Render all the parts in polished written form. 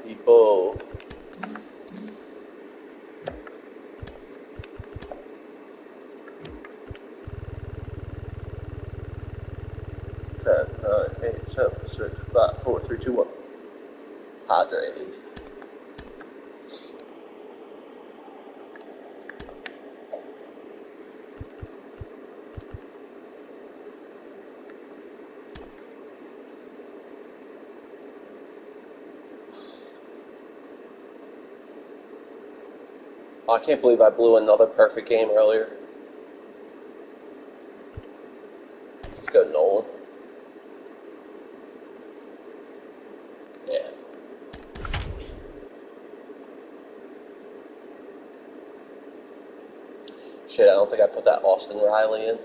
people. 10, 9, 8, 7, 6, 5, 4, 3, 2, 1. Hydrated. I can't believe I blew another perfect game earlier. Let's go, Nolan. Yeah. Shit, I don't think I put that Austin Riley in.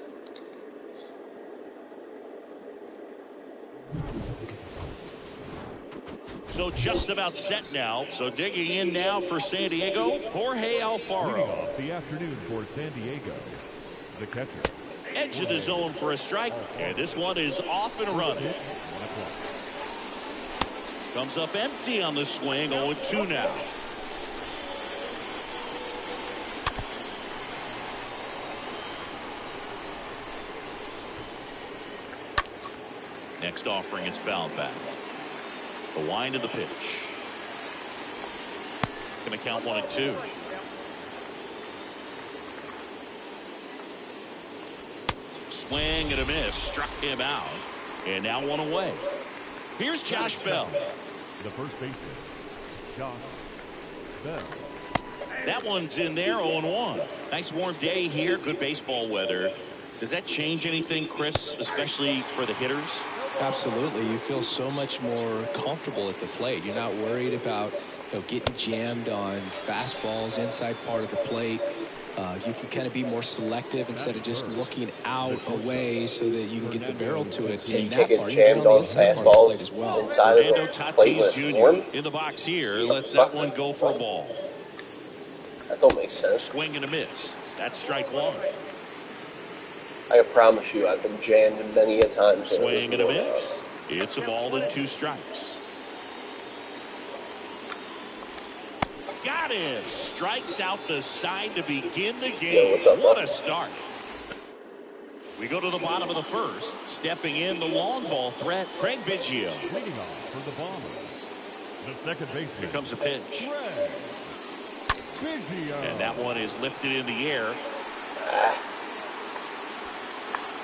So just about set now. So digging in now for San Diego, Jorge Alfaro. Leading off the afternoon for San Diego, the catcher. Edge of the zone for a strike, and this one is off and running. Comes up empty on the swing, 0-2 now. Next offering is fouled back. The wind of the pitch. Going to count 1-2. Swing and a miss. Struck him out. And now one away. Here's Josh Bell. The first baseman, Josh Bell. That one's in there, 0-1. Nice warm day here. Good baseball weather. Does that change anything, Chris, especially for the hitters? Absolutely. You feel so much more comfortable at the plate. You're not worried about getting jammed on fastballs inside part of the plate. You can kind of be more selective instead of just looking out away so that you can get the barrel to it. So you can't get jammed on fastballs as well. Inside of the plate when it's warm? In the box here, lets that one go for a ball. That don't make sense. Swing and a miss. That's strike one. I promise you, I've been jammed many a time. Swing and a miss. It's a ball and 2 strikes. Got him. Strikes out the side to begin the game. Yo, what's up, what a start. We go to the bottom of the first. Stepping in the long ball threat, Craig Biggio. Leading off for the Bombers, the second baseman. Here comes a pitch. And that one is lifted in the air.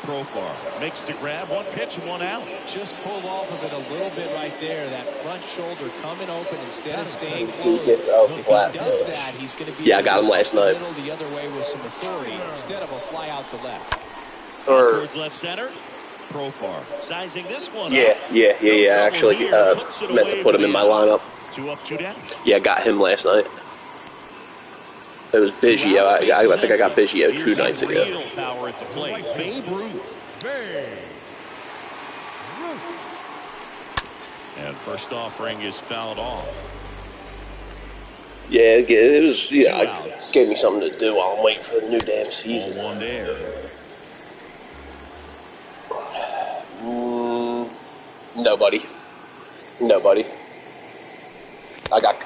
Profar makes the grab, 1 pitch and 1 out. Just pulled off of it a little bit right there. That front shoulder coming open instead of staying closed. If he does that, he's going to be I got him last night. The other way with some authority instead of a fly out to left. Towards left center. Profar sizing this one. Yeah. I actually meant to put him in my lineup. 2 up, 2 down. Yeah, I got him last night. It was Biggio. I think I got Biggio 2 nights ago. Real power at the plate. Babe Ruth. And first offering is fouled off. Yeah, it was. Yeah, it gave me something to do while I'm waiting for the new damn season. 1 there. Nobody. I got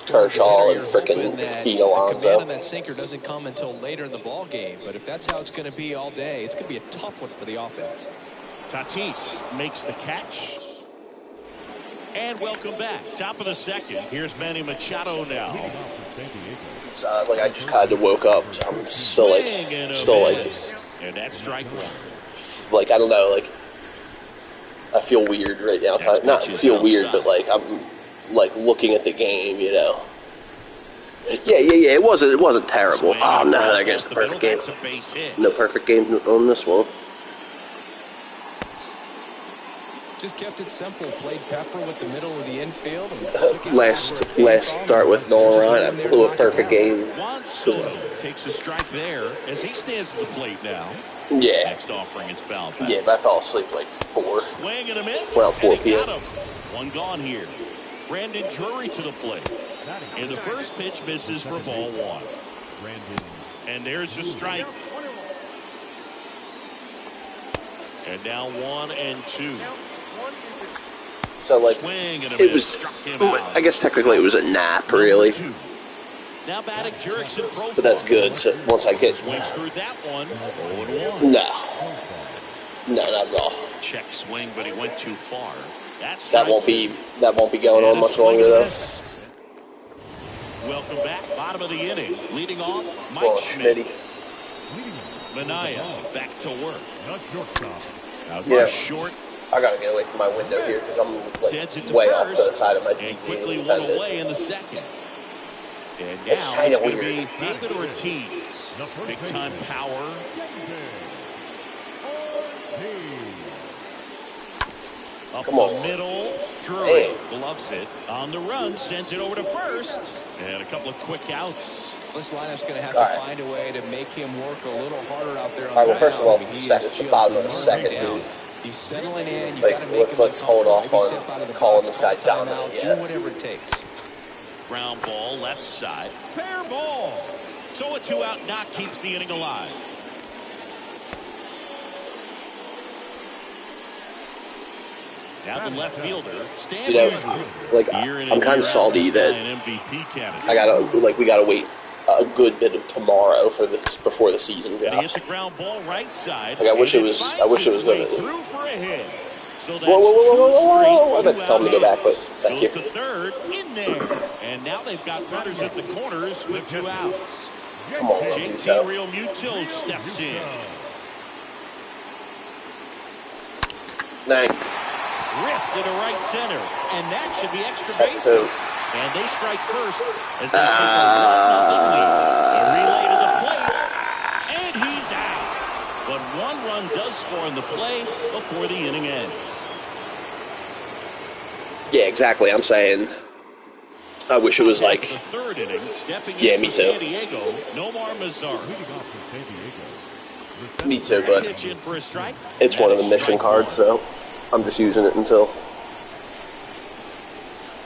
Kershaw and freaking Pete Alonso. The command on that sinker doesn't come until later in the ball game, but if that's how it's going to be all day, it's going to be a tough one for the offense. Tatis makes the catch. And welcome back. Top of the second. Here's Manny Machado now. It's like I just kind of woke up, so I'm still like, and that's strike one. Like I don't know, like I feel weird right now. Not feel weird, but like I'm like looking at the game, you know. Yeah. It wasn't terrible. Oh no, there goes the perfect game. No perfect game on this one. Just kept it simple. Played pepper with the middle of the infield. And last start with Nolan Ryan, I blew a perfect game. Takes a strike there as he stands at the plate now. Yeah. Next offering is fouled back. Yeah, but I fell asleep like 4. Swing and a miss. Around 4 p.m. One gone here. Brandon Drury to the plate. And the first pitch misses for ball 1. And there's a strike. And now 1-2. So, like, it was, I guess technically it was a nap, really. Now batting jerks in profile. But that's good. So once I get swings through that one, 0-1. No, not at all. Check swing, but he went too far. That won't be going on much longer though. Welcome back, bottom of the inning. Leading off, Mike Schmidt. Manaya back to work. Yeah. Short. I gotta get away from my window here because I'm like way off to the side of my TV. Quickly one away in the second. And now it's going to be David Ortiz. Big time power. Up the middle. Drury gloves it. On the run, sends it over to first. And a couple of quick outs. This lineup's going to have to find a way to make him work a little harder out there. All right, well, first of all, it's the bottom of the second, dude. He's settling in. You like, got to make let's hold off on calling this guy dominant. Do whatever it takes. Ground ball, left side. Fair ball. So a 2-out knock keeps the inning alive. Now the left fielder, Stan like I'm kind of salty that we gotta wait a good bit of tomorrow for this before the season drops. And he hits the ground ball right side. Like I wish it was gonna. Through for a hit. So that's whoa! I meant to tell him to go back, but thank you. Goes to third in there, and now they've got runners at the corners with 2 outs. Come on, JT Real Mutil steps in. Thank. Ripped into right center, and that should be extra bases. And they strike first as they take a 1-0 lead. A relay to the plate, and he's out. But 1 run does score in the play before the inning ends. Yeah, exactly. I'm saying I wish it was like. The third inning, stepping yeah, in me for too. San Diego, Nomar Mazar. Me too, but it's one of the mission cards, so I'm just using it until.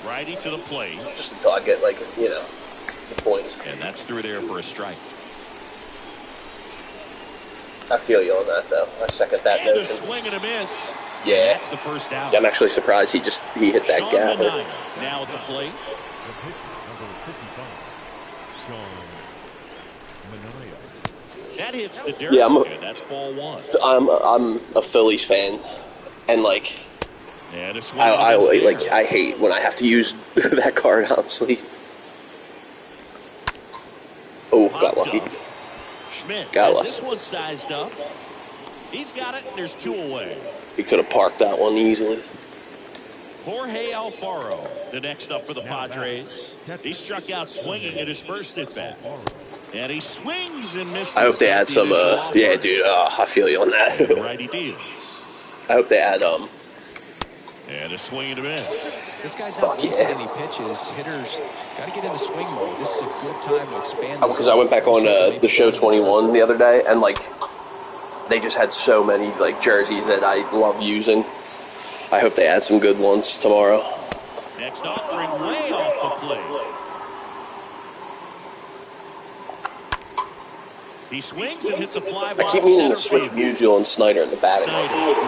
Righty to the plate. Just until I get, like, the points. And that's through there for a strike. I feel you on that, though. I second that and notion. A swing and a miss. Yeah. That's the first out. Yeah, I'm actually surprised he hit that gap. Now at the plate. That hits the dirt. Yeah, that's ball 1. I'm a Phillies fan, and like. I hate when I have to use that card, honestly. Oh, got lucky. Schmidt got lucky. This one sized up. He's got it, and there's 2 away. He could have parked that one easily. Jorge Alfaro, the next up for the Padres. He struck out swinging at his first at-bat. And he swings and misses. I hope they add some, yeah, dude, I feel you on that. The righty deals. I hope they add, and a swing and a miss. This guy's not wasting any pitches. Hitters got to get into swing mode. This is a good time to expand. Because I went back on the show 21 the other day, and like they just had so many like jerseys that I love using. I hope they add some good ones tomorrow. Next offering way off the plate. He swings and hits a fly ball. I keep meaning to switch Musial and Snyder in the batting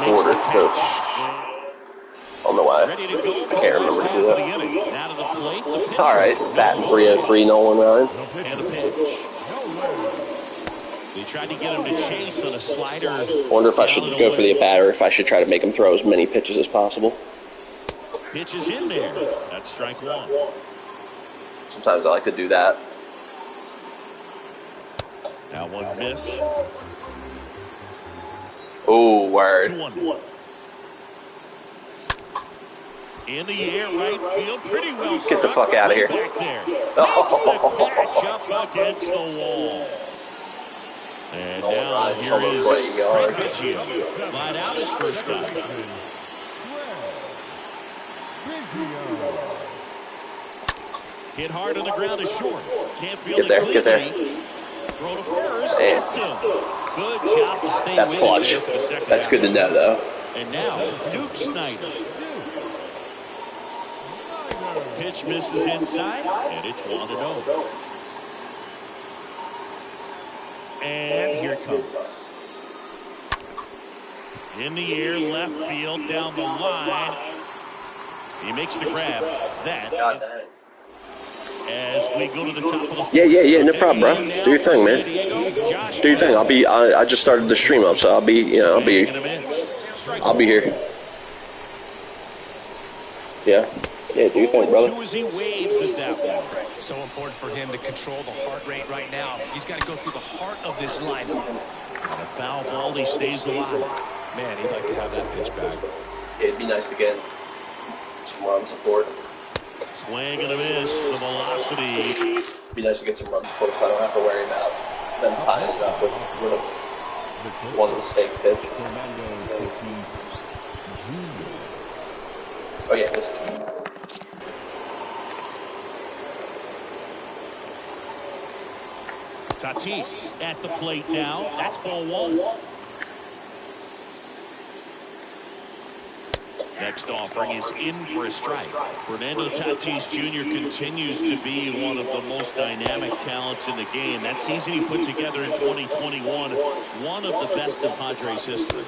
order, so I don't know why. I can't remember to do that. All right, batting 303, Nolan Ryan. And the pitch. They tried to get him to chase on a slider. I wonder if I should go for the at-bat or if I should try to make him throw as many pitches as possible. Pitches in there. That's strike 1. Sometimes I like to do that. Now 1 miss. Oh, word. 2-1. In the air, right field, pretty well. Get the fuck out of here. Back there. Patch up against the wall. And now here is Whoooowayyyyow. Light out his first time. Hit hard on the ground is short. Can't feel it cleanly. Get there. Throw to first. Gets him. Good job to stay That's clutch. That's good to know, though. And now Duke Snyder. Pitch misses inside, and it's 1-0. And here it comes. In the air, left field, down the line. He makes the grab. That. God dang. As we go to the top of the Yeah, no problem, bro. Do your thing, man. Do your thing. I just started the stream up, so I'll be here. Yeah, do your thing, brother. As he waves at that one. So important for him to control the heart rate right now. He's got to go through the heart of this lineup. On a foul ball, he stays alive. Man, he'd like to have that pitch back. Yeah, it'd be nice to get some run support. Swing and a miss. The velocity. It'd be nice to get some run support so I don't have to worry about them tying it up with one mistake pitch. Oh yeah, this. Tatis at the plate now. That's ball one. Next offering is in for a strike. Fernando Tatis Jr. continues to be one of the most dynamic talents in the game. That season he put together in 2021, one of the best in Padres history.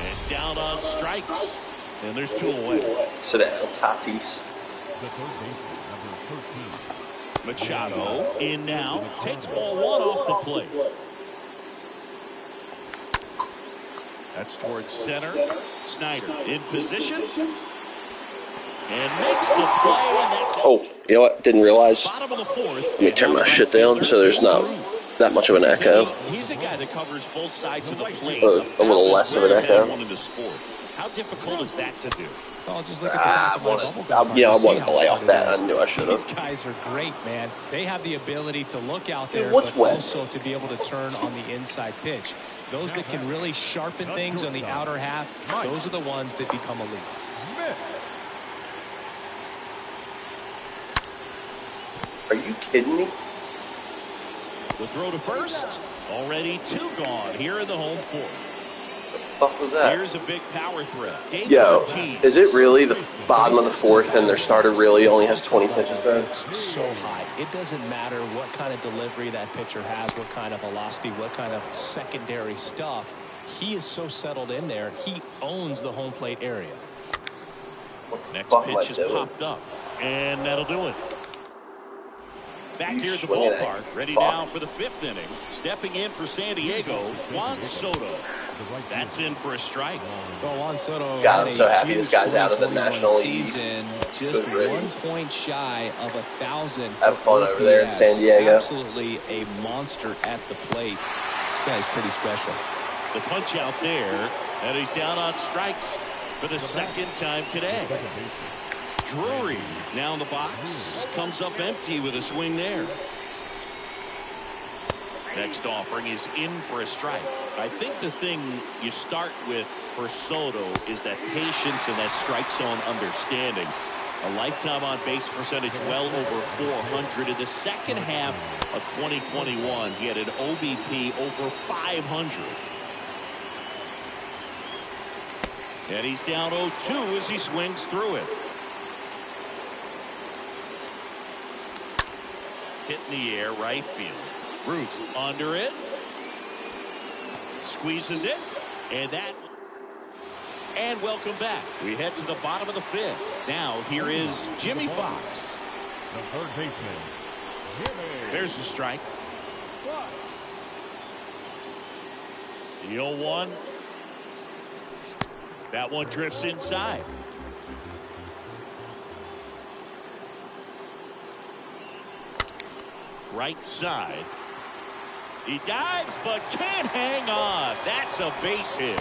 And down on strikes. And there's 2 away. Sit down, Tatis. Machado in now. Takes ball one off the plate. That's towards center. Snyder in position. And makes the play. And that's Oh, you know what? Didn't realize. bottom of the 4th. Let me turn my shit down so there's not that much of an echo. He's a guy that covers both sides of the plate. A little less of an echo. How difficult is that to do? Oh, just look at the back of my bubble gum. I wanted to lay off that. I knew I should have. These guys are great, man. They have the ability to look out there, What's but wet? also to be able to turn on the inside pitch. Those that can really sharpen things on the outer half, those are the ones that become elite. Are you kidding me? The throw to first. Already 2 gone here in the home 4th. What the fuck was that? Here's a big power threat. Yo, is it really the bottom of the 4th and their starter really only has 20 pitches there? So high. It doesn't matter what kind of delivery that pitcher has, what kind of velocity, what kind of secondary stuff. He is so settled in there. He owns the home plate area. Next pitch is popped up. And that'll do it. Back here at the ballpark, ready now for the 5th inning. Stepping in for San Diego, Juan Soto. That's in for a strike. Well, Juan Soto, God, I'm so happy this guy's out of the National League. Just 1 point shy of 1,000. Have fun over there in San Diego. Absolutely a monster at the plate. This guy's pretty special. The punch out there, and he's down on strikes for the 2nd time today. Drury now in the box, comes up empty with a swing there. Next offering is in for a strike. I think the thing you start with for Soto is that patience and that strike zone understanding. A lifetime on base percentage well over 400. In the second half of 2021, he had an OBP over 500. And he's down 0-2 as he swings through it. Hit in the air, right field. Ruth under it. Squeezes it. And welcome back. We head to the bottom of the 5th. Now here is Jimmy Fox. The third baseman, Jimmy. There's the strike. The 0-1. That one drifts inside. Right side. He dives but can't hang on. That's a base hit.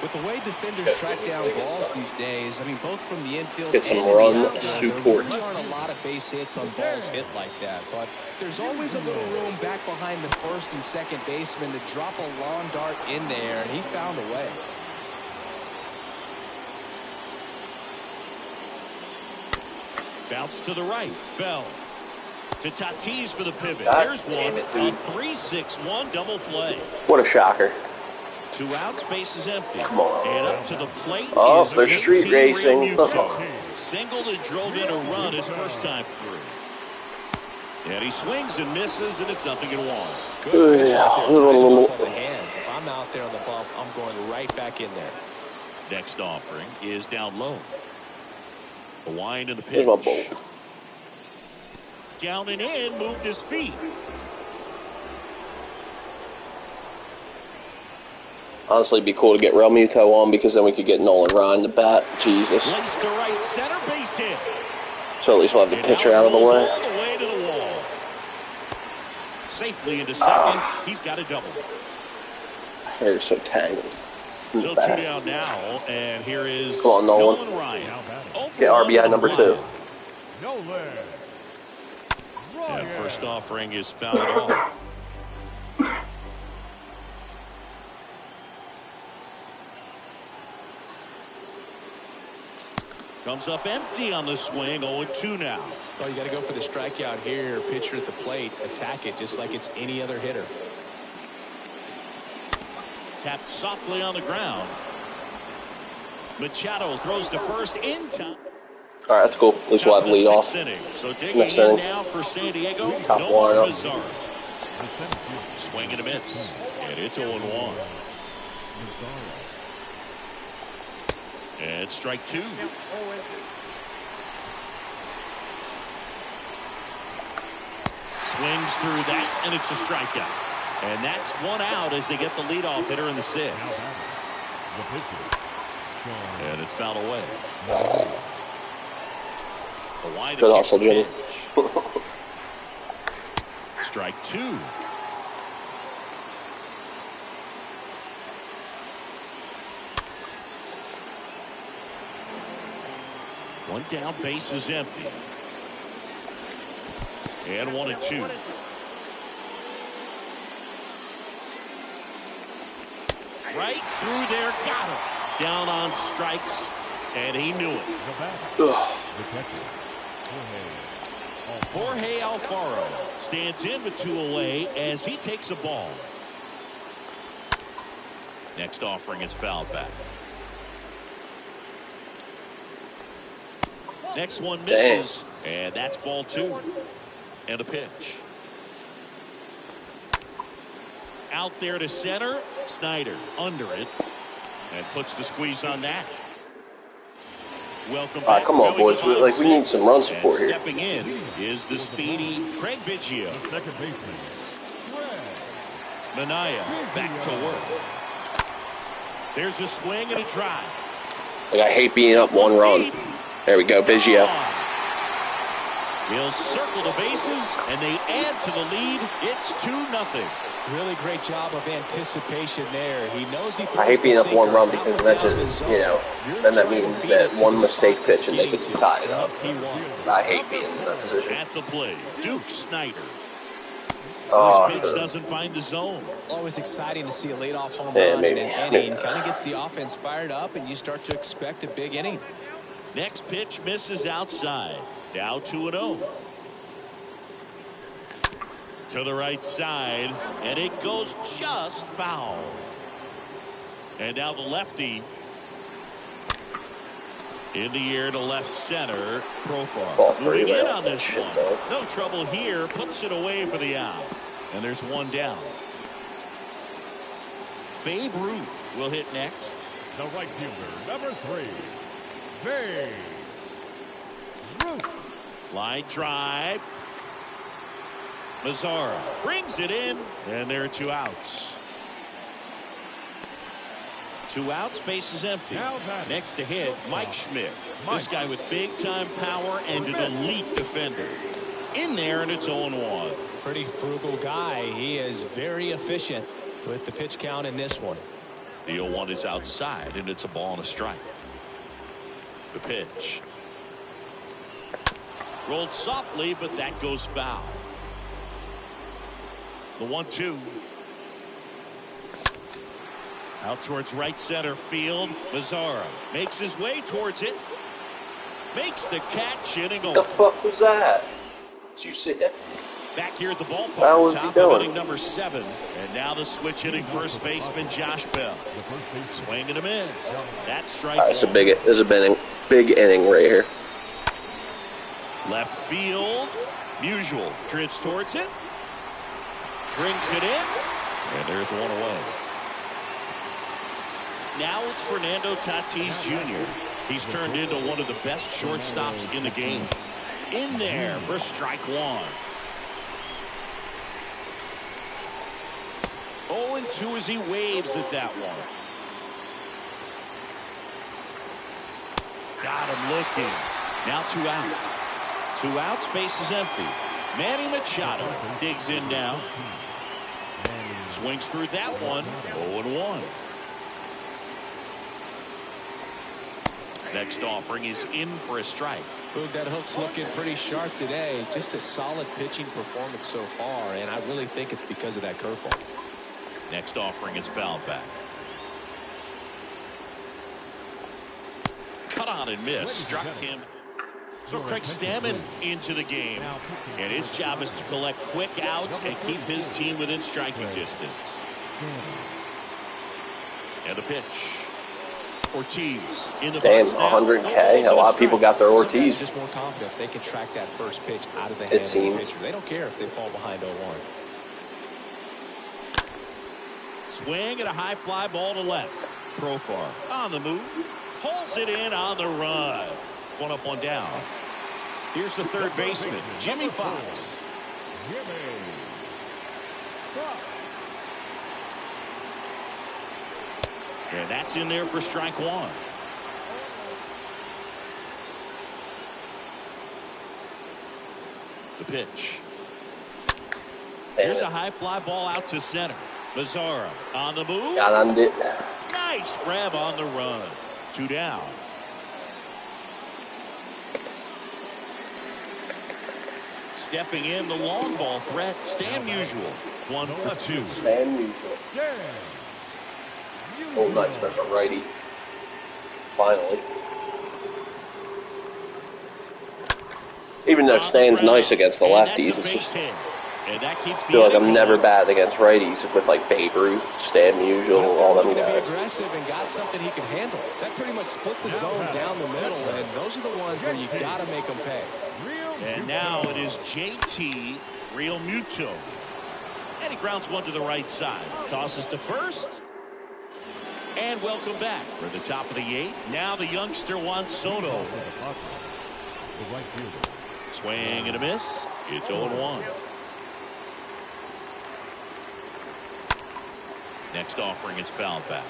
With the way defenders track down balls these days, I mean, both from the infield Get some and run the outfield, support. there aren't a lot of base hits on balls hit like that, but there's always a little room back behind the first and second baseman to drop a lawn dart in there, and he found a way. Bounce to the right. Bell to Tatis for the pivot. God There's damn one. it, dude. A 3-6-1 double play. What a shocker. 2 outs, base is empty. Come on. And up to the plate. Oh, is they're street JT racing. Realmuto. Singled and drove in a run his first time through. And he swings and misses, and it's 0-1. Good pitch out there, tied him up on the hands. If I'm out there on the bump, I'm going right back in there. Next offering is down low. The wind and the pitch. Here's my bowl. Down and in, moved his feet. Honestly, it'd be cool to get Real Muto on because then we could get Nolan Ryan to bat. Jesus. Laced to right center, base hit. So at least we'll have the pitcher out of the way. All the way to the wall. Safely into second. He's got a double. Hair's so tangled. So 2 down now, and here is Come on, Nolan. Ryan. Get RBI number 2. Nolan. And first offering is fouled off. Comes up empty on the swing. 0-2 now. Well, you got to go for the strikeout here. Pitcher at the plate, attack it just like it's any other hitter. Tapped softly on the ground. Machado throws to first in time. All right, that's cool. At least we'll have lead off. So digging in now for San Diego. Top one up. Swing and a miss. And it's 0-1. And strike 2. Swings through that, and it's a strikeout. And that's 1 out as they get the leadoff hitter in the 6th. And it's fouled away. Good hustle, Jimmy. Strike 2. One down, base is empty. And 1-2. Right through there, got him. Down on strikes, and he knew it. Jorge Alfaro stands in with 2 away as he takes a ball. Next offering is fouled back. Next one misses, and that's ball 2. And a pitch. Out there to center. Snyder under it. And puts the squeeze on that. Welcome back. Come on, boys. We need some run support here. Stepping in is the speedy Craig Biggio. Second baseman. Manaea back to work. There's a swing and a drive. Like, I hate being up 1 run. There we go, Biggio. He'll circle the bases, and they add to the lead. It's 2-0. Really great job of anticipation there. He knows he throws. I hate being up 1 run because that just, then that means that 1 mistake pitch and they could tie it up. I hate being in that position. At the plate, Duke Snyder. Oh, this pitch doesn't find the zone. Always exciting to see a leadoff home run in an inning. Kind of gets the offense fired up, and you start to expect a big inning. Next pitch misses outside. Now 2-0. To the right side, and it goes just foul. And now the lefty in the air to left center. Profar moving in on this one. No trouble here. Puts it away for the out. And there's 1 down. Babe Ruth will hit next. The right fielder, number 3, Babe Ruth. Line drive. Mazzara brings it in, and there are 2 outs. 2 outs, base is empty. Next to hit, Mike Schmidt. This guy with big-time power and an elite defender. In there, and it's 0-1. Pretty frugal guy. He is very efficient with the pitch count in this one. The 0-1 is outside, and it's a ball and a strike. The pitch. Rolled softly, but that goes foul. The 1-2. Out towards right center field. Mazzara makes his way towards it. Makes the catch, inning over. What the fuck was that? Did you see it? Back here at the ballpark. How was he doing? Inning number 7. And now the switch hitting first baseman Josh Bell. Swing and a miss. That's strike 1. It's a big inning right here. Left field. Musial drifts towards it. Brings it in. And there's 1 away. Now it's Fernando Tatis Jr. He's turned into one of the best shortstops in the game. In there for strike one. 0-2 as he waves at that one. Got him looking. Now 2 out. 2 outs, base is empty. Manny Machado digs in now. Swings through that one. 0-1. Next offering is in for a strike. Boog, that hook's looking pretty sharp today. Just a solid pitching performance so far, and I really think it's because of that curveball. Next offering is fouled back. Cut on and miss. Struck him. So Craig Stammen into the game. And his job is to collect quick outs and keep his team within striking distance. And the pitch. Ortiz in the Damn, box now. 100K. A lot of people got their Ortiz. Just more confident if they can track that first pitch out of the hand of the pitcher. They don't care if they fall behind 0-1. Swing and a high fly ball to left. Profar on the move. Pulls it in on the run. 1 up, 1 down. Here's the third baseman, Jimmy Fox. And that's in there for strike one. The pitch. Here's a high fly ball out to center. Mazzara on the move. Got on it. Nice grab on the run. 2 down. Stepping in the long ball threat. Stan Musial. 1 for 2. Stan Musial. Oh, nice special righty. Finally. Even though Stan's nice against the lefties, it's just I feel like I'm never bad against righties with like Babe Ruth, Stan Musial, all them guys. Aggressive and got something he can handle. That pretty much split the zone down the middle, and those are the ones where you got to make them pay. And now it is JT Realmuto. And he grounds one to the right side. Tosses to first. And welcome back. We're at the top of the 8th. Now the youngster Juan Soto. Swing and a miss. It's 0-1. Next offering is fouled back.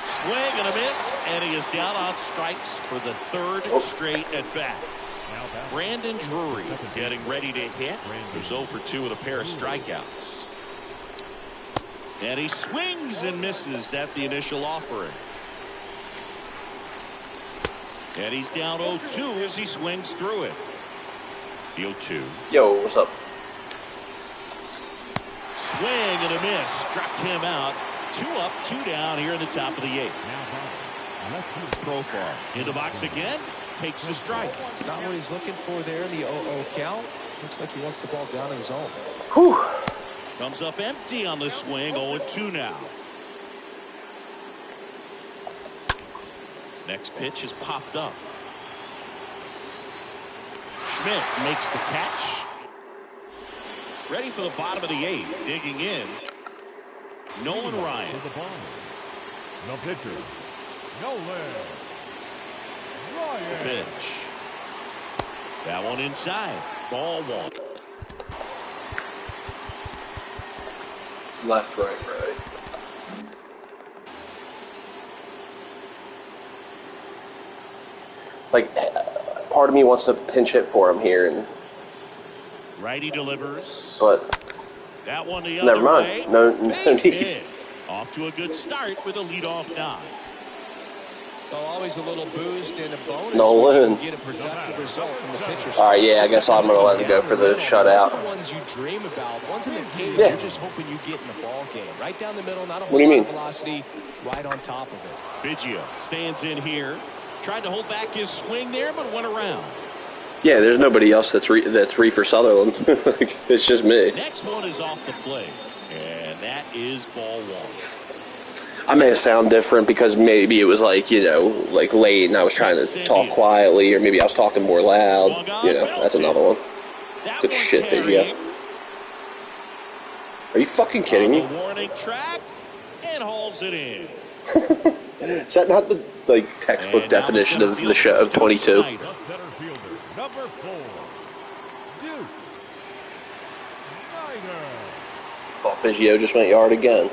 Swing and a miss, and he is down on strikes for the 3rd straight at bat. Brandon Drury getting ready to hit. He's 0 for 2 with a pair of strikeouts. And he swings and misses at the initial offering. And he's down 0-2 as he swings through it. The 0-2. Yo, what's up? Swing and a miss. Struck him out. 2 up, 2 down here in the top of the 8th. Profar in the box again. Takes the strike. Not what he's looking for there in the 0-0 count. Looks like he wants the ball down in the zone. Whew. Comes up empty on the swing. 0-2 now. Next pitch is popped up. Schmidt makes the catch. Ready for the bottom of the 8th. Digging in. Nolan Ryan. No pitcher. Nolan Ryan. The pitch. That one inside. Ball 1. Left, right. Like, part of me wants to pinch hit for him here, and Righty delivers. but that one the never other mind. way. No Base need. hit. Off to a good start with a leadoff nod. Well, always a little boost and a bonus. Nolan. Get a productive result from the pitcher. All right, yeah, I guess I'm going to let him go for the shutout. Those are the ones you dream about. Ones in the cage, Yeah. you're just hoping you get in the ball game. Right down the middle, not a What do you whole mean? lot of velocity, right on top of it. Biggio stands in here. Tried to hold back his swing there, but went around. Yeah, there's nobody else that's reefer Sutherland. It's just me. Next one is off the plate, and that is ball 1. I may have sound different because maybe it was like, you know, like late and I was trying to talk quietly, or maybe I was talking more loud. You know, that's another one. That Good one shit, carrying. Biggio. Are you fucking kidding me? On the warning track and hauls it in. Is that not the textbook definition of the show of 22? The center fielder, number 4, Duke Snyder. Oh, Biggio just went yard again.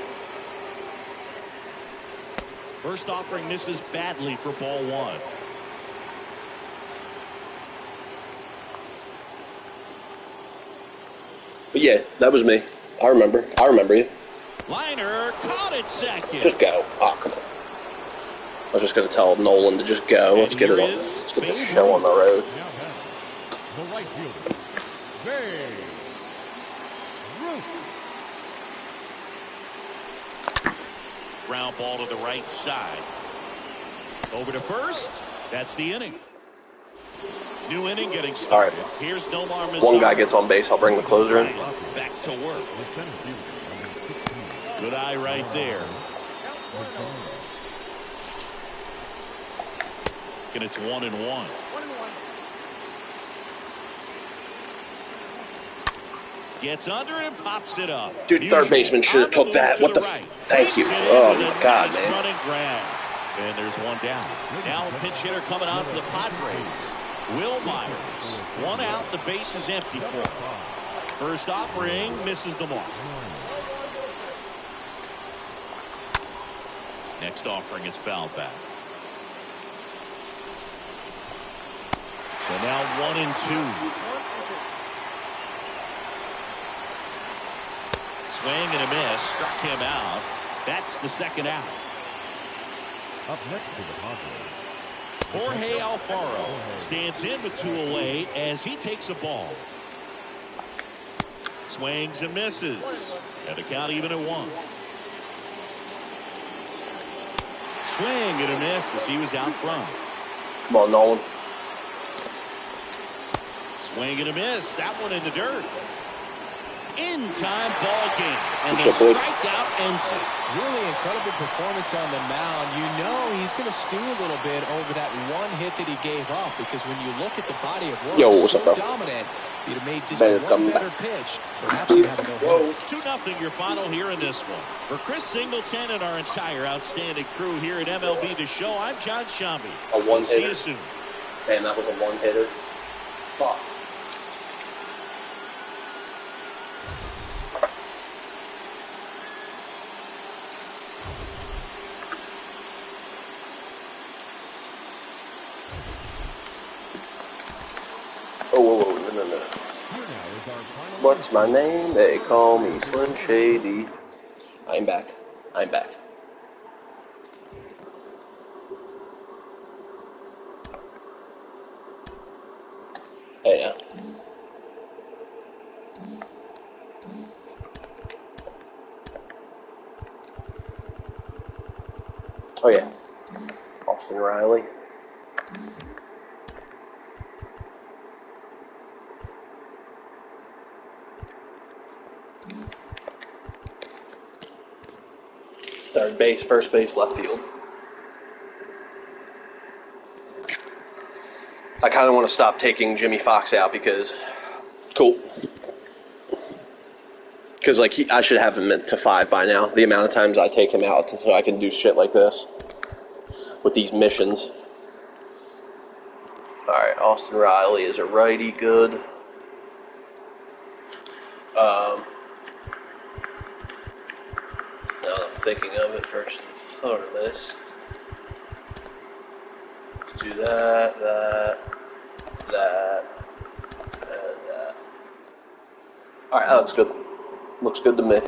First offering misses badly for ball 1. But yeah, that was me. I remember you. Liner caught it second. Just go. Oh, come on. I was just going to tell Nolan to just go. Let's get it on. Let's get this show on the road. The right fielder, Babe Ruth. Ground ball to the right side. Over to first. That's the inning. New inning getting started. All right. Here's Nomar Mazar. One guy gets on base. I'll bring the closer in. Back to work. Good eye right there. And it's 1-1. Gets under and pops it up. Dude, third baseman should have took that. What the? Thank you. Oh my God, man. And there's one down. Now a pinch hitter coming on for the Padres. Will Myers. One out. The base is empty for him. First offering misses the mark. Next offering is fouled back. So now 1-2. Swing and a miss. Struck him out. That's the second out. Up next to the Padres, Jorge Alfaro stands in with 2 away as he takes a ball. Swings and misses. And the count even at 1. Swing and a miss as he was out front. Come on, Nolan. Swing and a miss. That one in the dirt. In-time ball game. And the Good shot, boys. strikeout ends it. Really incredible performance on the mound. You know he's going to stew a little bit over that one hit that he gave up, because when you look at the body of work, Yo, what's up, bro? dominant, he'd have made just Better one come better back. pitch. Perhaps he'd have a no-hitter. 2-0 your final here in this one. For Chris Singleton and our entire outstanding crew here at MLB The Show, I'm John Shambi. A one-hitter. See you soon. Man, that was a one-hitter. Fuck. Oh, no. here now is our final. What's my name? They call me Slim Shady. I'm back. Hey, now. Oh, yeah. Austin Riley. Third base, first base, left field. I kind of want to stop taking Jimmy Fox out because, I should have him to 5 by now. The amount of times I take him out so I can do shit like this with these missions. All right, Austin Riley is a righty, good. Now I'm thinking of it first and foremost. Let's do that, and that. All right, that looks good. Looks good to me.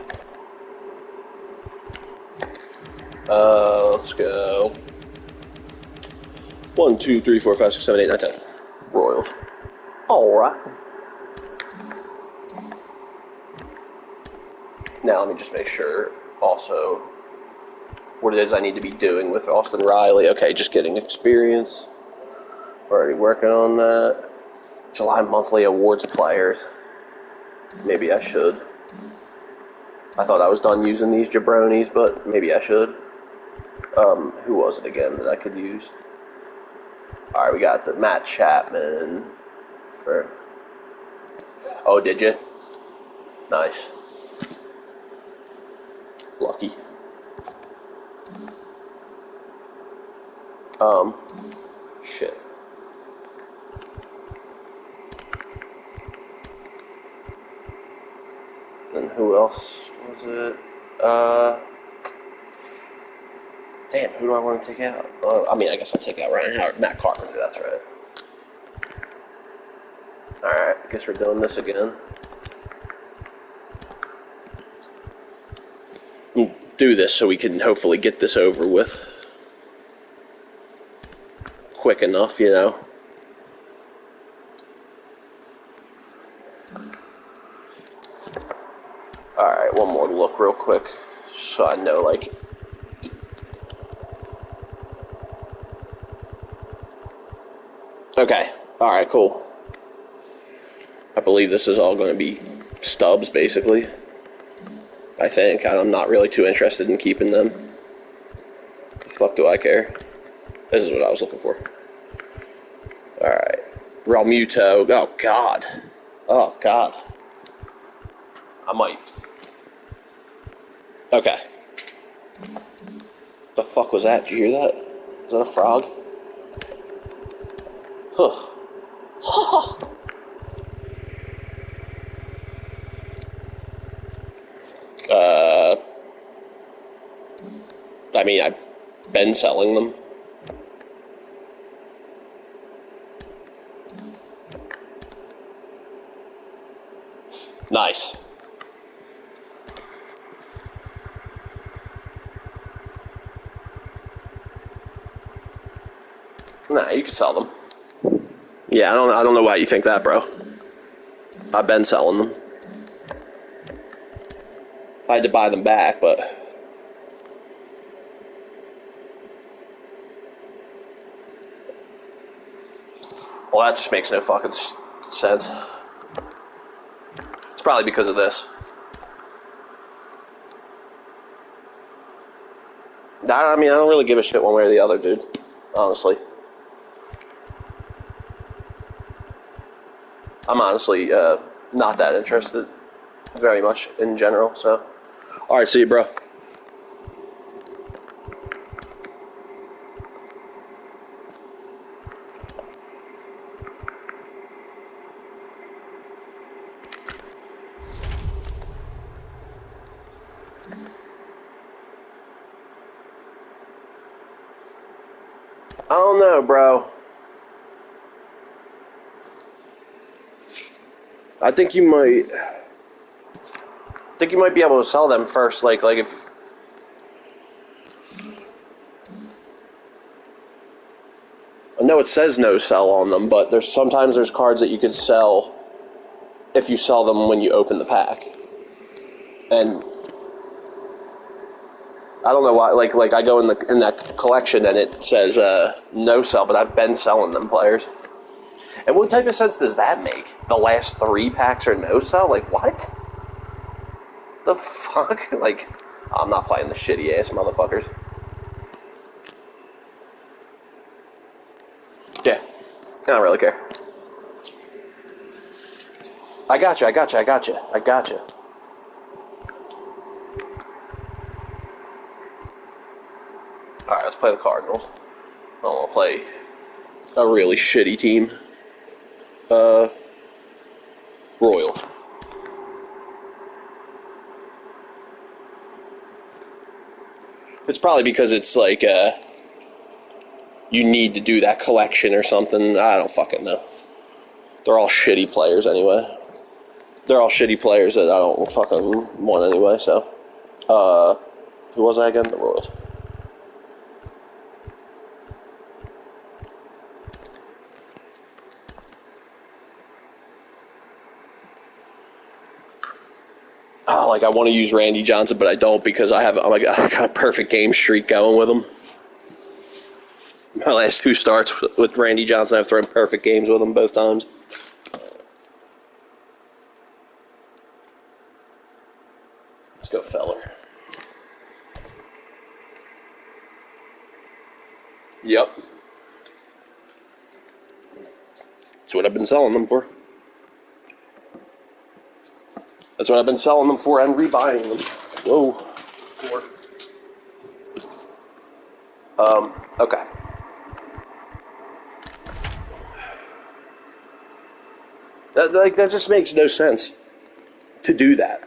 Let's go. 1, 2, 3, 4, 5, 6, 7, 8, 9, 10. Royals. All right. Now let me just make sure also what it is I need to be doing with Austin Riley. Okay, just getting experience. Already working on that. July monthly awards players. Maybe I should. I thought I was done using these jabronis, but maybe I should. Who was it again that I could use? Alright, we got the Matt Chapman for... Oh, did you? Nice. Lucky. Shit. And who else was it? Damn, who do I want to take out? I mean, I guess I'll take out Ryan Howard. Matt Carpenter, that's right. Alright, I guess we're doing this again. We'll do this so we can hopefully get this over with quick enough, you know. Alright, one more look real quick so I know, like... Okay, alright, cool. I believe this is all going to be stubs, basically. I think. I'm not really too interested in keeping them. The fuck do I care? This is what I was looking for. Alright. Realmuto. Oh, God. Oh, God. I might. Okay. What the fuck was that? Did you hear that? Was that a frog? Huh. I mean, I've been selling them. Nice. Nah, you can sell them. Yeah, I don't know why you think that, bro. I've been selling them. I had to buy them back, but... Well, that just makes no fucking sense. It's probably because of this. I mean, I don't really give a shit one way or the other, dude. Honestly. I'm honestly not that interested very much in general, so. Alright, see you, bro. I don't know, bro. I think you might be able to sell them first, like if I know it says no sell on them, but sometimes there's cards that you could sell if you sell them when you open the pack. And I don't know why, like I go in that collection and it says no sell, but I've been selling them players. And what type of sense does that make? The last 3 packs are no sell? Like, what? The fuck? Like, I'm not playing the shitty ass motherfuckers. Yeah, I don't really care. I got you. Alright, let's play the Cardinals. I don't want to play a really shitty team. Royals. It's probably because it's like, you need to do that collection or something. I don't fucking know. They're all shitty players anyway. They're all shitty players that I don't fucking want anyway, so. Who was I again? The Royals. Oh, like I want to use Randy Johnson, but I don't because I got a perfect game streak going with him. My last 2 starts with Randy Johnson, I've thrown perfect games with him both times. Let's go, Feller. Yep. That's what I've been selling them for. That's what I've been selling them for and rebuying them. Whoa. Okay. That just makes no sense to do that.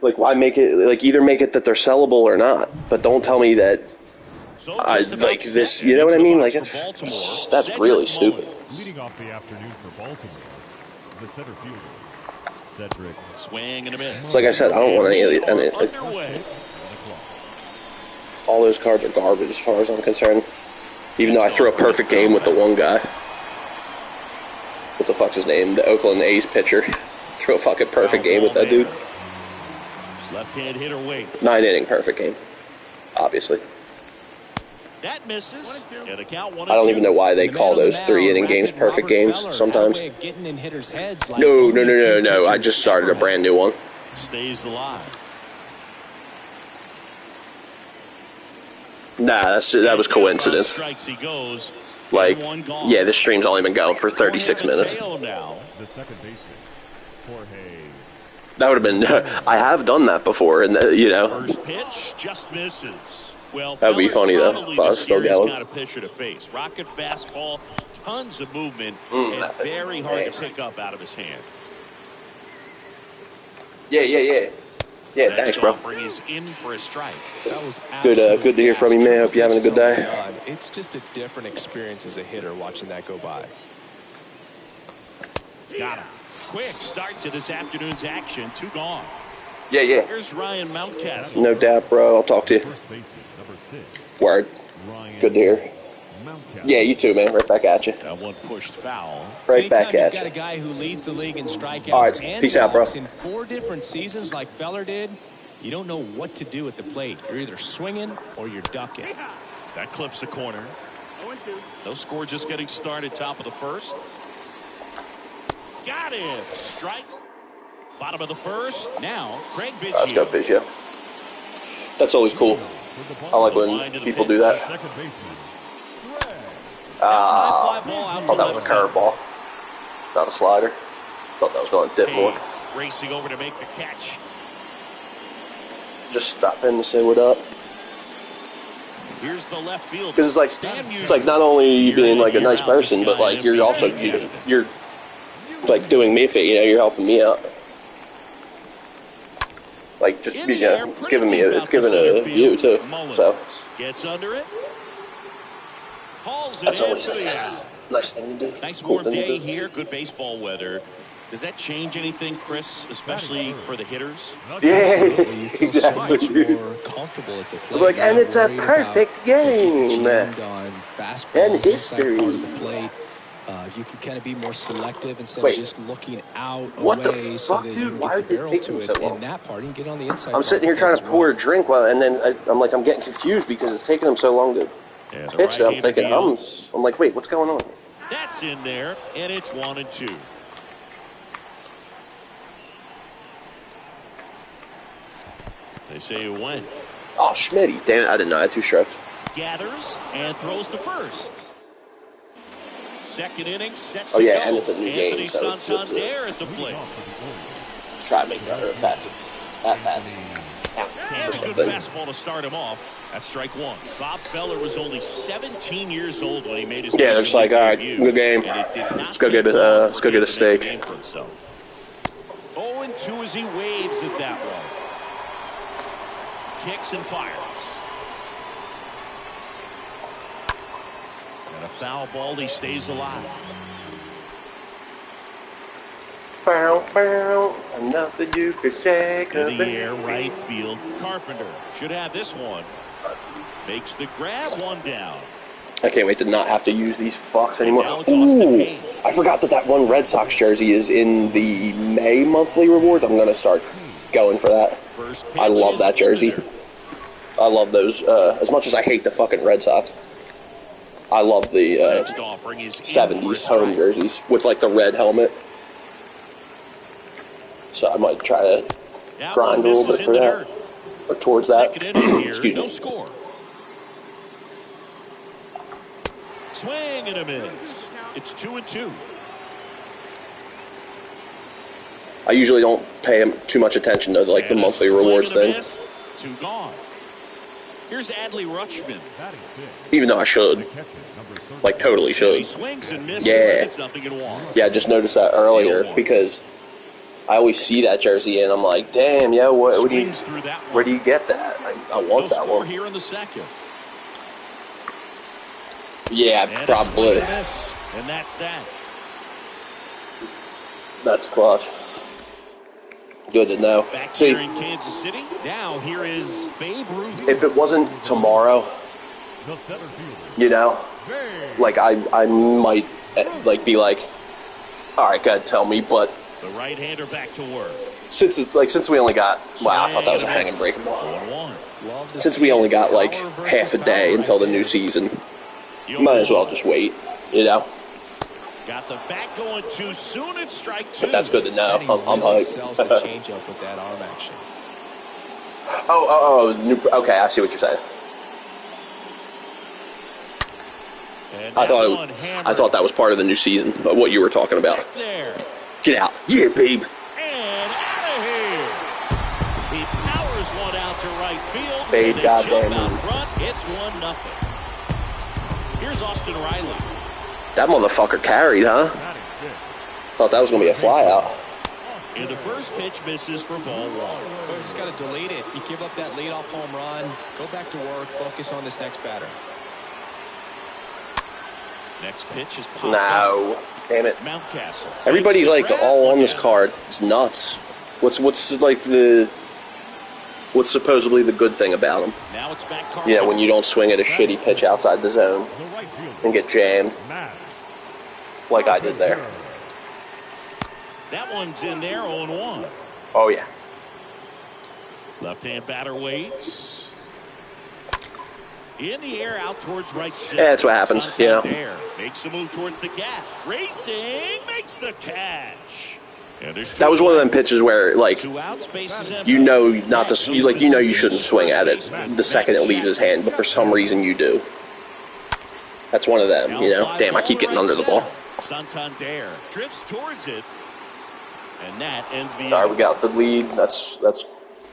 Like, why make it, like, either make it that they're sellable or not, but don't tell me that I like this, you know what I mean? Like, that's really stupid. Leading off the afternoon for Baltimore, the center fielder, Cedric. Swing and a miss. It's like I said, I don't want any of the, all those cards are garbage as far as I'm concerned. Even though I threw a perfect game with the one guy. What the fuck's his name? The Oakland A's pitcher. Threw a fucking perfect game with that dude. Left-hand hitter waits. 9-inning perfect game. Obviously. That misses. And a count 1-2. I don't even know why they call those 3-inning games perfect games sometimes. No. I just started a brand new one. Stays alive. Nah, that was coincidence. Like, yeah, this stream's only been going for 36 minutes. The second baseman, Jorge. That would have been. I have done that before, and you know. First pitch just misses. Well, that would be funny though if I was still going. Got a pitcher to face. Rocket fastball, tons of movement, and very hard to pick up out of his hand. Yeah, thanks, bro. Is in for a strike. That was good to hear from you, man. Hope you're having a good day. It's just a different experience as a hitter watching that go by. Got him. Quick start to this afternoon's action. 2 gone. Yeah. Here's Ryan Mountcastle. No doubt, bro. I'll talk to you. Word. Good to hear. Yeah, you too, man. Right back at you. That one pushed foul. Right back at you. Got a guy who leads the league in strikeouts. All right, and peace out, bro. In 4 different seasons, like Feller did, you don't know what to do at the plate. You're either swinging or you're ducking. That clips the corner. No score, just getting started. Top of the first. Got him. Strikes. Bottom of the first. Now, Craig Biggio. Let's go, Biggio. That's always cool. I like when people do that. Thought that was a curveball. Not a slider. Thought that was going to dip more. Racing over to make the catch. Just stop in to say what up. Here's the left field. Because it's like not only you being like a nice person, but like you're also you're like doing me a favor. You know, you're helping me out. Like just it's giving a view too. So gets under it. That's always like a nice thing to do. Nice warm day here. Good baseball weather. Does that change anything, Chris, especially for the hitters? Yeah, exactly. So much more comfortable at the plate. Like, and it's a perfect game. And history. You can kind of be more selective instead of just looking out what away. The fuck, so that dude? you Why get the barrel to so long? in that part and get on the inside. I'm sitting here trying to pour a drink and then I'm getting confused because it's taking them so long to pitch that I'm thinking I'm like, wait, what's going on? That's in there, and it's 1-2. They say it went. Oh, Schmitty. Damn it, I didn't know I had 2 strokes. Gathers and throws to first. Second inning, set to go. and it's a new Anthony game, so Santander at the plate. Try to make that or Patsy. And a good fastball to start him off. That's strike 1. Bob Feller was only 17 years old when he made his they're just like, all right, good game. Let's go get a steak. 0-2 as he waves at that one. Kicks and fires. And a foul ball, he stays alive. Nothing you could shake. In the air, right field. Carpenter should have this one. Makes the grab, 1 down. I can't wait to not have to use these fucks anymore. Ooh, I forgot that one Red Sox jersey is in the May monthly rewards. I'm going to start going for that. I love that jersey. I love those. As much as I hate the fucking Red Sox, I love the 70s home jerseys with like the red helmet. So I might try to grind a little bit for that. Or towards that. Excuse me. No score. Swing and a miss. It's 2-2. I usually don't pay too much attention to like the monthly rewards thing. 2 gone. Here's Adley Rutschman. Even though I should. Like, totally should. He swings and misses. Yeah. It's 0-1. Yeah, I just noticed that earlier because I always see that jersey and I'm like, damn, yo, where do you get that? I want that one. Here in the second. Yeah, probably. And that's that. That's clutch. Good to know. Back See, here in Kansas City. Now here is Babe Ruth. if it wasn't tomorrow, you know, like I might like be like, all right, go ahead, tell me, but The right-hander back to work. since we only got, wow, I thought that was a hanging breaking ball. 1-1. Since we only got like half a day until the new season, might as well just wait, you know. Got the bat going too soon. It's strike 2. But that's good to know. I'm hyped. Sells the changeup with that arm action. Okay, I see what you're saying. I thought that was part of the new season, but what you were talking about. There. Get out. Yeah, babe. And out of here. He powers one out to right field. Babe, They goddamn jump out move. front. It's 1-0. Here's Austin Riley. That motherfucker carried, huh? Thought that was going to be a flyout. And the first pitch misses for ball 1. Well, you just got to delete it. You give up that leadoff home run. Go back to work. Focus on this next batter. Next pitch is popped up. No. Damn it. Mountcastle. Everybody's like all on this card. It's nuts. What's supposedly the good thing about them? Now it's back. You know, when you don't swing at a shitty pitch outside the zone and get jammed like I did there. That one's in there, 0-1. Oh, yeah. Left-hand batter waits. In the air, out towards right center. Yeah, that's what happens, you know. Makes a move towards the gap. Racing, makes the catch. That was one of them pitches where, like, 2 outs, bases empty. you know not to, you shouldn't swing at it the second it leaves his hand, but for some reason you do. That's one of them, you know. Damn, I keep getting under the ball. Santander drifts towards it, and that ends the. All right, we got the lead. That's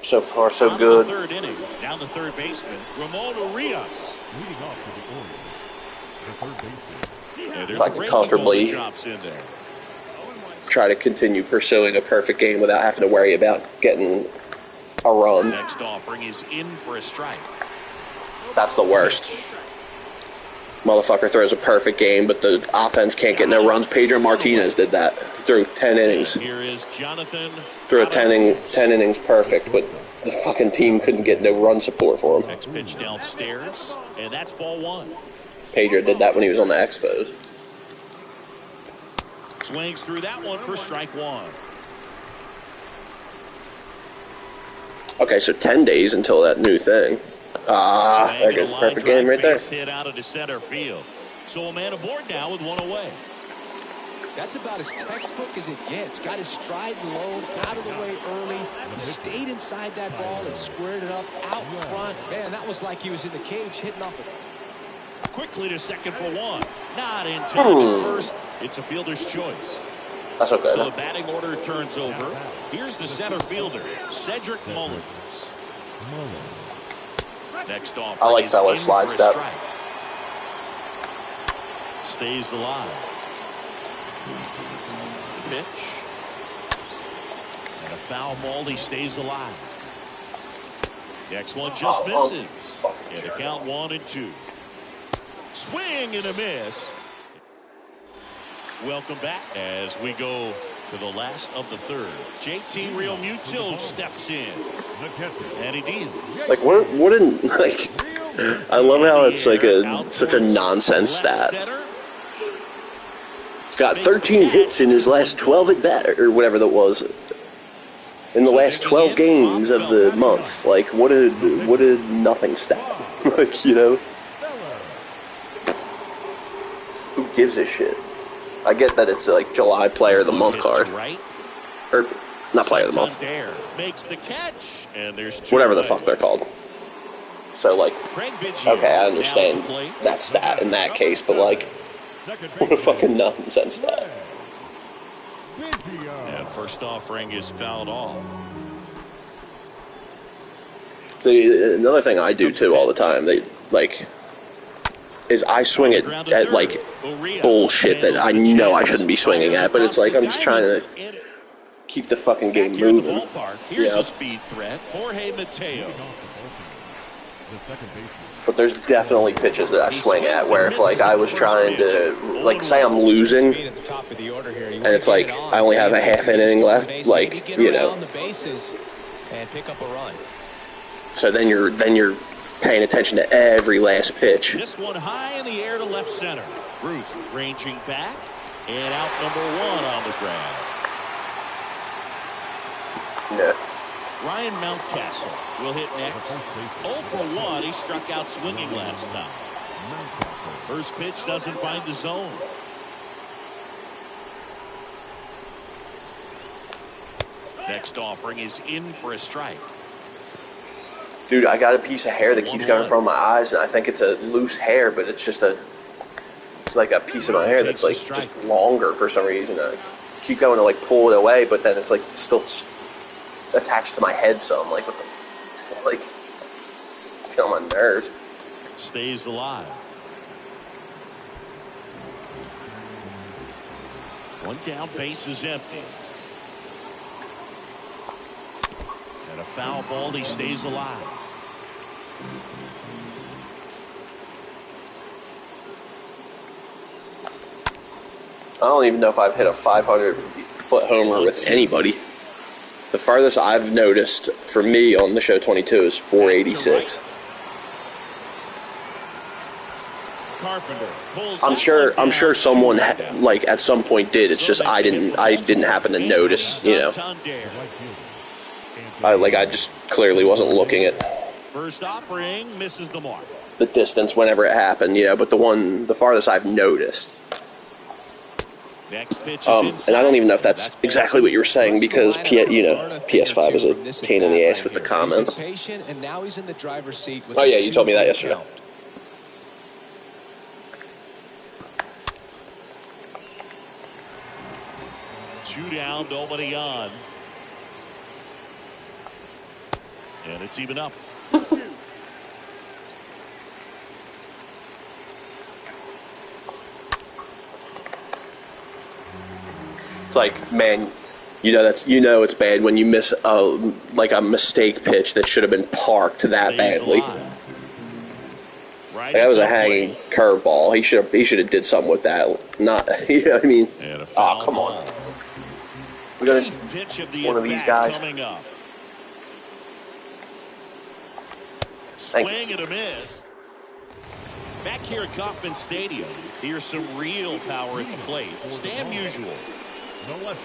so far so On good. The third inning, down the third baseman, Ramon Urias. Leading off for the Orioles, the third baseman. If I can comfortably try to continue pursuing a perfect game without having to worry about getting a run. Next offering is in for a strike. That's the worst. Motherfucker throws a perfect game, but the offense can't get no runs. Pedro Martinez did that through 10 innings. Here is Jonathan. Threw a 10 innings perfect, but the fucking team couldn't get no run support for him. Next pitch downstairs, and that's ball 1. Pedro did that when he was on the Expos. Swings through that one for strike 1. Okay, so 10 days until that new thing. There goes a perfect game right there. Hit out of the center field. So a man aboard now with 1 away. That's about as textbook as it gets. Got his stride low, out of the way early. He stayed inside that ball and squared it up out front. Man, that was like he was in the cage hitting off it. Quickly to second for 1. Not in time at first. It's a fielder's choice. That's okay. So the batting order turns over. Here's the center fielder, Cedric Mullins. Next off. I like Feller's slide step. Stays alive. Pitch. And a foul ball. He stays alive. Next one just misses. And a count 1-2. Swing and a miss. Welcome back as we go to the last of the third. JT Realmuto steps in. And he deals. Like, what in, like, I love how it's like such a nonsense stat. Got 13 hits in his last 12 at bat, or whatever that was. In the last 12 games of the month. Like, what a nothing stat. Like, you know? Who gives a shit? I get that it's like July Player of the Month card. Or, not Player of the Month. Makes the catch, and there's whatever the fuck they're called. So, like, okay, I understand that stat in that case, but, like, what a fucking nonsense stat. And first offering is fouled off. See, another thing I do too all the time, is I swing it at like bullshit that I know I shouldn't be swinging at, but it's like I'm just trying to keep the fucking game moving. Here's a speed threat, Jorge Mateo. But there's definitely pitches that I swing at where if like I was trying to, like, say I'm losing and it's like I only have a half inning left, like, you know. So then you're paying attention to every last pitch. This one high in the air to left center. Ruth ranging back and out number 1 on the ground. No. Ryan Mountcastle will hit next. 0 for 1. He struck out swinging last time. First pitch doesn't find the zone. Next offering is in for a strike. Dude, I got a piece of hair that keeps going in front of my eyes, and I think it's a loose hair, but it's just it's like a piece of my hair that's like just longer for some reason. I keep going to like pull it away, but then it's like still attached to my head, so I'm like, what the like, it's getting on my nerves. Stays alive. One down, base is empty. And a foul ball, he stays alive. I don't even know if I've hit a 500-foot homer with anybody. The farthest I've noticed for me on the show 22 is 486. I'm sure someone like at some point did. It's just I didn't happen to notice, you know. I just clearly wasn't looking at first offering misses the mark. The distance whenever it happened, you know, but the farthest I've noticed. Next pitch and I don't even know if that's exactly what you were saying because PS5 is a pain in the ass with the comments. Oh yeah, you told me that yesterday. 2 down, nobody on. And it's even up. It's like, man, it's bad when you miss a mistake pitch that should have been parked that badly. Like, that was a hanging curveball. He should have did something with that. Not, you know what I mean? Oh, come on. We're gonna one of these guys. Swing and a miss. Back here at Kauffman Stadium, here's some real power at the plate. Stan Musial. No left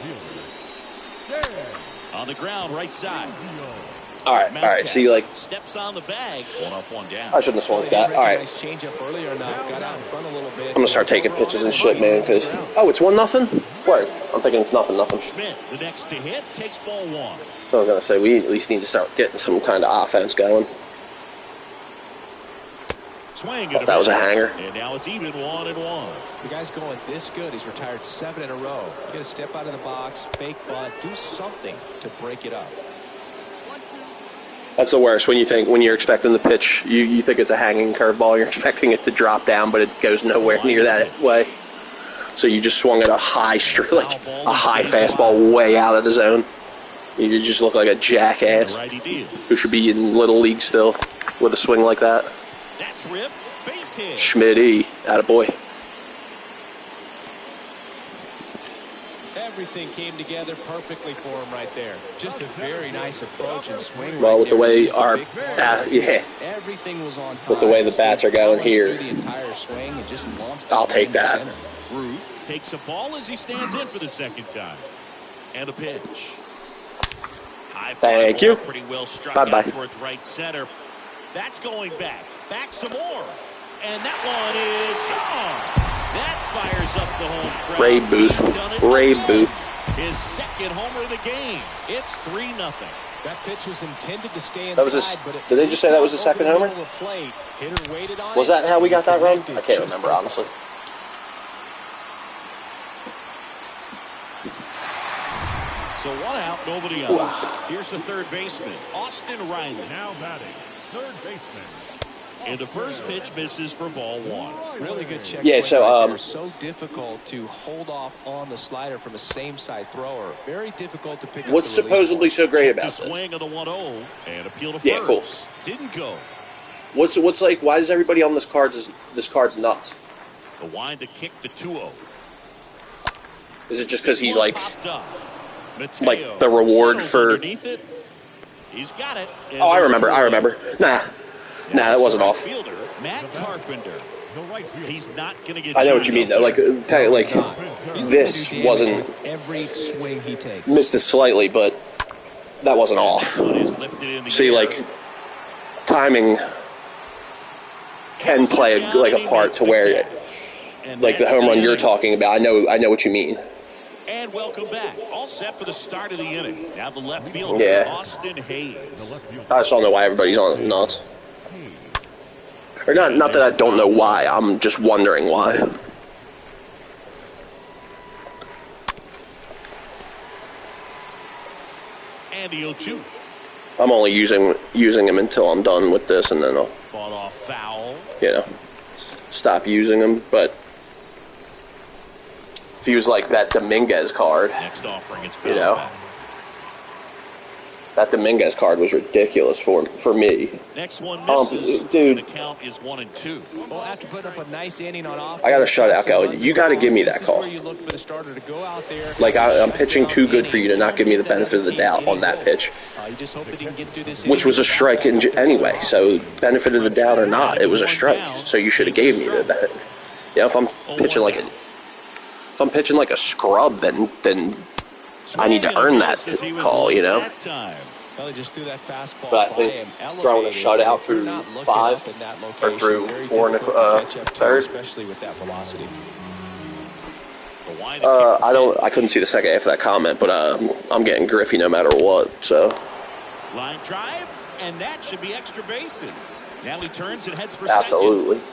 fielder. On the ground, right side. All right. See, like, steps on the bag. 1 up, 1 down. I shouldn't have swung at that. All right. I'm gonna start taking pitches and shit, man. Because it's 1-0. Word. I'm thinking it's 0-0. Schmidt, the next to hit, takes ball 1. So I was gonna say we at least need to start getting some kind of offense going. Swing. Thought that was a hanger. And now it's even 1-1. The guy's going this good. He's retired 7 in a row. You got to step out of the box, fake bunt, do something to break it up. That's the worst when you're expecting the pitch. You think it's a hanging curveball. You're expecting it to drop down, but it goes nowhere near that way. So you just swung at a high fastball way out of the zone. You just look like a jackass who should be in Little League still with a swing like that. That's ripped. Base hit. Schmidt-y. Attaboy. Everything came together perfectly for him right there. Just a very nice approach and swing. Well, right with the way our everything was on time. With the way the bats are going here, I'll take that. Ruth takes a ball as he stands in for the second time. And a pitch. High Thank you. Pretty well struck Bye-bye. out towards right center. That's going back. Back some more. And that one is gone. That fires up the home crowd. Ray Booth. His second homer of the game. It's 3-0. That pitch was intended to stay inside. Did they just say that was the second homer? Was that how we got that run? I can't remember, honestly. So 1 out, nobody on. Here's the third baseman, Austin Riley. Now batting, third baseman. And the first pitch misses for ball 1. Really good check. Yeah, swing so right there. So difficult to hold off on the slider from a same side thrower. Very difficult to pick up. What's supposedly so great about this? Swing of the 1-0 and appeal to first. Yeah, cool. Didn't go. What's like? Why is everybody on this card's nuts? The wind to kick the 2-0. Is it just because he's like Mateo the reward for? Underneath it. He's got it. Oh, I remember. Nah, that wasn't off. Fielder, Matt Carpenter. He's not going to get. I know what you mean though. Like this wasn't. Every swing he takes. Missed it slightly, but that wasn't off. See, like timing can play a part to where, like the home run you're talking about. I know what you mean. And welcome back. All set for the start of the inning. Now the left fielder, Austin Hayes. I just don't know why everybody's on nuts. Or not that I don't know why. I'm just wondering why. And the 0-2. I'm only using him until I'm done with this, and then I'll fought off foul. Stop using him. But if he was like that Dominguez card, next offering is foul back. That Dominguez card was ridiculous for me. Next one misses. Dude. The count is 1-2. Well, after putting up a nice inning on offense, I got a shutout, Kelly. You got to give me that call. Like, I'm pitching too good for you to not give me the benefit of the doubt on that pitch. Which was a strike anyway. So, benefit of the doubt or not, it was a strike. So, you should have gave me the benefit. Yeah, if I'm pitching like a scrub, then I need to earn that call, you know? But I think throwing a shutout through 5 or through 4 and a third. Especially with that velocity. I couldn't see the second half of that comment, but I'm getting Griffey no matter what, so. Line drive, and that should be extra bases. Now he turns and heads for Absolutely. second.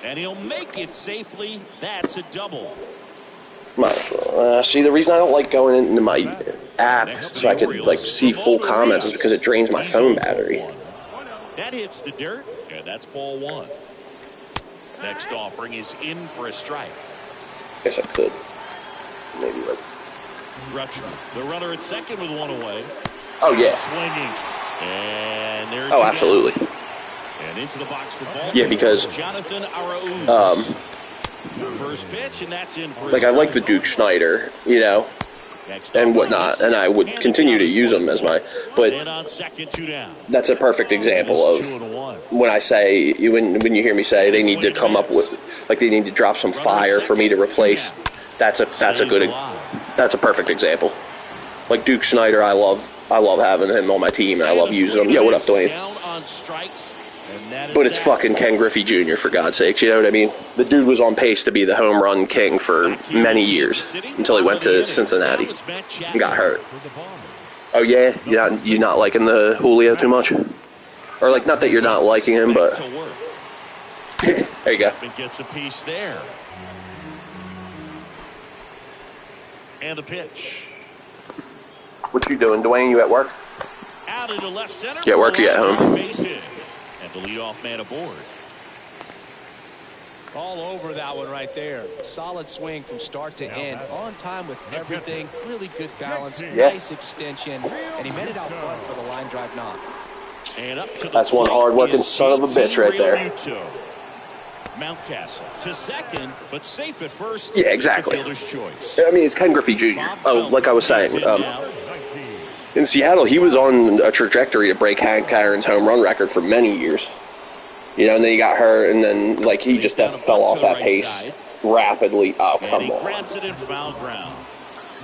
And he'll make it safely. That's a double. See, the reason I don't like going into my app so I can like see full comments is because it drains my phone battery. That hits the dirt, and that's ball 1. Next offering is in for a strike. Guess I could. Maybe like. Rutschman, the runner at second with 1 away. Oh yeah. Swinging. And there's absolutely. And into the box for ball. Yeah, because Jonathan Araújo. First pitch, and that's in for like I like the Duke Schneider, you know, and whatnot, and I would continue to use them as my. But that's a perfect example of when I say when you hear me say they need to come up with like they need to drop some fire for me to replace. That's a perfect exexample. Like Duke Schneider, I love having him on my team, and I love using him. Yo, what up, Dwayne? But it's fucking Ken Griffey Jr., for God's sakes, you know what I mean? The dude was on pace to be the home run king for many years until he went to Cincinnati and got hurt. Oh, yeah? You're not liking the Julio too much? Or, like, not that you're not liking him, but... There you go. Gets a piece there. And the pitch. What you doing, Dwayne? You at work? Out into left center. You at work or you at home? And the leadoff man aboard. All over that one right there. Solid swing from start to end. On time with everything. Really good balance. Nice extension. And he made it out front for the line drive knock. And up to that's one hard-working son of a bitch right there. Mountcastle to second, but safe at first. Yeah, exactly. Choice. I mean, it's Ken Griffey Jr. Oh, like I was saying, in Seattle, he was on a trajectory to break Hank Aaron's home run record for many years. You know, and then he got hurt, and then, like, he just fell off that pace rapidly. Oh, come on.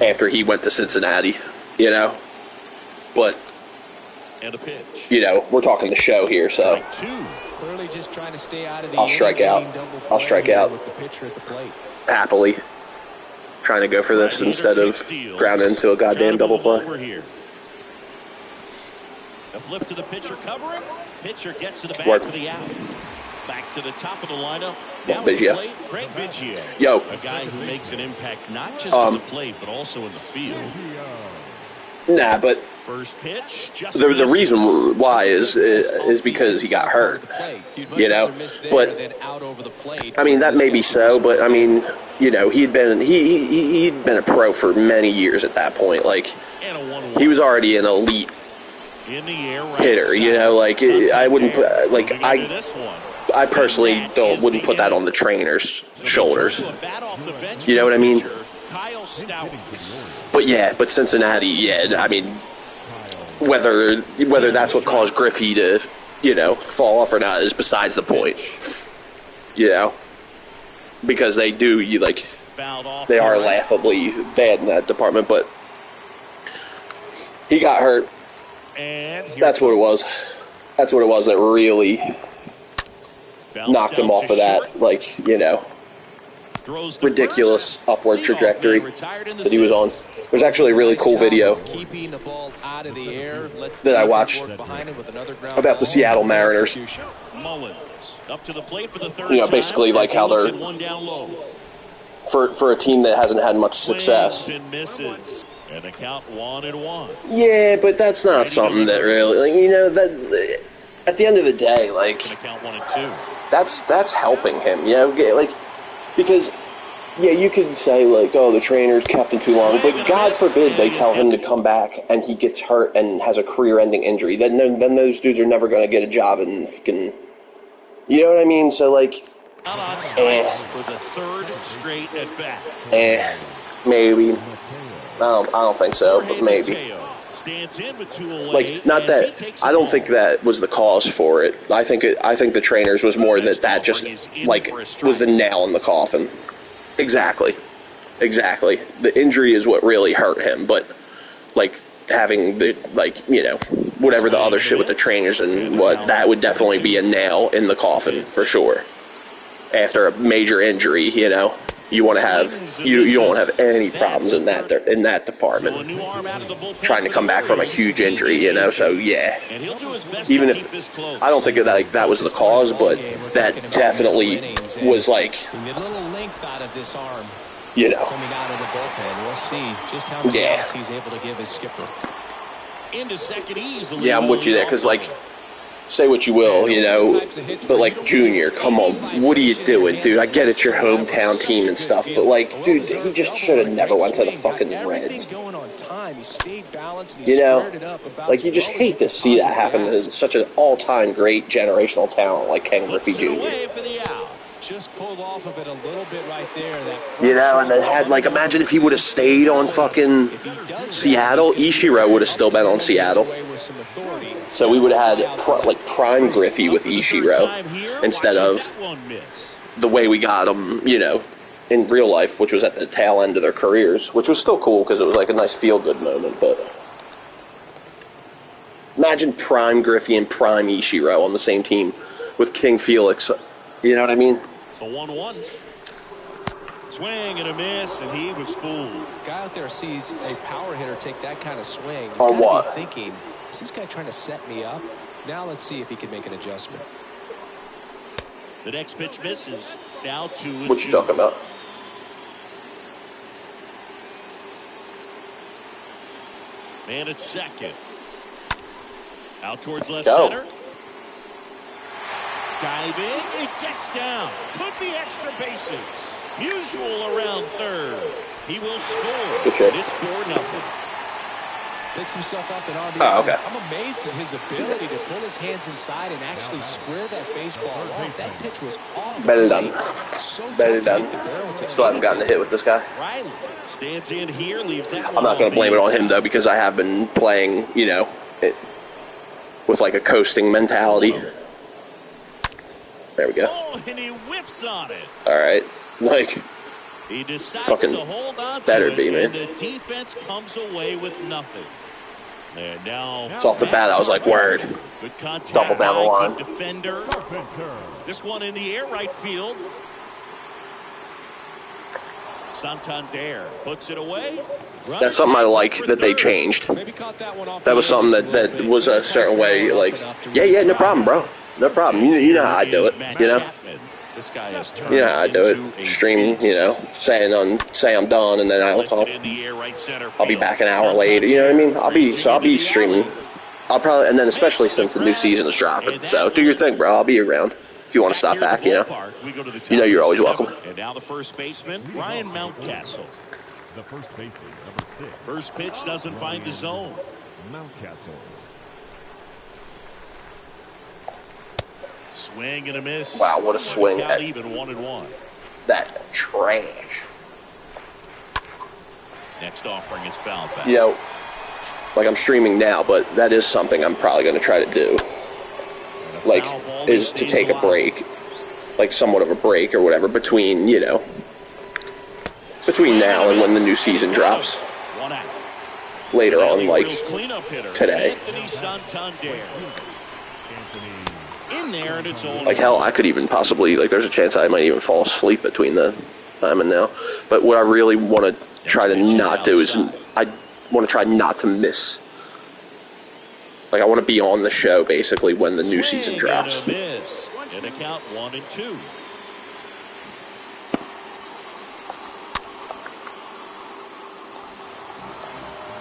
After he went to Cincinnati, you know. But, you know, we're talking the show here, so. Clearly just trying to stay out of the I'll strike out. With the pitcher at the plate. Happily. Trying to go for this instead of ground into a goddamn double play. A flip to the pitcher covering. Pitcher gets to the bag for the out. Back to the top of the lineup. Now Biggio. Craig Biggio. Yo. A guy who makes an impact not just on the plate, but also in the field. Nah, but First pitch, just the reason why is because he got hurt, you know. But I mean, that may be so, but I mean, you know, he'd been a pro for many years at that point. Like, he was already an elite hitter, you know. Like, I wouldn't put I personally wouldn't put that on the trainer's shoulders. You know what I mean? But yeah, but Cincinnati, yeah, I mean, whether that's what caused Griffey to, you know, fall off or not is besides the point. You know, because they are laughably bad in that department. But he got hurt. That's what it was. That's what it was that really knocked him off of that, like, you know, ridiculous upward trajectory that he was on. There's actually a really cool video that I watched about the Seattle Mariners. You know, basically like how they're, for a team that hasn't had much success. Yeah, but that's not something that really, like, you know, that at the end of the day, like, that's helping him, you know, like, because, yeah, you could say, like, oh, the trainer's kept him too long, but God forbid they tell him to come back and he gets hurt and has a career-ending injury. Then those dudes are never going to get a job in fucking, you know what I mean? So, like, for the third straight at bat. Maybe. I don't think so, but maybe. Like, not that, I don't think that was the cause for it. I think the trainers was more that just, like, was the nail in the coffin. Exactly. The injury is what really hurt him, but, like, having the, like, you know, whatever the other shit with the trainers and what, that would definitely be a nail in the coffin, for sure. After a major injury, you know. You want to have you don't want to have any problems in that department. Trying to come back from a huge injury, you know. So yeah, even if I don't think that was the cause, but that definitely was, like, you know. Coming out of the bullpen, we'll see just how many outs he's able to give his skipper. Into second easily. Yeah, I'm with you there, because, like, say what you will, you know, but, like, Junior, come on, what are you doing, dude? I get it's your hometown team and stuff, but, like, dude, he just should have never went to the fucking Reds. You know, like, you just hate to see that happen to such an all-time great generational talent like Ken Griffey Jr. Just pulled off of it a little bit right there. You know, and then had, like, imagine if he would have stayed on fucking Seattle. Ichiro would have still been on Seattle. So we would have had, like, prime Griffey with Ichiro instead of the way we got him, you know, in real life, which was at the tail end of their careers, which was still cool because it was, like, a nice feel-good moment. But imagine prime Griffey and prime Ichiro on the same team with King Felix. You know what I mean? A 1-1. Swing and a miss, and he was fooled. Guy out there sees a power hitter take that kind of swing. He's on what? Thinking, is this guy trying to set me up? Now let's see if he can make an adjustment. The next pitch misses. Now 2-2. What you talking about? Man at second. Out towards left center. Diving, it gets down. Could be extra bases. Usual around third. He will score. Good shot. It's 4-0. Picks himself up in RBI. Oh, okay. I'm amazed at his ability to pull his hands inside and actually square that baseball off. That pitch was off. Better done. Better done. Still haven't gotten a hit with this guy. Riley stands in here, leaves that. I'm not going to blame it on him, though, because I have been playing, you know, with, like, a coasting mentality. There we go. Oh, and he whiffs on it. All right. Like, he decides fucking to hold on better to it, be, man. and the defense comes away with nothing. And now, it's off the bat, I was like, word. Good contact. Double down the line. Defender. This one in the air right field. Santander puts it away. That's something I like that they changed. That was something that was a certain way, like, yeah, no problem, bro. No problem. You know how I do it, you know? This guy has turned Yeah, I do it. Stream, you know, say I'm done, and then I'll be back an hour later. You know what I mean? I'll be streaming. I'll probably, and then especially since the new season is dropping. So do your thing, bro. I'll be around if you want to stop back. You know you're always welcome. And now the first baseman, Ryan Mountcastle. The first baseman, number 6. First pitch doesn't find the zone. Mountcastle. Swing and a miss. Wow, what a swing! Even 1-1. That trash. Next offering is fouled back. You know, like I'm streaming now, but that is something I'm probably going to try to do. Like, is to take a break, like somewhat of a break or whatever between, you know, between now and when the new season drops. Later on, like today. Like hell, I could even possibly, like, there's a chance I might even fall asleep between the time and now. But what I really want to try to not do is I want to try not to miss. Like, I want to be on the show basically when the new season drops. And a count 1-2.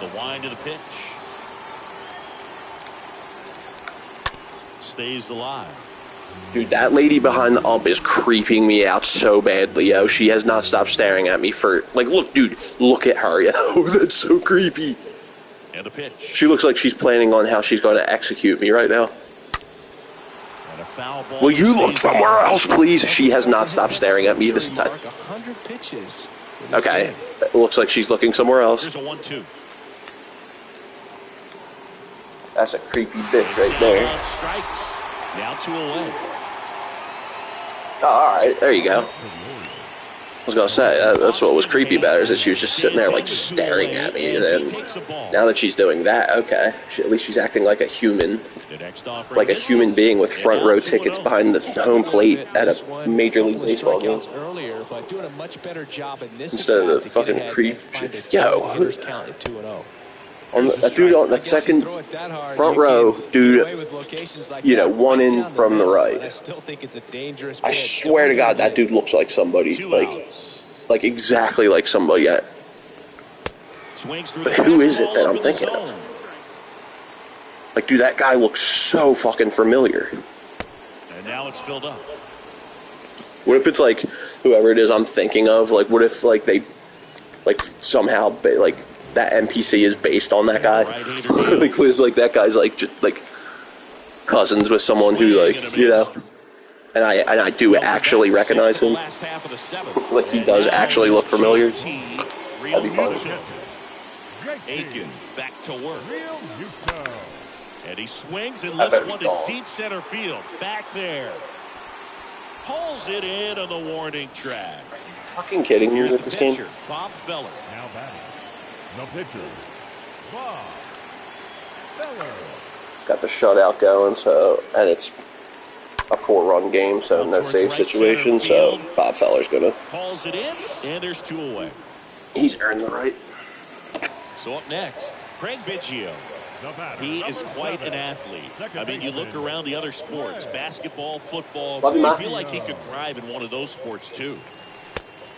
The wind of the pitch. Stays alive. Dude, that lady behind the ump is creeping me out so badly, yo. She has not stopped staring at me for, like, look, dude, look at her, yo. That's so creepy. And a pitch. She looks like she's planning on how she's going to execute me right now. And a foul ball. Will you look somewhere else, please? She has not stopped staring at me this time. Okay, it looks like she's looking somewhere else. Here's a 1-2. That's a creepy bitch right there. Strikes. Now 2 away. Oh, all right, there you go. I was gonna say that's what was creepy about her, is that she was just sitting there like staring at me, and then now that she's doing that, okay, at least she's acting like a human, being with front row tickets behind the home plate at a Major League Baseball game instead of the fucking creep. Yo. On that dude on that second front row, dude, you know, one in from the right. I swear to God, that dude looks like somebody, like exactly like somebody. But who is it that I'm thinking of? Like, dude, that guy looks so fucking familiar. And now it's filled up. What if it's like whoever it is I'm thinking of? Like, what if like they, like somehow like. That NPC is based on that guy. like that guy's like just like cousins with someone who, like, you know, and I do actually recognize him. Like, he does actually look familiar. That'd be fun. Aiken back to work. And he swings and lifts one to deep center field. Back there. Pulls it in on the warning track. Are you fucking kidding me with this game? Bob Feller. Now batting. The pitcher, Bob Feller. Got the shutout going, so, and it's a 4-run game, so no save situation, so Bob Feller's gonna. Calls it in, and there's 2 away. He's earned the right. So up next, Craig Biggio. He is quite an athlete. I mean, you look around the other sports, basketball, football, you feel like he could thrive in one of those sports too.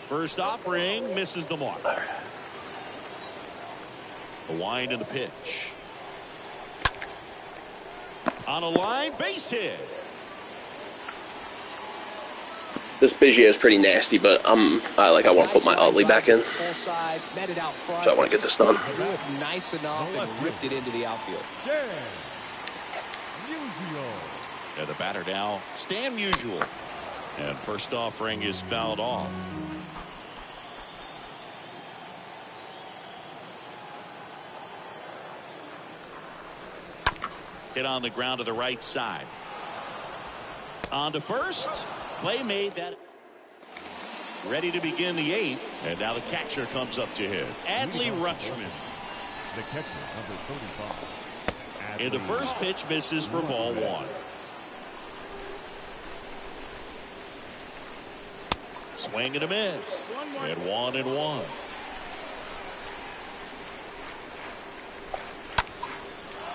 First offering, misses the mark. The wind and the pitch. On a line, base hit. This Biggio is pretty nasty, but I want to put my Utley back in. So I want to get this done. Nice enough and ripped it into the outfield. And the batter now, Stan Musial. And first offering is fouled off. Hit on the ground to the right side. On to first. Play made that. Ready to begin the 8th. And now the catcher comes up to hit. Adley Rutschman. The catcher, number 35. And the first pitch misses for ball 1. Swing and a miss. And 1-1.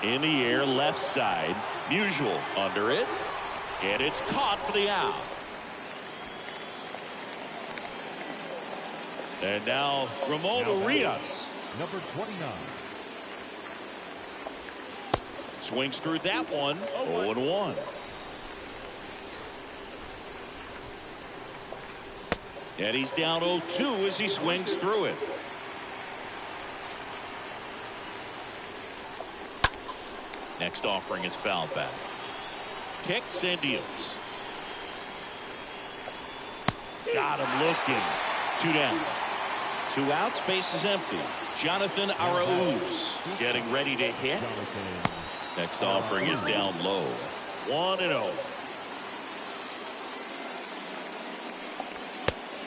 In the air, left side. Musial under it. And it's caught for the out. And now Ramon Urias. Number 29. Swings through that one. 0-1. And he's down 0-2 as he swings through it. Next offering is fouled back. Kicks and deals. Got him looking. 2 down. 2 outs, base is empty. Jonathan Arauz getting ready to hit. Next offering is down low. 1-0.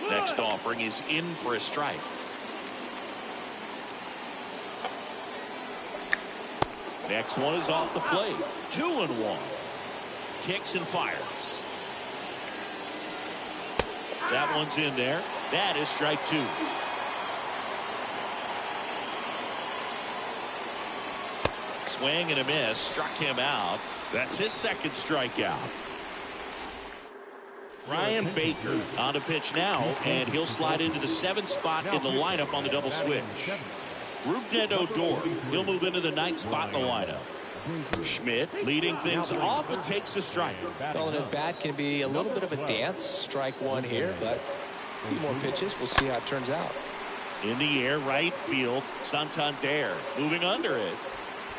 Next offering is in for a strike. Next one is off the plate. 2-1. Kicks and fires. That one's in there. That is strike 2. Swing and a miss. Struck him out. That's his second strikeout. Ryan Baker on the pitch now, and he'll slide into the 7th spot in the lineup on the double switch. Rougned Odor, he'll move into the 9th spot in the lineup. Schmidt leading things off and takes a strike. Well, and at bat can be a little bit of a dance. Strike 1 here, but a few more pitches. We'll see how it turns out. In the air, right field, Santander moving under it.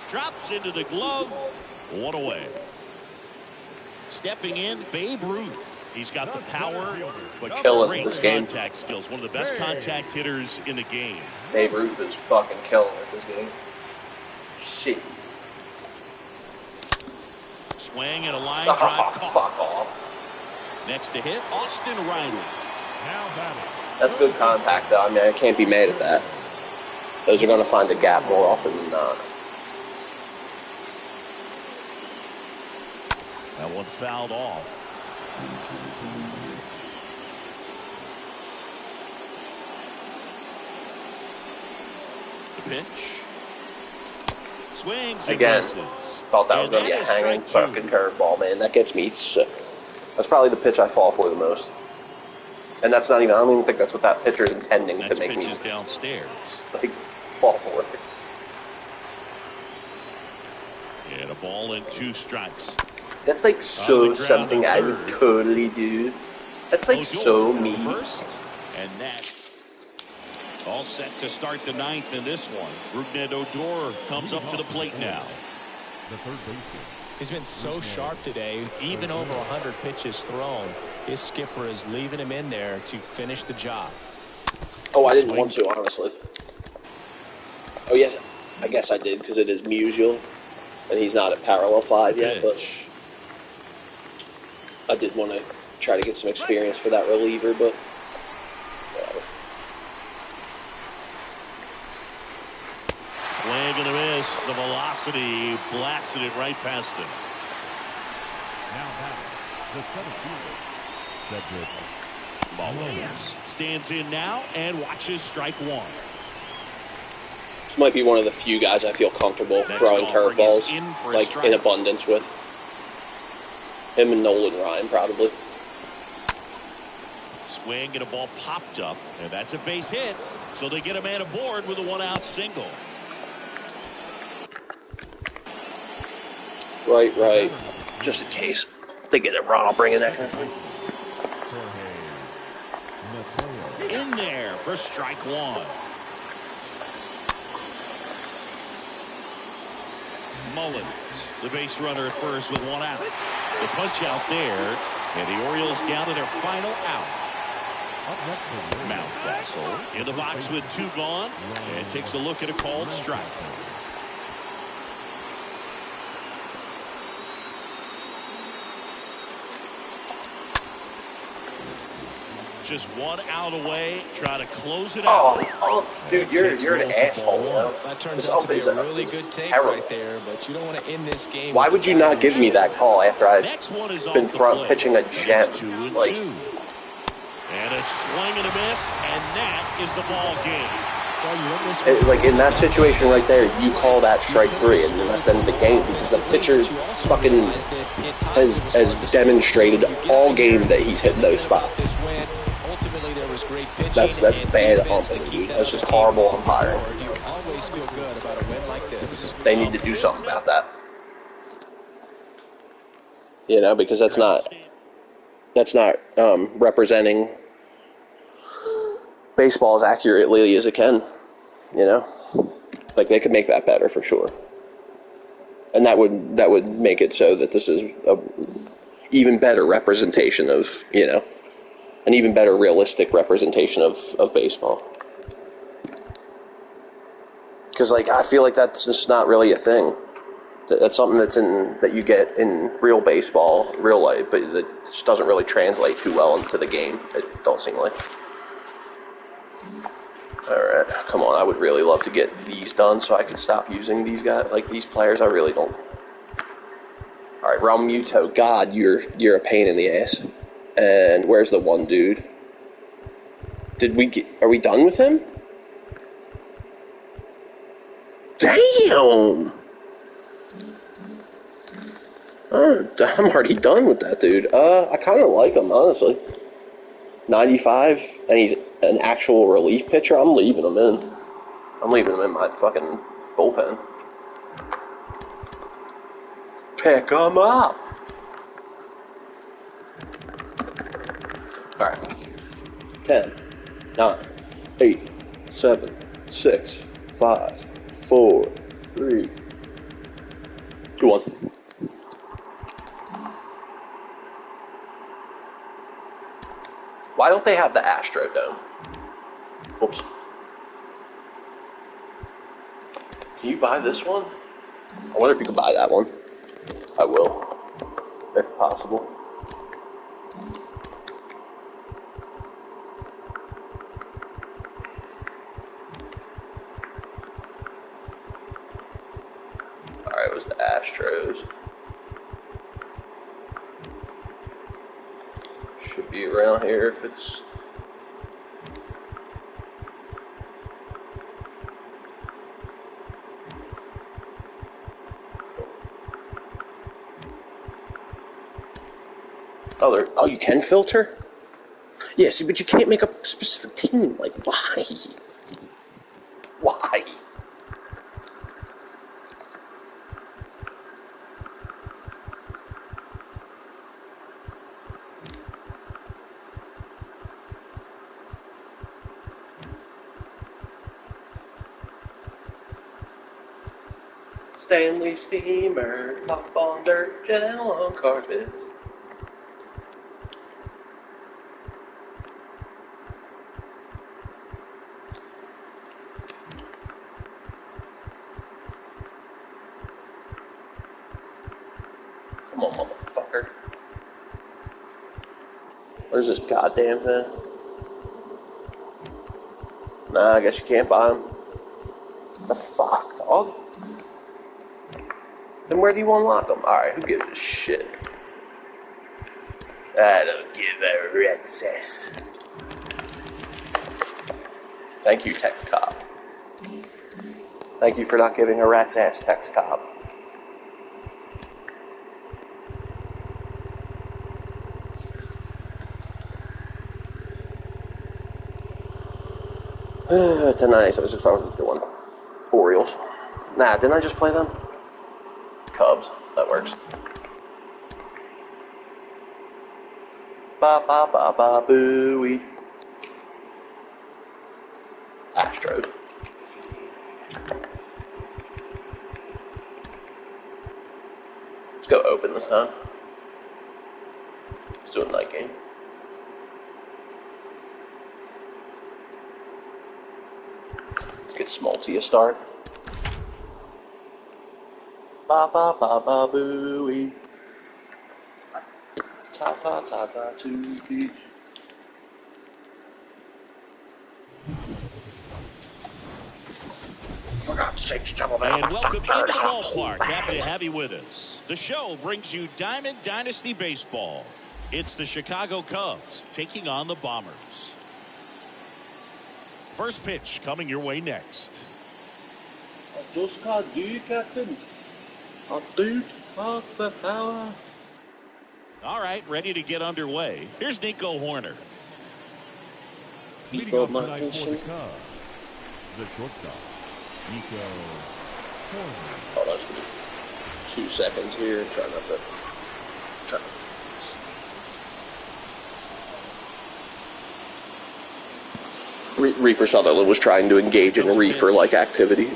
Drops into the glove. 1 away. Stepping in, Babe Ruth. He's got the power, but killing great contact skills. One of the best contact hitters in the game. Babe Ruth is fucking killing at this game. Shit. Swing and a line drive caught. Fuck off. Next to hit, Austin Riley. Now batting. That's good contact, though. I mean, I can't be mad at that. Those are going to find a gap more often than not. That one fouled off. The pitch. Swings and again. misses. Thought that was going to be a hanging fucking curveball, man. That gets me sick. That's probably the pitch I fall for the most. And that's not even, I don't even think that's what that pitcher is intending to make me. Pitch is downstairs. Like, fall for it. And a ball and 2 strikes. That's like so something I would totally do. That's like so me. First, and that all set to start the 9th in this one. Rougned Odor comes up to the plate now. The third baseman. He's been so sharp today, even over 100 pitches thrown. His skipper is leaving him in there to finish the job. Oh, I didn't want to, honestly. Oh, yes, I guess I did, because it is Musial, and he's not at parallel 5 yet, but I did want to try to get some experience for that reliever, but whatever. Swing and a miss. The velocity blasted it right past him. Now batting. The center fielder. Cedric Mullins stands in now and watches strike 1. This might be one of the few guys I feel comfortable throwing curveballs, like, in abundance with. Him and Nolan Ryan, probably. Swing and a ball popped up, and that's a base hit. So they get a man aboard with a 1-out single. Right. Just in case they get it wrong, I'll bring in that kind of thing. In there for strike 1. Mullins, the base runner at first with 1 out. The punch out there, and the Orioles down to their final out. Mountcastle in the box with 2 gone, and takes a look at a called strike. Just 1 out away, try to close it out. Oh, dude, you're an asshole. That turns out to be a really good take right there, but you don't want to end this game. Why would you not give me that call after I've been pitching a gem? 2-2. Like, and a swing and a miss, and that is the ball game. Like, in that situation right there, you call that strike 3, and then that's the end of the game, because the pitcher fucking has demonstrated all game that he's hit those spots. great pitching That's and bad defense to umpiring, keep dude. that That's other just team horrible on umpiring. board. You always feel good about a win like this. They need to do something about that. You know, because that's not representing baseball as accurately as it can. You know, like they could make that better for sure, and that would make it so that this is a even better representation of, you know, an even better realistic representation of baseball. Because like I feel like that's just not really a thing. That's something that you get in real baseball, real life, but that just doesn't really translate too well into the game. It don't seem like. All right, come on. I would really love to get these done so I can stop using these guys, like these players. I really don't. All right, Realmuto. God, you're a pain in the ass. And where's the one dude? Are we done with him? Damn. I'm already done with that dude. I kind of like him, honestly. 95, and he's an actual relief pitcher. I'm leaving him in. I'm leaving him in my fucking bullpen. Pick him up. All right. 10, 9, 8, 7, 6, 5, 4, 3, 2, 1. Why don't they have the Astrodome? Whoops. Can you buy this one? I wonder if you can buy that one. I will, if possible. Alright, it was the Astros. Should be around here if it's... Oh, you can filter? Yeah, see, but you can't make a specific team. Like, why? Why? Stanley Steamer, top on dirt, gentle on carpets. Come on, motherfucker. Where's this goddamn thing? Nah, I guess you can't buy them. The fuck, dog? Then where do you unlock them? Alright, who gives a shit? I don't give a rat's ass. Thank you, Tex Cop. Thank you for not giving a rat's ass, Tex Cop. Tonight, I was just doing Orioles. Nah, didn't I just play them? Cubs. That works. Ba ba ba ba booey. Astros. Let's go open this time. Let's do a night game. Let's get Smolty a start. Ba ba ba ba booey. Ta ta ta ta to beach. For God's sakes, gentlemen. And welcome into the ballpark. Happy to have you with us. The show brings you Diamond Dynasty Baseball. It's the Chicago Cubs taking on the Bombers. First pitch coming your way next. I just can't do, Captain. I do have the power. All right, ready to get underway. Here's Nico Horner. Leading off tonight for the Cubs, the shortstop, Nico. Hold on, just give me 2 seconds here. Try not to. Reefer Sutherland was trying to engage in a reefer-like activity.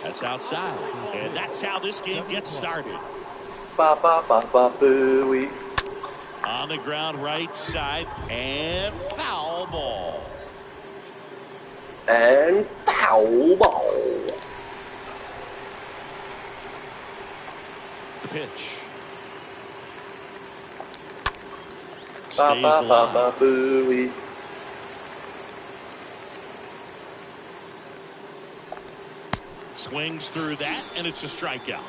That's outside, and that's how this game gets started. Ba ba ba ba booey. On the ground, right side, and foul ball. And foul ball. The pitch. Ba ba ba ba booey. Swings through that, and it's a strikeout.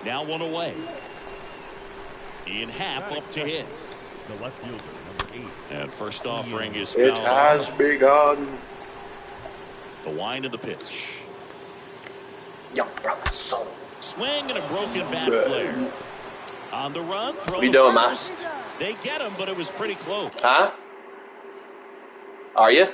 Now 1 away. Ian Happ up to hit. The left fielder, number 8. And first offering is It fouled has off. begun. The wind of the pitch. Yo, brother, so. Swing and a broken bat flare. On the run, throw What you to doing, man? first. They get him, but it was pretty close. Huh? Are you?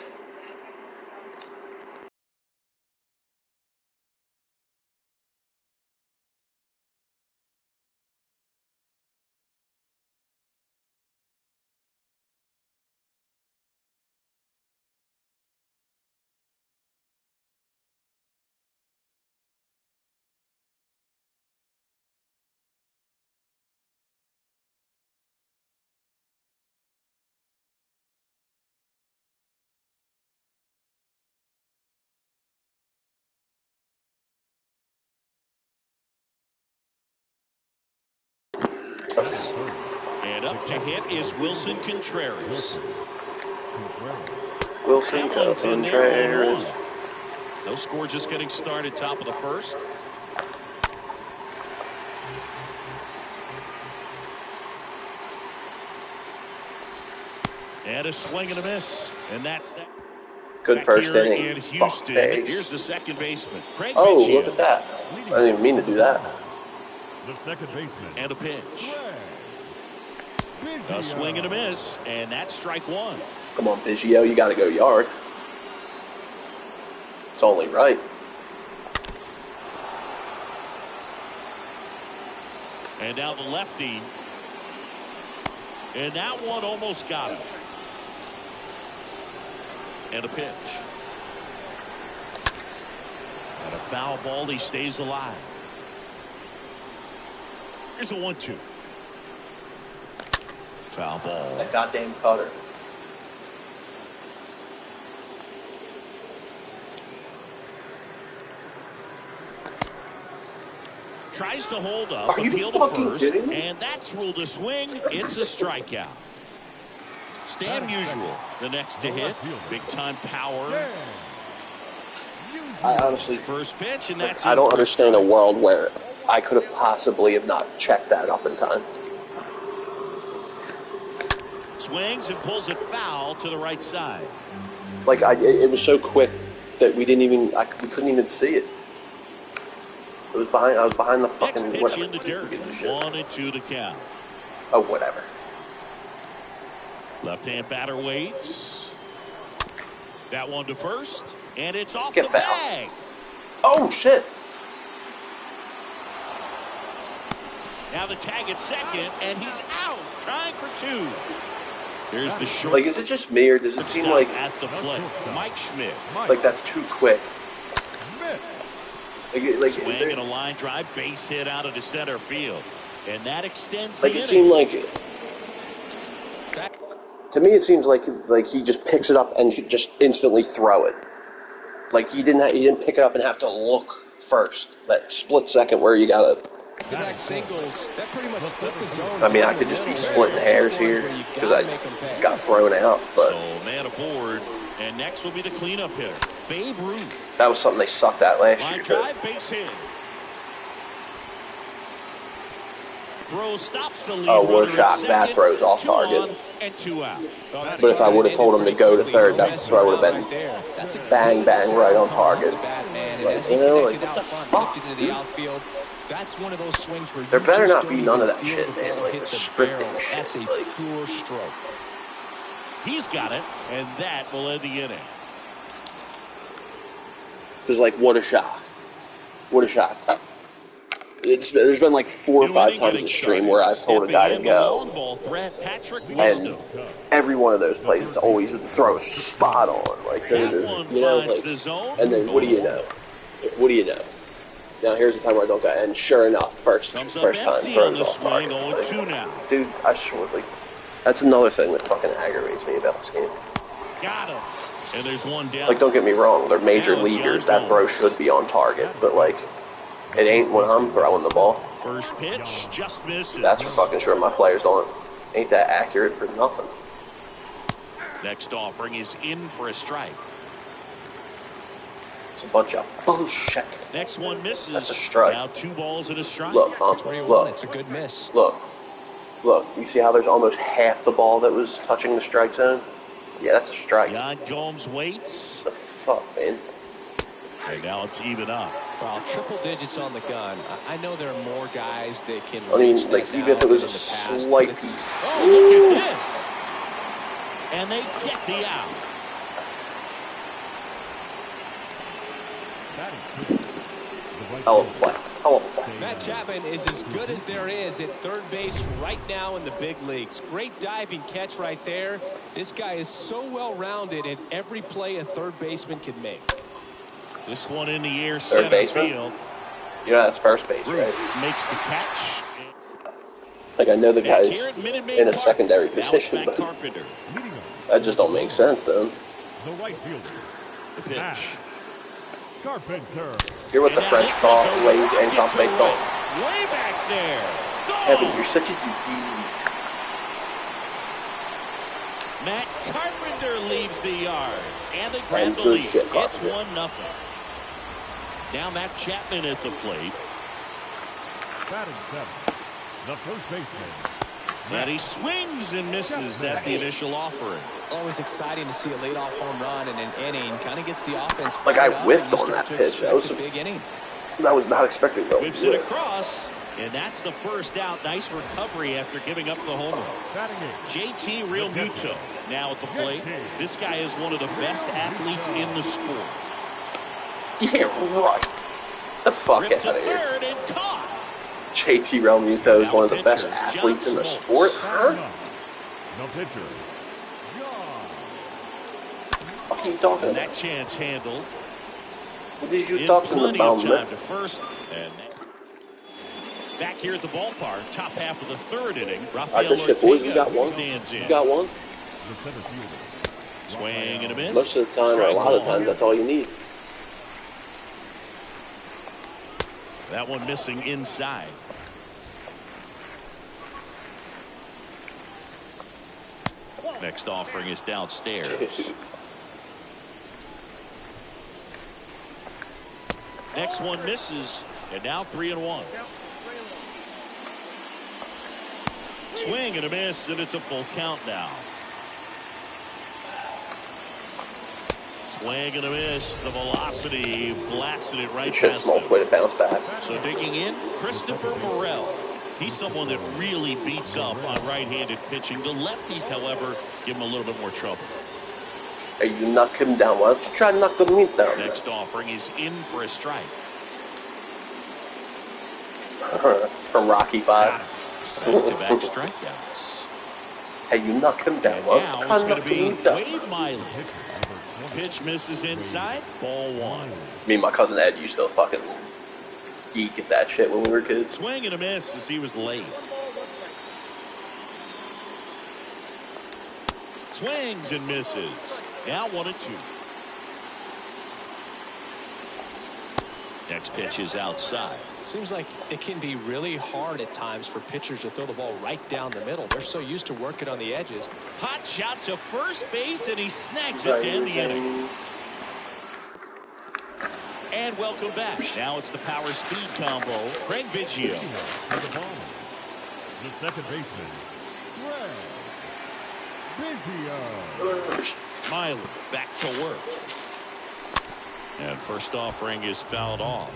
And up to hit is Wilson Contreras. Wilson Contreras. No score, just getting started, top of the first. And a swing and a miss. And that's that. Good Back first here inning. in Houston. Here's the second baseman, Craig Oh, Biggio. look at that. I didn't even mean to do that. The second baseman. And a pitch. A swing and a miss. And that's strike 1. Come on, Biggio, you got to go yard. It's only right. And now the lefty. And that one almost got him. And a pitch. And a foul ball. He stays alive. Here's a 1-2. Foul ball. That goddamn cutter. Tries to hold up, Are you appeal to fucking first, kidding me? and that's ruled a swing. It's a strikeout. Stan Musial, the next to hit. Big time power. I honestly, First pitch, and that's I don't understand a world where I could have possibly have not checked that up in time. Swings and pulls it foul to the right side. Like it was so quick that we didn't even, we couldn't even see it. It was behind. I was behind the Next fucking pitch whatever. in the dirt. 1-2 to count. Oh, whatever. Left-hand batter waits. That one to first, and it's off Get the foul. bag. Oh shit! Now the tag at second, and he's out, trying for 2. Here's the short. Like, is it just me, or does it seem stop like at the plate, Mike Schmidt. that's too quick? Like Swing and a line drive, base hit out of the center field, and that extends like the it inning. seemed like. To me, it seems like he just picks it up and could just instantly throw it. Like he didn't pick it up and have to look first. That split second where you gotta. Back singles, that pretty much split the zone. I mean, I could just be splitting hairs here because I got thrown out, but So man aboard, and next will be the cleanup hitter, Babe Ruth. that was something they sucked at last Line year. drive, base hit. Throw stops the lead. Oh, runner Warshak, at that second, throw's off 2 target. on and 2 out. But if I would have told him to go to third, that throw would have been bang, bang, right on target. Like, you know, like, what the fuck, dude? That's one of those swings where There you better just not be don't none of even that feel shit, the man. ball Like, hit the the scripting barrel. shit, That's a like- pure stroke. He's got it, and that will end the inning. Because, like, what a shock. What a shock. There's been like 4 or 5 times a stream where I've told a guy to go, and every one of those plays is always the throw is spot on, like, you know, like, and then what do you know? What do you know? Now here's the time where I don't go, and sure enough, first time throws off target. Like, dude, I swear, like, that's another thing that fucking aggravates me about this game. Got him. And there's one down. Like, don't get me wrong, they're major leaguers. That throw should be on target, but like, it ain't when I'm throwing the ball. First pitch just misses. That's for fucking sure. My players ain't that accurate for nothing. Next offering is in for a strike. It's a bunch of bullshit. Next one misses. That's a strike. Now 2 balls and a strike. Look, look. It's a good miss. Look. You see how there's almost half the ball that was touching the strike zone? Yeah, that's a strike. John Gomes waits. What the fuck, man? And now it's even up. Well, triple digits on the gun. I know there are more guys that can. I mean, like, even if it was a slight piece. Oh, look at this! And they get the out. Hell of a play. Matt Chapman is as good as there is at third base right now in the big leagues. Great diving catch right there. This guy is so well-rounded in every play a third baseman can make. This one in the air, third baseman. Field. You know that's first base, right? Makes the catch. Like, I know the guy's in a secondary position, but that just don't make sense, though. The right fielder. The pitch. Carpenter. Hear what the French call lays and complete thought. Way back there. Kevin, you're such a disease. Matt Carpenter leaves the yard. And they grab the lead. It's 1-0. Now Matt Chapman at the plate. Batting 7. The first baseman. And he swings and misses at the initial offering. Always exciting to see a leadoff home run in an inning. Kind of gets the offense. Like, I whiffed on that pitch. That was a big inning. That was not expected, though. Whips it across, and that's the first out. Nice recovery after giving up the home run. JT Realmuto now at the plate. This guy is one of the best athletes in the sport. Yeah, right. The fuck Ripped out of here. Third and caught. JT Realmuto is one of the best athletes in the sport. Huh? No pitcher. What are you talking about? That chance handled. What did you talking about, man? To first, and back here at the ballpark, top half of the third inning. Rafael Ortega stands in. You got one? The center fielder. Swing and a miss. Most of the time, or a lot of the time, that's all you need. That one missing inside. Next offering is downstairs. Next one misses, and now 3-1. Swing and a miss, and it's a full count now. Swing and a miss. The velocity blasted it right past him. Way to bounce back. So digging in, Christopher Morel. He's someone that really beats up on right-handed pitching. The lefties, however, give him a little bit more trouble. Hey, you knock him down. Why don't you try to knock the meat down? Next offering is in for a strike. From Rocky 5. Back-to-back strikeouts. Hey, you knock him down. Now it's going to be Wade Miley. Pitch misses inside. Ball 1. Me and my cousin Ed used to fucking geek at that shit when we were kids. Swing and a miss as he was late. Swings and misses. Now 1-2. Next pitch is outside. Seems like it can be really hard at times for pitchers to throw the ball right down the middle. They're so used to working on the edges. Hot shot to first base, and he snags it to end the inning. And welcome back. Now it's the power speed combo. Craig Biggio. The second baseman, Craig Biggio. Miley back to work. And first offering is fouled off.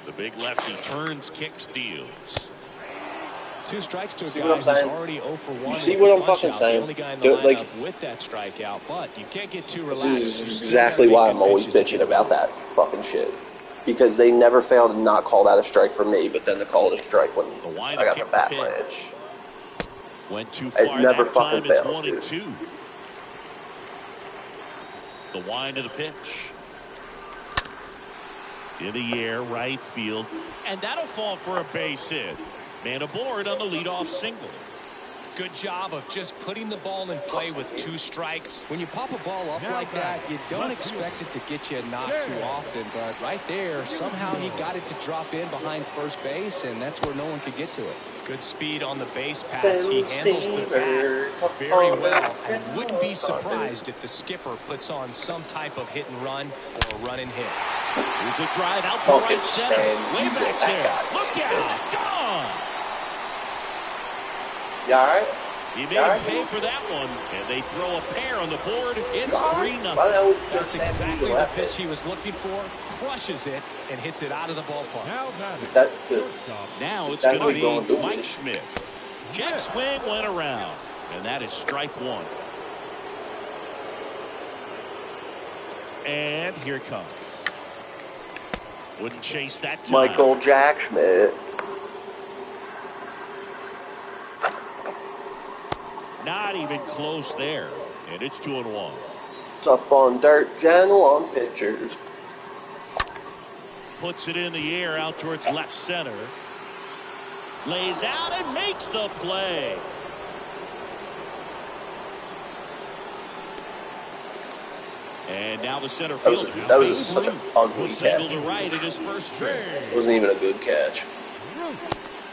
The big lefty turns, kicks, deals. 2 strikes to a See guy what I'm who's saying? already 0 for 1. You see what I'm fucking The saying? only guy in the lineup with that strikeout, but you can't get too relaxed. This is exactly why I'm always bitching about that fucking shit. Because they never fail to not call that a strike for me, but then to call it a strike when I got the bat in my head. Went too far. It never that fucking time. fails, It's dude. 1-2. The wind of the pitch. In the air, right field. And that'll fall for a base hit. Man aboard on the leadoff single. Good job of just putting the ball in play with 2 strikes. When you pop a ball up like that, you don't expect it to get you a knock too often. But right there, somehow he got it to drop in behind first base, and that's where no one could get to it. Good speed on the base pass. He handles the bat very well. I wouldn't be surprised if the skipper puts on some type of hit and run or a run and hit. Here's a drive out to right center. Way back there. Look out. Gone. You alright? He made him pay for that one, and they throw a pair on the board. It's 3-0. That's exactly the pitch he was looking for. Crushes it and hits it out of the ballpark. Now it's going to be Mike Schmidt. Jet swing went around, and that is strike 1. And here it comes. Wouldn't chase that time. Michael Jack Schmidt. Not even close there. And it's 2-1. Tough on dirt, gentle on pitchers. Puts it in the air out towards left center. Lays out and makes the play. And now the center fielder. That was such an ugly single catch. to right in his first trip. It wasn't even a good catch.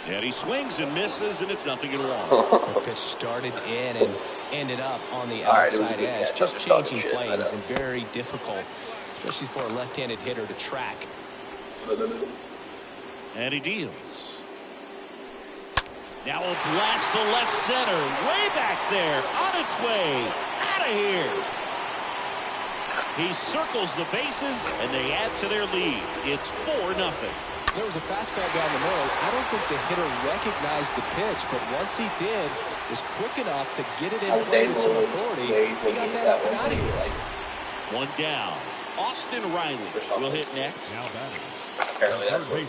And he swings and misses, and it's 0-1. The pitch started in and ended up on the outside edge. Just changing planes and very difficult, especially for a left-handed hitter to track. And he deals. Now a blast to left center. Way back there. On its way. Out of here. He circles the bases, and they add to their lead. It's 4-0. There was a fastball down the middle. I don't think the hitter recognized the pitch, but once he did, was quick enough to get it in play with some authority. He got that up and out of here. One down. Austin Riley will hit next. Apparently that's what.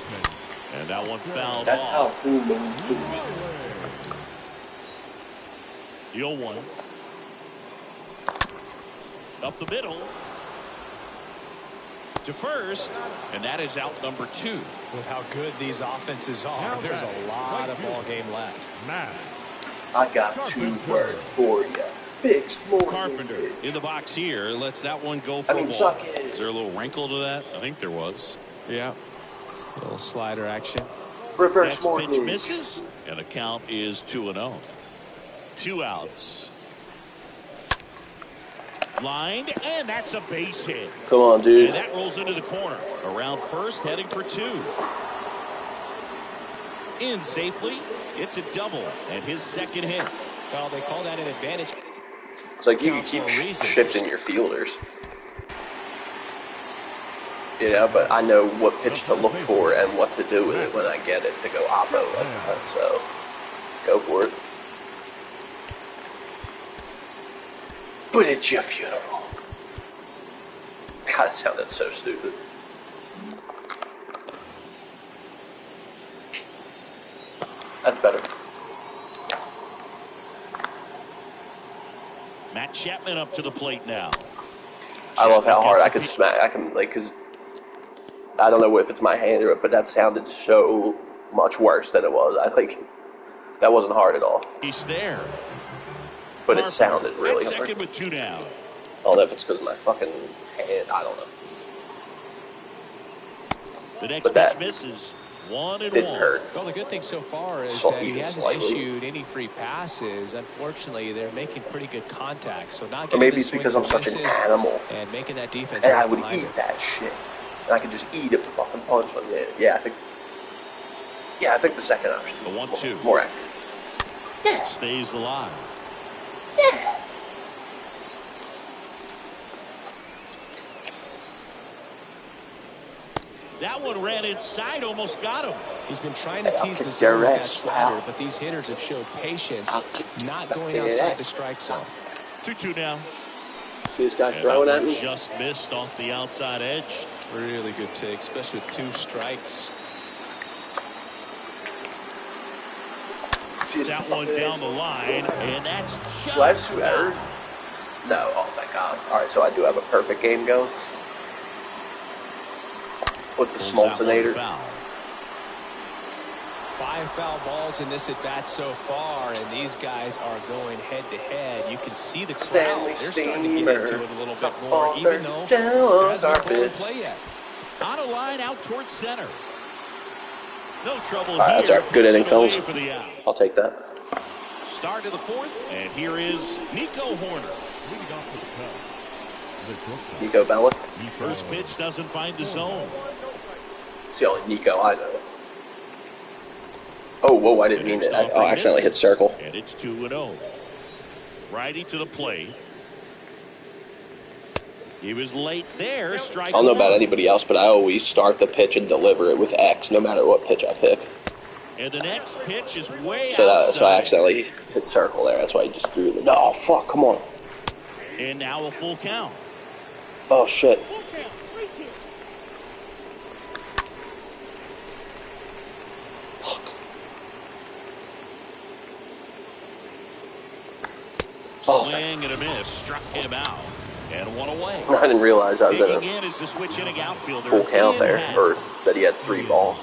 And that one fouled That's off. how human. 0-1. Up the middle. To first, and that is out number 2. With how good these offenses are, there's a lot of ball game left. I got 2 words for you. Fix more. Carpenter in the box here. Lets that one go for a ball. Suck it. Is there a little wrinkle to that? I think there was. Yeah. A little slider action. Reverse Next pitch misses, and the count is 2-0. 2 outs. Lined, and that's a base hit. Come on, dude. And that rolls into the corner. Around first, heading for 2. In safely. It's a double, and his second hit. Well, they call that an advantage. It's like you can keep shifting your fielders. You know, but I know what pitch to look for and what to do with it when I get it to go oppo like that. So, go for it. But it's your funeral. God, it sounded so stupid. That's better. Matt Chapman up to the plate now. I love how hard I can smack. I can, like, because I don't know if it's my hand or what, but that sounded so much worse than it was. I think that wasn't hard at all. He's there. But it sounded really hard. Second with 2 down. I don't know if it's because of my fucking hand. I don't know. The next pitch misses. 1-1. Hurt. Well, the good thing so far is that he hasn't issued any free passes. Unfortunately, they're making pretty good contact. So not. Or maybe it's because I'm such an animal. And making that defense. And I would eat that shit. And I could just eat it to fucking punch like that. Yeah, I think the second option. The 1-2. More accurate. Yeah. Stays alive. Yeah. That one ran inside, almost got him. He's been trying to tease the zone with that slider, but these hitters have showed patience, not going outside the strike zone. 2-2 now. See this guy throwing at me? Just missed off the outside edge. Really good take, especially with 2 strikes. That one down the line, and that's just Do I have 2 errors? No, oh my god. Alright, so I do have a perfect game going. With the Smoltinator. 5 foul balls in this at-bat so far, and these guys are going head-to-head. You can see the crowd. They're starting to get into it a little bit more, even though there hasn't been a ball in play yet. On a line out towards center. No trouble here. That's our good inning, fellas. I'll take that. Start of the 4th, and here is Nico Horner. Nico Bellic. First pitch doesn't find the zone. It's the only Nico I know. Oh, whoa, I didn't mean it. I accidentally hit circle. And it's 2-0. Righty to the plate. He was late there. Strike I don't know about one. anybody else, but I always start the pitch and deliver it with X, no matter what pitch I pick. And the next pitch is way So outside. I accidentally hit circle there. That's why I just threw it. Oh, fuck, come on. And now a full count. Oh, shit. Fuck. Swing and a miss. Struck him out. And one away. I didn't realize I was at in is the switch inning outfielder. full count there, or that he had 3 balls.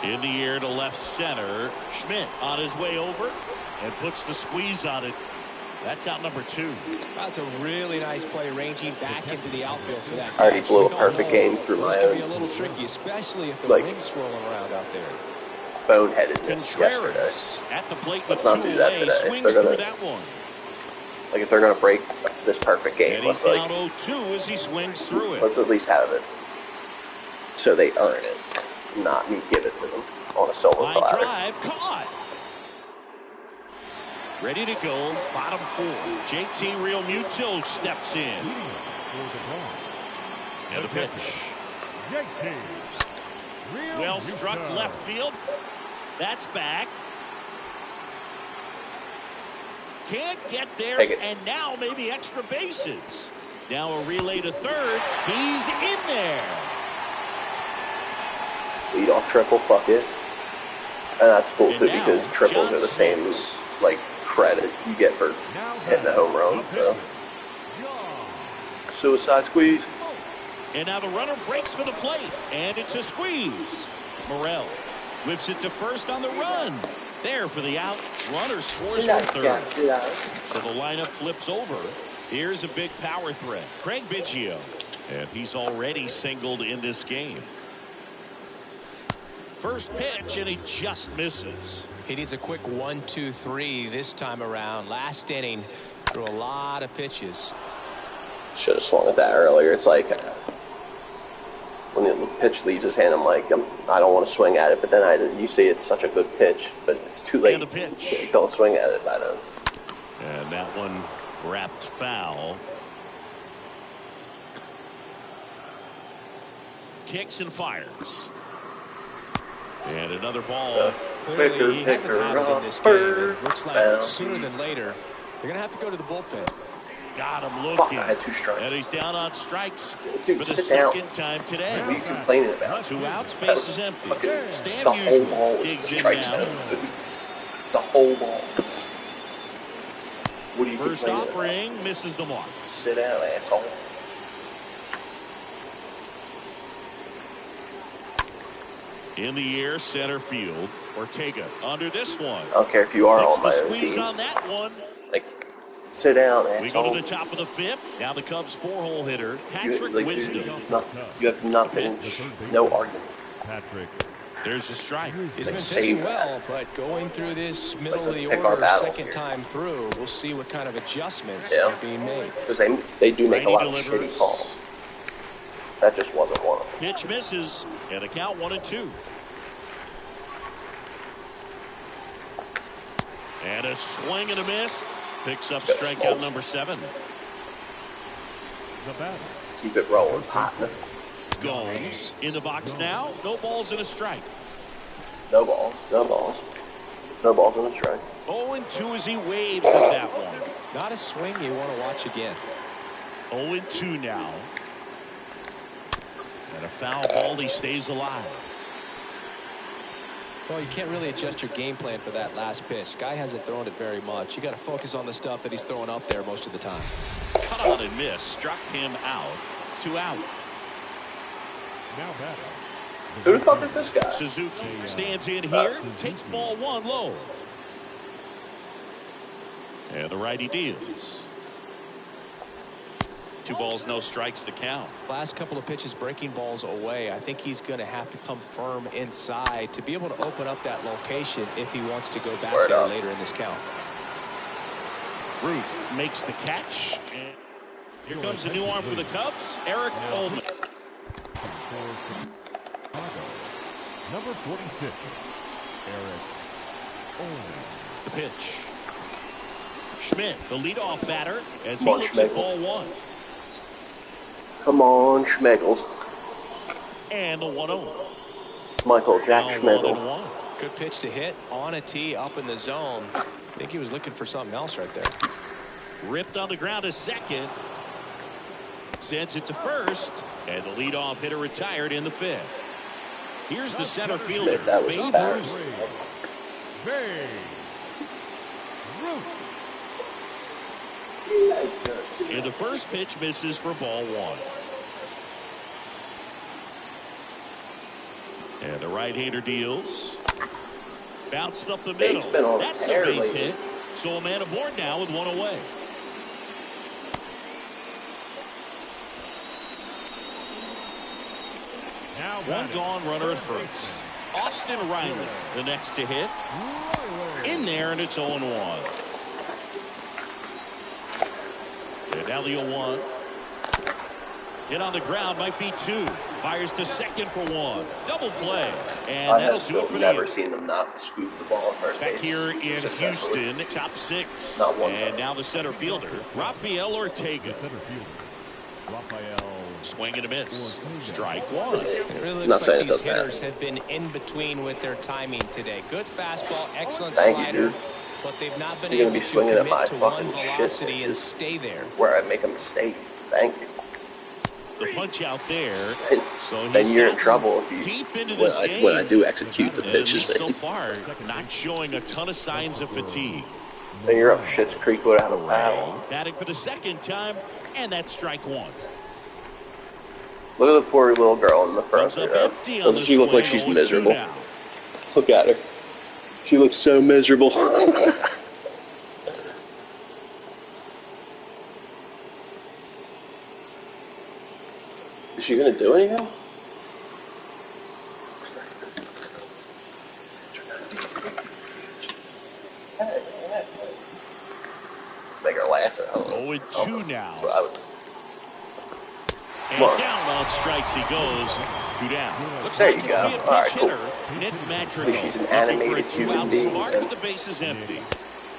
In the air to left center. Schmidt on his way over and puts the squeeze on it. That's out number 2. That's a really nice play, ranging back into the outfield for that. I already blew a perfect game through my This could be a own little tricky, especially if the like, wind's swirling around out there. boneheadedness yesterday. At the plate. Let's not do that today. Swings through that one. Like, if they're going to break this perfect game, And let's he's down 0-2 as he swings through it. let's at least have it so they earn it, not me give it to them on a silver Line platter. drive caught. Ready to go. Bottom 4. JT Realmuto steps in. And a pitch. Well struck left field. That's back. Can't get there, and now maybe extra bases. Now a relay to third. He's in there. Lead off triple, fuck it. And that's cool too, because triples are the same, like, credit you get for hitting the home run, so. Suicide squeeze. And now the runner breaks for the plate, and it's a squeeze. Morel whips it to first on the run. There for the out. Runner scores from third. So the lineup flips over. Here's a big power threat. Craig Biggio. And he's already singled in this game. First pitch, and he just misses. He needs a quick 1-2-3 this time around. Last inning, threw a lot of pitches. Should have swung at that earlier. It's like, when the pitch leaves his hand, I'm like, I don't want to swing at it, but then you see it's such a good pitch, but it's too late. And the pitch. Don't swing at it, I don't. And that one wrapped foul. Kicks and fires. And another ball. Clearly, he hasn't had it in this game. It looks like sooner than later, they're going to have to go to the bullpen. Got him looking. Fuck, I had 2 strikes. And he's down on strikes. Dude, for the sit down. second time today. What are you complaining about? 2 outs, base is empty. Stan The whole ball was digs in strike now. zone. The whole ball. What are you First complaining offering about? misses the mark. Sit down, asshole. In the air, center field. Ortega under this one. I don't care if you are Gets on my the own squeeze team. on that one. Like, sit down, We go asshole. to the top of the 5th. Now the Cubs 4-hole hitter, You, Patrick like, Wisdom. you have nothing. No argument. Patrick. There's a strike. He's Like, been save pitching that. well, but going through this middle of let's the pick our order battles second here. time through, we'll see what kind of adjustments Yeah. are being made. Because they do make a lot of Righty shitty delivers. calls. That just wasn't one of them. Pitch misses, and a count 1-2. And a swing and a miss. Picks up strikeout number 7. The batter. Keep it rolling, partner. Gomes in the box now. No balls and a strike. No balls. No balls. No balls and a strike. 0-2 as he waves at that one. Not a swing you want to watch again. 0-2 now. And a foul ball. He stays alive. Well, you can't really adjust your game plan for that last pitch. Guy hasn't thrown it very much. You got to focus on the stuff that he's throwing up there most of the time. Cut on and miss. Struck him out. 2 out. Now batting. Who the fuck is this guy? Suzuki stands in here. Takes ball 1 low. And the righty deals. 2 balls, no strikes to count. Last couple of pitches breaking balls away. I think he's going to have to come firm inside to be able to open up that location if he wants to go back there later in this count. Ruth makes the catch. And here comes a new arm for the Cubs, Eric Ullman. Number 46, Eric Ullman. The pitch. Schmidt, the leadoff batter, as he looks at ball 1. Come on, Schmeggles. And the 1-0. Michael Jack Schmeggles. Good pitch to hit on a tee up in the zone. I think he was looking for something else right there. Ripped on the ground to second. Sends it to first. And the leadoff hitter retired in the 5th. Here's the center fielder. That was embarrassing. And the first pitch misses for ball 1. And the right-hander deals. Bounced up the middle. That's a base hit. So a man aboard now with 1 away. Now 1 gone, runner at first. Austin Riley, the next to hit. In there, and it's 0-1. And now the 0-1. Hit on the ground, might be 2. Fires to second for 1. Double play. And that'll do it for the year. I've never seen them not scoop the ball at first base. Back here in Houston, top 6. And now the center fielder, Rafael Ortega. Center fielder, Rafael. Swing and a miss. Strike 1. It really looks like these hitters have been in between with their timing today. Good fastball, excellent slider. But they've not been able to commit to one velocity and stay there. Where I make a mistake. Thank you. The punch out there. So then you're in trouble if you deep into this game. When I do execute the pitches. So far, not showing a ton of signs of fatigue. Then you're up Schitt's Creek without a paddle. Batting for the second time, and that's strike 1. Look at the poor little girl in the front. Doesn't she look like she's miserable? Look at her. She looks so miserable. Is she going to do anything? Make her laugh. I don't know. 0-2 now. That's what I would do. And down on strikes he goes. 2 down. Looks there like you go. All right, cool. Nick Madrigal. She's an animated human being. Smart with the bases empty.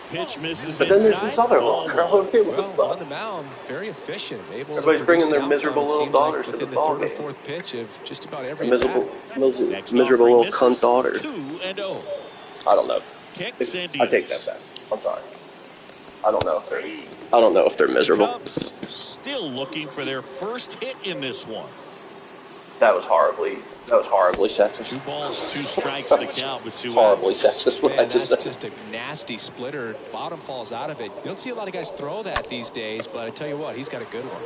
Pitch misses. But then there's this other little girl over here. What the fuck? On the mound, very efficient. Everybody's bringing their miserable little daughters to the ball game. Within the 3rd or 4th pitch of just about every miserable little cunt daughters. 2-0. I don't know. I take that back. I'm sorry. I don't know if they're miserable. Cubs still looking for their first hit in this one. That was horribly sexist. 2 balls, 2 strikes to count with 2 horribly sexist. What I just that's just a nasty splitter. Bottom falls out of it. You don't see a lot of guys throw that these days, but I tell you what, he's got a good one.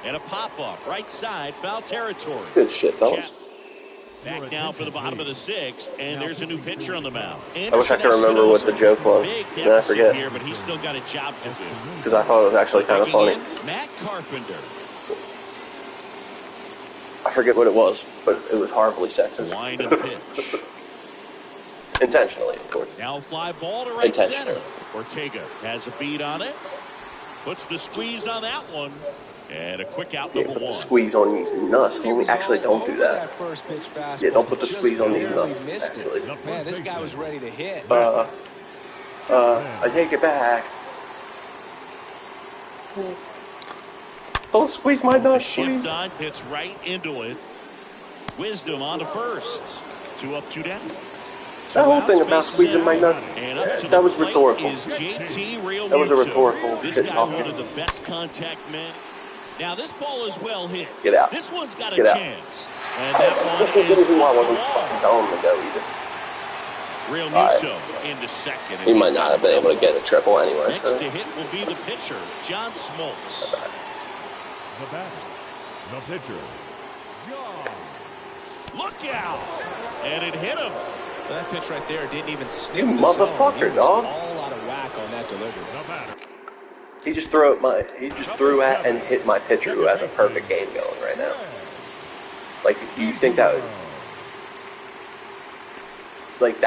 And a pop-up, right side, foul territory. Good shit, fellas. Back now for the bottom of the 6th, and there's a new pitcher on the mound. I wish I could remember what the joke was. Then I forget. Here, but he's still got a job to do. Because I thought it was actually kind of funny. Matt Carpenter. I forget what it was, but it was horribly sexist. Wind and pitch. Intentionally, of course. Now fly ball to right center. Ortega has a beat on it. Puts the squeeze on that one. And a quick out, number 1. Squeeze on these nuts, homie. Actually, don't do that. Yeah, don't put the squeeze on these nuts. Actually. Man, this guy was ready to hit. I take it back. Don't squeeze my nuts, Shift on, hits right into it. Wisdom on to first. 2 up, 2 down. That whole thing about squeezing my nuts, that was rhetorical. That was a rhetorical This shit guy, talking. one of the best contact men. Now this ball is well hit. Get out. This one's got a Get out. chance. And that one is I wasn't fucking telling him to go either. Real Right. Muto into second. He might not have been able to get a triple anyway. Next So. to hit will be the pitcher, John Smoltz. The batter, the pitcher, John. Look out! And it hit him. That pitch right there didn't even sniff You the zone. motherfucker, He was dog. all out of whack on that delivery. The batter, He just threw at and hit my pitcher who has a perfect game going right now. Like, you think that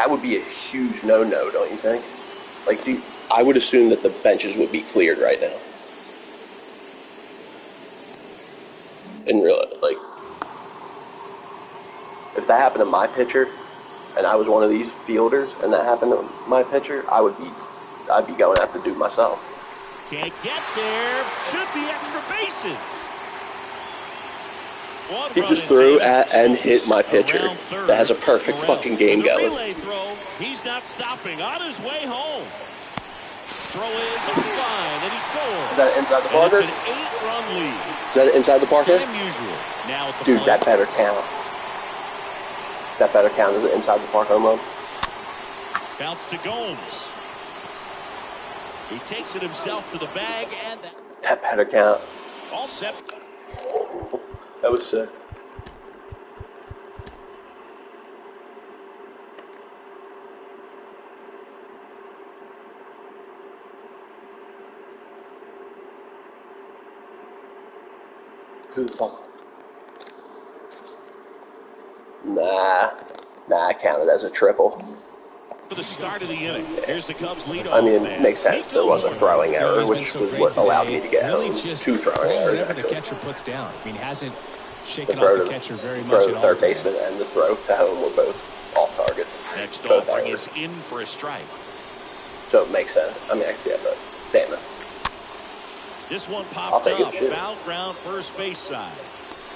would be a huge no-no, don't you think? Like, I would assume that the benches would be cleared right now. In real, like, if that happened to my pitcher, and I was one of these fielders, and that happened to my pitcher, I'd be going after dude myself. Can't get there. Should be extra bases. One He run just is threw in. at and hit my pitcher Around third. that has a perfect Morel. fucking game With a going. relay throw. He's not stopping. On his way home. Throw is fine, and he scores. Is that inside the And Parker? it's an 8-run lead. Is that inside the Parker? Same usual. Now at the Dude, plate. that better count. That better count as an inside the park home run. Bounce to Gomes. He takes it himself to the bag, and That better count. all set. That was sick. Who the fuck? Nah, I count it as a triple. For the start of the inning. Here's the Cubs lead I mean, man. it makes sense. There was a throwing error, which was what allowed me to get home. Two throwing errors, Whatever the actually. catcher puts down. I mean, hasn't The shaken throw off to the catcher very throw much to at the all. third today. baseman and the throw to home were both off target. Next Both offering errors. is in for a strike. So it makes sense. I mean, I can see that, but damn it. This one I'll popped take it, up. shit. Foul ground first base side.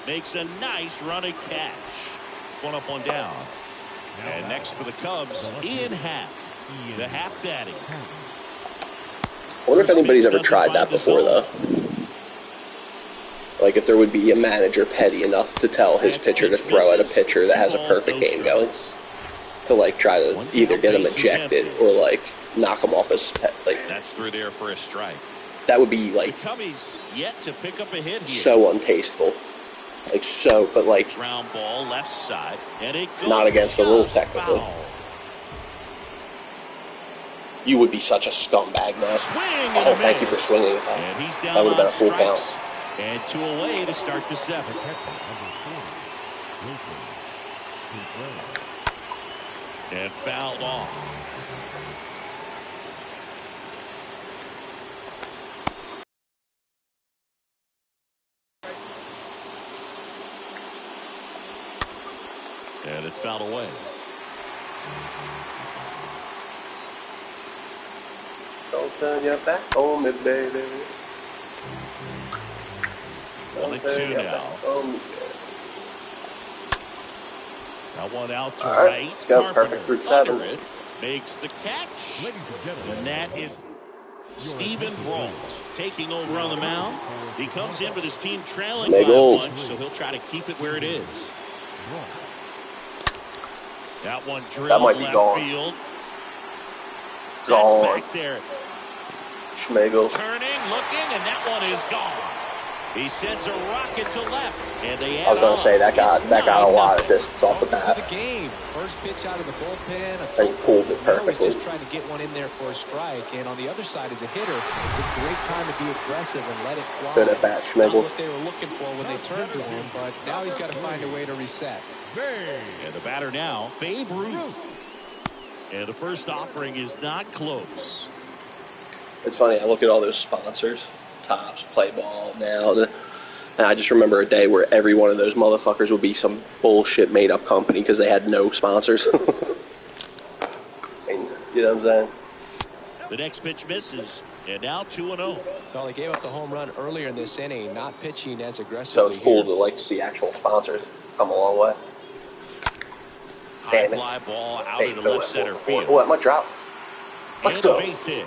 Makes a nice running catch. One up, one down. And next for the Cubs, Ian Happ, the Happ Daddy. I wonder if anybody's ever tried that before, though. Like, if there would be a manager petty enough to tell his pitcher to throw at a pitcher that has a perfect game going. To, like, try to either get him ejected or, like, knock him off his pet. Like, That's through there for a strike. that would be, The like, Cubbies yet to pick up a hit here. so untasteful. Like, so, but, like, Ground ball left side, and it goes not against the rules, just technically. foul. You would be such a scumbag now. Swing and Oh, a thank you miss. for swinging. And he's down That would have been on a full count. strikes. And 2 away to start the 7th. catcher, number 40, Wilson Contreras. And fouled off. And it's fouled away. Don't turn your back on me, baby. 1-2 now. That one out to All right, right. let's go. Carpenter Perfect through 7. under it, makes the catch. Ladies and gentlemen, And that is Steven Brault taking over on the mound. He comes in with his team trailing by a Smiggles. bunch, so he'll try to keep it where it is. That one drilled That might be left gone. field. Gone. That's back there. Schmigel. Turning, looking, and that one is gone. He sends a rocket to left, and they I was going to say, that got a lot of distance off the Welcome to bat. the game. First pitch out of the bullpen. And he pulled it Now he's perfectly. just trying to get one in there for a strike. And on the other side, as a hitter, it's a great time to be aggressive and let it fly. Good at bat, It's not Schmiggles. what they were looking for when they turned to him, but now he's got to find a way to reset. And the batter now, Babe Ruth. And the first offering is not close. It's funny, I look at all those sponsors, Tops, Play Ball, Now, and I just remember a day where every one of those motherfuckers would be some bullshit made-up company because they had no sponsors. And, you know what I'm saying? The next pitch misses, and now 2-0. Well, they gave up the home run earlier in this inning, not pitching as aggressively. So it's cool here. to, like, see actual sponsors come a long way. high fly ball out into left center field. Oh, that might drop. Let's go. Base hit.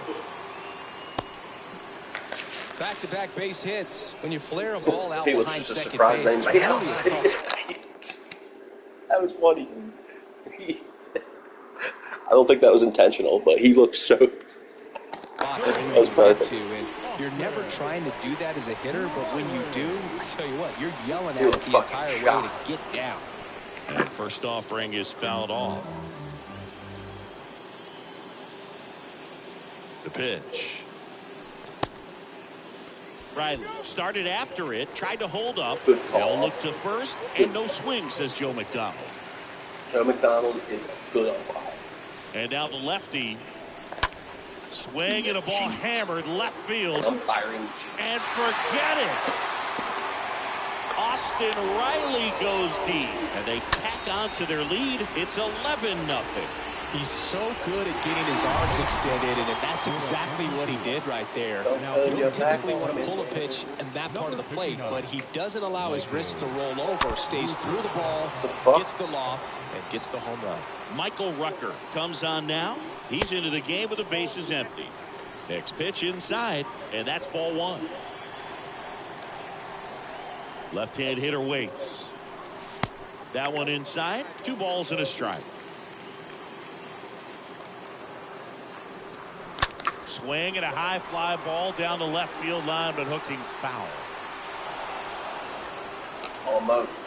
Back-to-back base hits. When you flare a ball out He was behind just second surprised base, anybody else. That was funny. I don't think that was intentional, but he looked so. That was perfect. And you're never trying to do that as a hitter, but when you do, I tell you what, you're yelling at it the entire way to get down. And first offering is fouled off. The pitch. Riley started after it, tried to hold up. They'll look to first, and no swing, says Joe McDonald. Joe McDonald is good on fire. And now the lefty. Swing and a ball hammered left field. Umpiring. And forget it. Austin Riley goes deep. And they tack on to their lead. It's 11-0. He's so good at getting his arms extended, and that's exactly what he did right there. Now, you don't typically want to pull a pitch in that part of the plate, but he doesn't allow his wrist to roll over, stays through the ball, gets the loft, and gets the home run. Michael Rucker comes on now. He's into the game with the bases empty. Next pitch inside, and that's ball one. Left-hand hitter waits. That one inside. 2 balls and a strike. Swing and a high fly ball down the left field line, but hooking foul. Almost.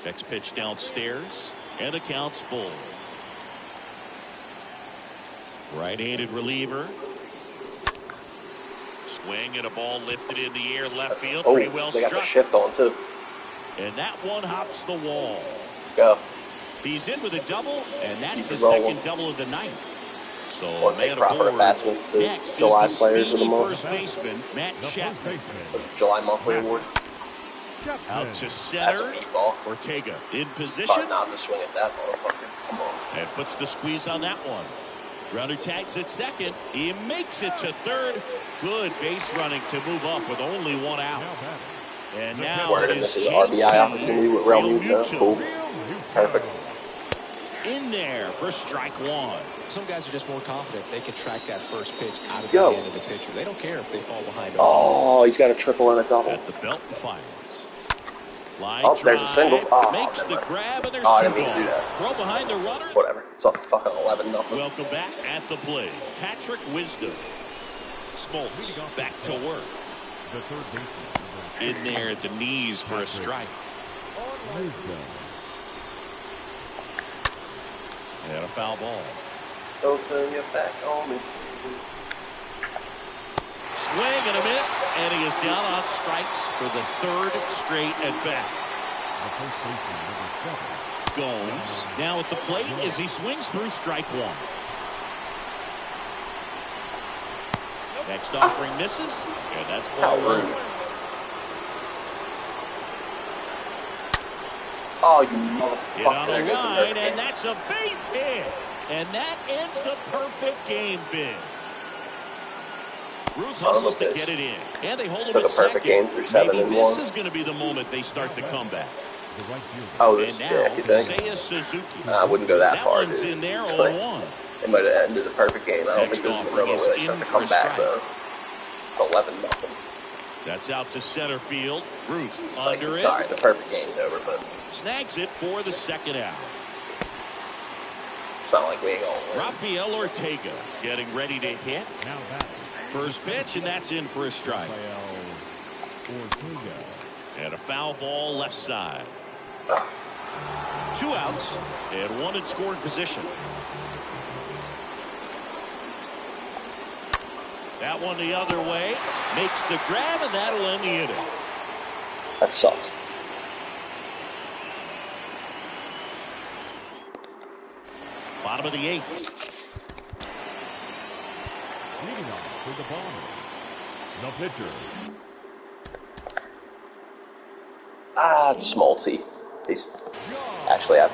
Next pitch downstairs, and the count's full. Right-handed reliever. Swing and a ball lifted in the air left field. Pretty well they struck. got the shift on too. And that one hops the wall. Let's go. He's in with a double, and that's his second double of the night. So take proper at bats with the next July is the players of the month. First baseman Matt Chapman. The July monthly award. Out to That's a center. meatball. Ortega in position. Hard not to swing at that motherfucker. Come on. And puts the squeeze on that one. Runner tags at second. He makes it to third. Good base running to move up with only 1 out. And now this is an RBI opportunity with Real Muto. Cool. Perfect. In there for strike one. Some guys are just more confident they can track that first pitch out of the hand of the pitcher. They don't care if they fall behind. Oh, he's got a triple and a double. At the belt and fires. Line there's a single. Makes the grab, and there's 2 I didn't mean to do balls. that. Throw behind the runner. Whatever. It's a fucking 11-0. Welcome back at the plate. Patrick Wisdom. Smoltz back to work. The third baseman. In there at the knees for a strike. And a foul ball. Don't turn your back on me. Swing and a miss, and he is down on strikes for the 3rd straight at bat. The first baseman, number 7. Gomes now at the plate as he swings through strike one. Next offering misses, and that's ball one. Oh, you Hit on motherfucker. the line, and that's a base hit. And that ends the perfect game bid. Ruth hustles to get it in. And they hold him at second. Game through 7 Maybe and this 1. is going to be the moment they start the comeback. Oh, And this, now, yeah, you think? Seiya Suzuki. I wouldn't go that far, one's dude. in there 0-1. They might have ended the perfect game. I don't Next think this is the offering moment is where they start in to for a come back, strike. though. It's 11-0. That's out to center field. Ruth Like, under it. sorry, the perfect game's over, but Snags it for the second out. it's not like we ain't going to win. Rafael Ortega getting ready to hit. Now that. First pitch, and that's in for a strike. Ortega. And a foul ball left side. 2 outs and 1 in scoring position. That one the other way. Makes the grab, and that'll end the inning. That sucks. Bottom of the 8th. Leading off for the ball. The pitcher. It's Smoltzy. He's actually, I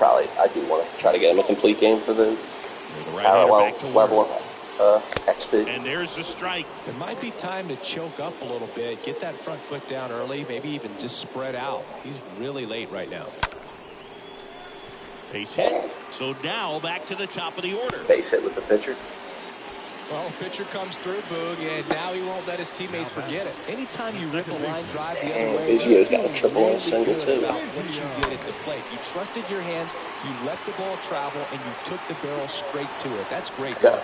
do want to try to get him a complete game for the parallel level of XP. And there's the strike. It might be time to choke up a little bit, get that front foot down early, maybe even just spread out. He's really late right now. Base hit. So now back to the top of the order. Base hit with the pitcher. Well, pitcher comes through, Boog, and now he won't let his teammates forget it. Anytime you rip a line drive the other way, Biggio's got a triple and a single, too. About what you did at the plate. You trusted your hands, you let the ball travel, and you took the barrel straight to it. That's great. Go.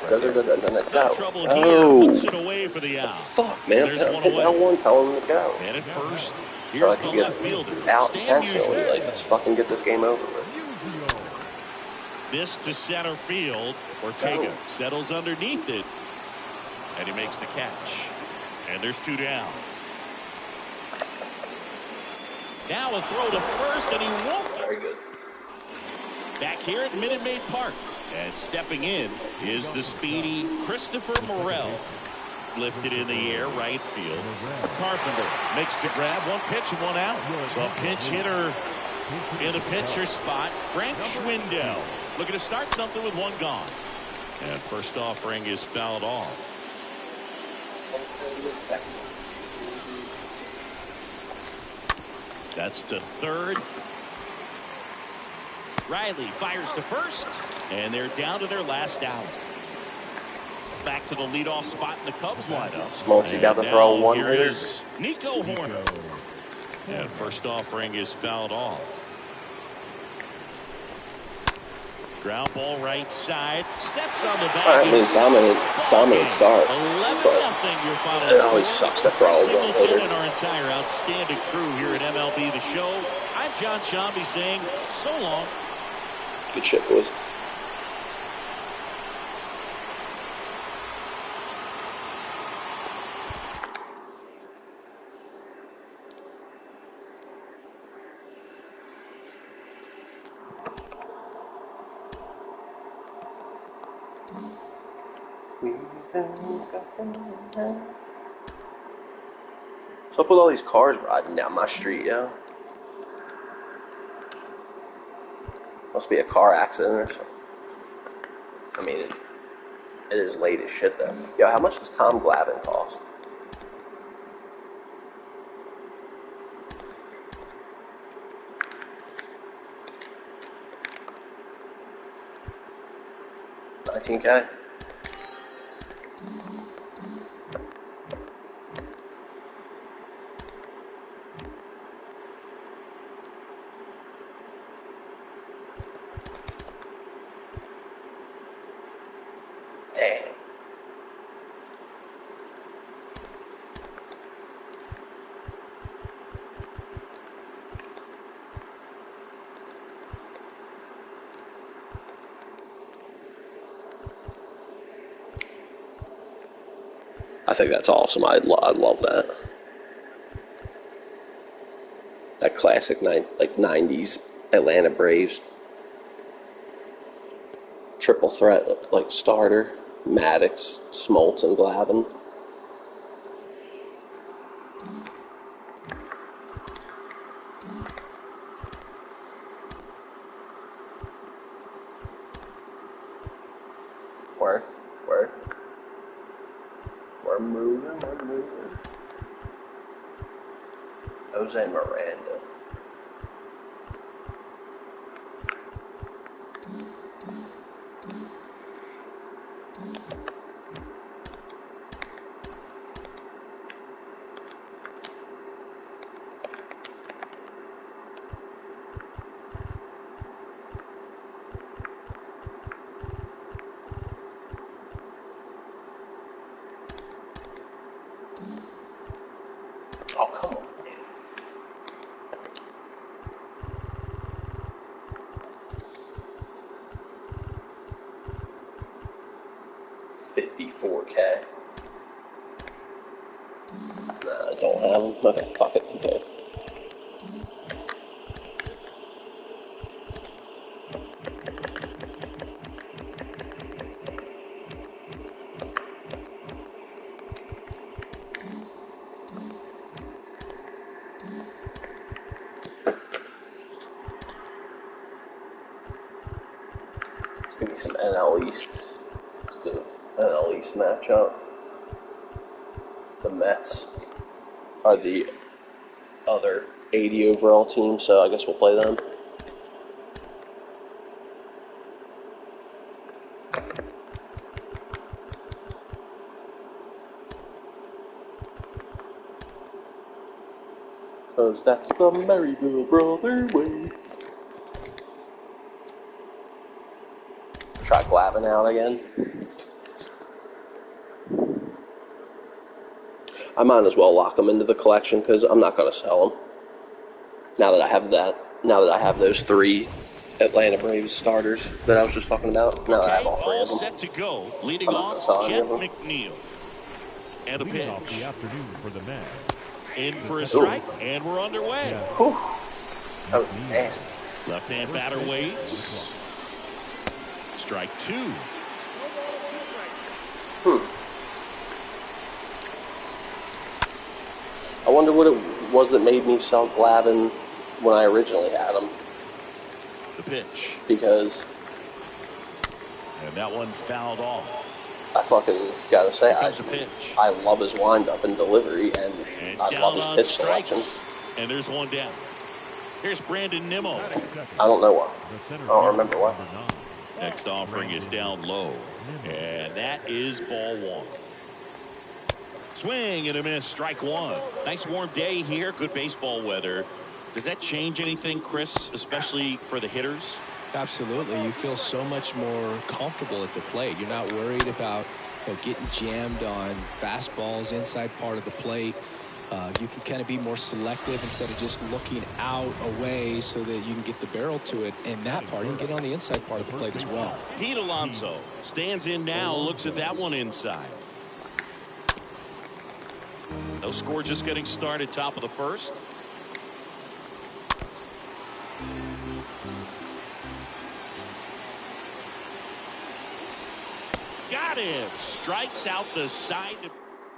Trouble here, puts it away for the out. Fuck, man. There's one Hit away. L1, tell him to go. And at first, So here's I the can left fielder. get out Stan intentionally. Musial. Like, let's fucking get this game over with. This to center field. Ortega settles underneath it. And he makes the catch. And there's 2 down. Now a throw to first, and he won't. Very good. Back here at Minute Maid Park. And stepping in is the speedy Christopher Morel. Lifted in the air, right field. Carpenter makes the grab. 1 pitch and 1 out. So a pinch hitter in the pitcher spot. Frank Schwindel looking to start something with 1 gone. And first offering is fouled off. That's to third. Riley fires to first, and they're down to their last out. Back to the leadoff spot in the Cubs lineup. Smoltz got to throw 1 here hitter. is Nico Horner. And first offering is fouled off. Ground ball right side. Steps on the back. I mean, dominant start. 11-0 But your final it score. always sucks to throw a 1 Singleton hitter. and our entire outstanding crew here at MLB The Show. I'm John Shambi saying so long. Good shit, boys. What's up with all these cars riding down my street, yo? Must be a car accident or something. I mean, it is late as shit, though. Yo, how much does Tom Glavine cost? $19K? Damn. I think that's awesome. I love that. That classic 90s Atlanta Braves triple threat, like starter, Maddox, Smoltz, and Glavine. We're moving. Jose Miranda. Oh, come on, man. $54K. Nah, I don't have them. Okay, fuck it. Okay. Let's give me some NL East. Let's do NL East matchup. The Mets are the other 80 overall team, so I guess we'll play them. Cause that's the Maryville brother way. Try Glavin out again. I might as well lock them into the collection because I'm not going to sell them. Now that I have those 3 Atlanta Braves starters that I was just talking about. Now that I have all 3 of them. Set to go. Leading off, Jeff McNeil. And a pitch. Off the afternoon for the Mets. In for a strike, and we're underway. Whew. That was nasty. Left-hand batter waits. Strike 2. I wonder what it was that made me sell Glavin when I originally had him. The pitch. Because... And that one fouled off. I fucking gotta say, I love his windup and delivery, and I love his pitch selection. And there's one down. Here's Brandon Nimmo. I don't know why. I don't remember why. Next offering is down low. And that is ball 1. Swing and a miss, strike 1. Nice warm day here, good baseball weather. Does that change anything, Chris, especially for the hitters? Absolutely. You feel so much more comfortable at the plate. You're not worried about getting jammed on fastballs inside part of the plate. You can kind of be more selective instead of just looking out away so that you can get the barrel to it. And that part, you can get on the inside part of the plate as well. Pete Alonso stands in now, looks at that one inside. No score, just getting started, top of the first. Got him. Strikes out the side.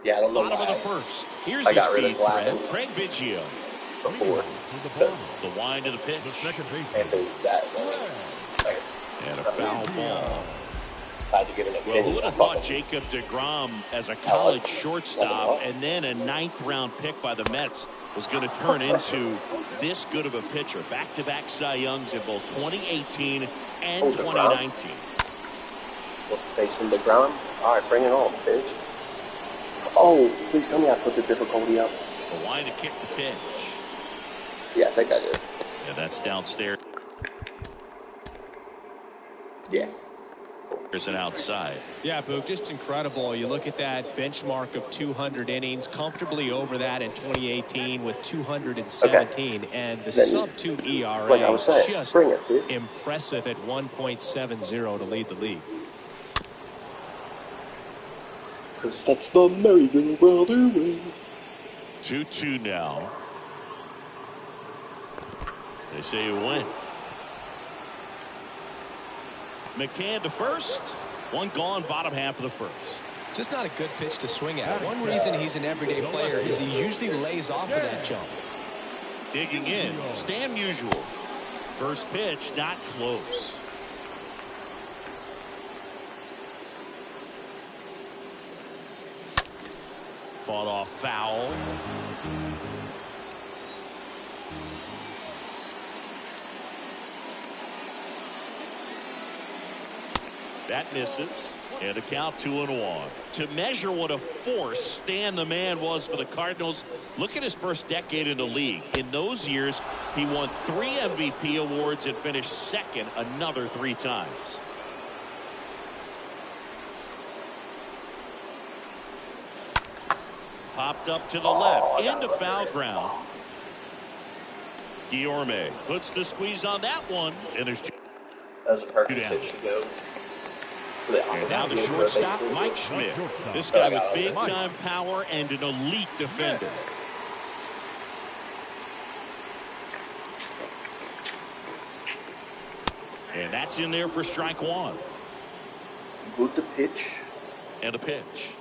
Yeah, I don't know bottom why. of the first. Here's I the got rid of speed threat. Glavin Craig Biggio. before. The wind of the pitch. And that And a foul ball. I had to give an opinion. Well, who would have thought Jacob deGrom as a college shortstop and then a 9th round pick by the Mets was going to turn into this good of a pitcher? Back-to-back Cy Youngs in both 2018 and 2019. We're facing DeGrom. All right, bring it on, bitch. Oh, please tell me I put the difficulty up. The wind to kick the pitch. Yeah, I think I did. Yeah, that's downstairs. Yeah. There's an outside. Yeah, Boog, just incredible. You look at that benchmark of 200 innings, comfortably over that in 2018 with 217. Okay. And the sub-2 ERA, like I was saying, just bring it, dude. Impressive at 1.70 to lead the league. Because that's the Maryville brother way. 2-2 now. They say you win. McCann to first. One gone, bottom half of the first. Just not a good pitch to swing at. One reason he's an everyday player is he usually lays off of that jump. Digging in. Stan Musial. First pitch, not close. Fought off foul. That misses. And a count 2-1. To measure what a force Stan the Man was for the Cardinals, look at his first decade in the league. In those years, he won 3 MVP awards and finished second another 3 times. Popped up to the left, into foul ground. Guillorme puts the squeeze on that one, and there's 2. That was a perfect pitch to go. And now the shortstop, Mike Schmidt. This guy with big-time power and an elite defender. And that's in there for strike 1. Good to pitch. And a pitch.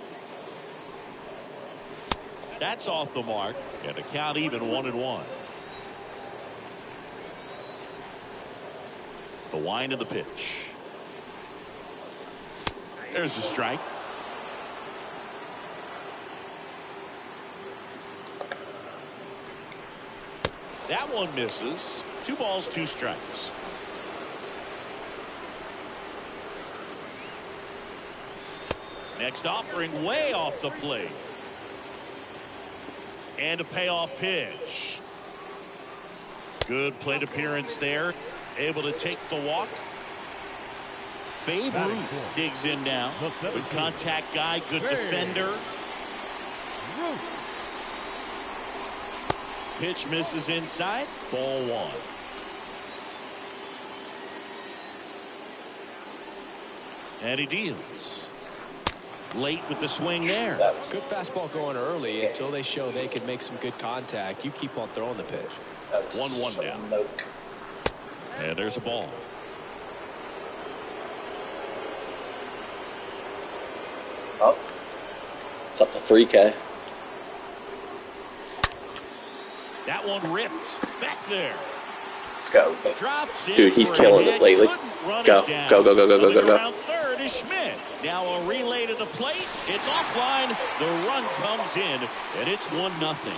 That's off the mark. And the count even 1-1. The wind of the pitch. There's a strike. That one misses. 2 balls, 2 strikes. Next offering way off the plate. And a payoff pitch. Good plate appearance there. Able to take the walk. Babe Ruth digs in now. Good contact guy, good defender. Pitch misses inside. Ball 1. And he deals. Late with the swing there. Good fastball going early until they show they can make some good contact. You keep on throwing the pitch. 1-1 now. And there's a ball. Oh. It's up to 3K. That one ripped. Back there. Let's go. Drops in. Dude, he's killing it lately. Go. Go. Around third is Schmidt. Now a relay to the plate. It's offline. The run comes in, and it's 1-0.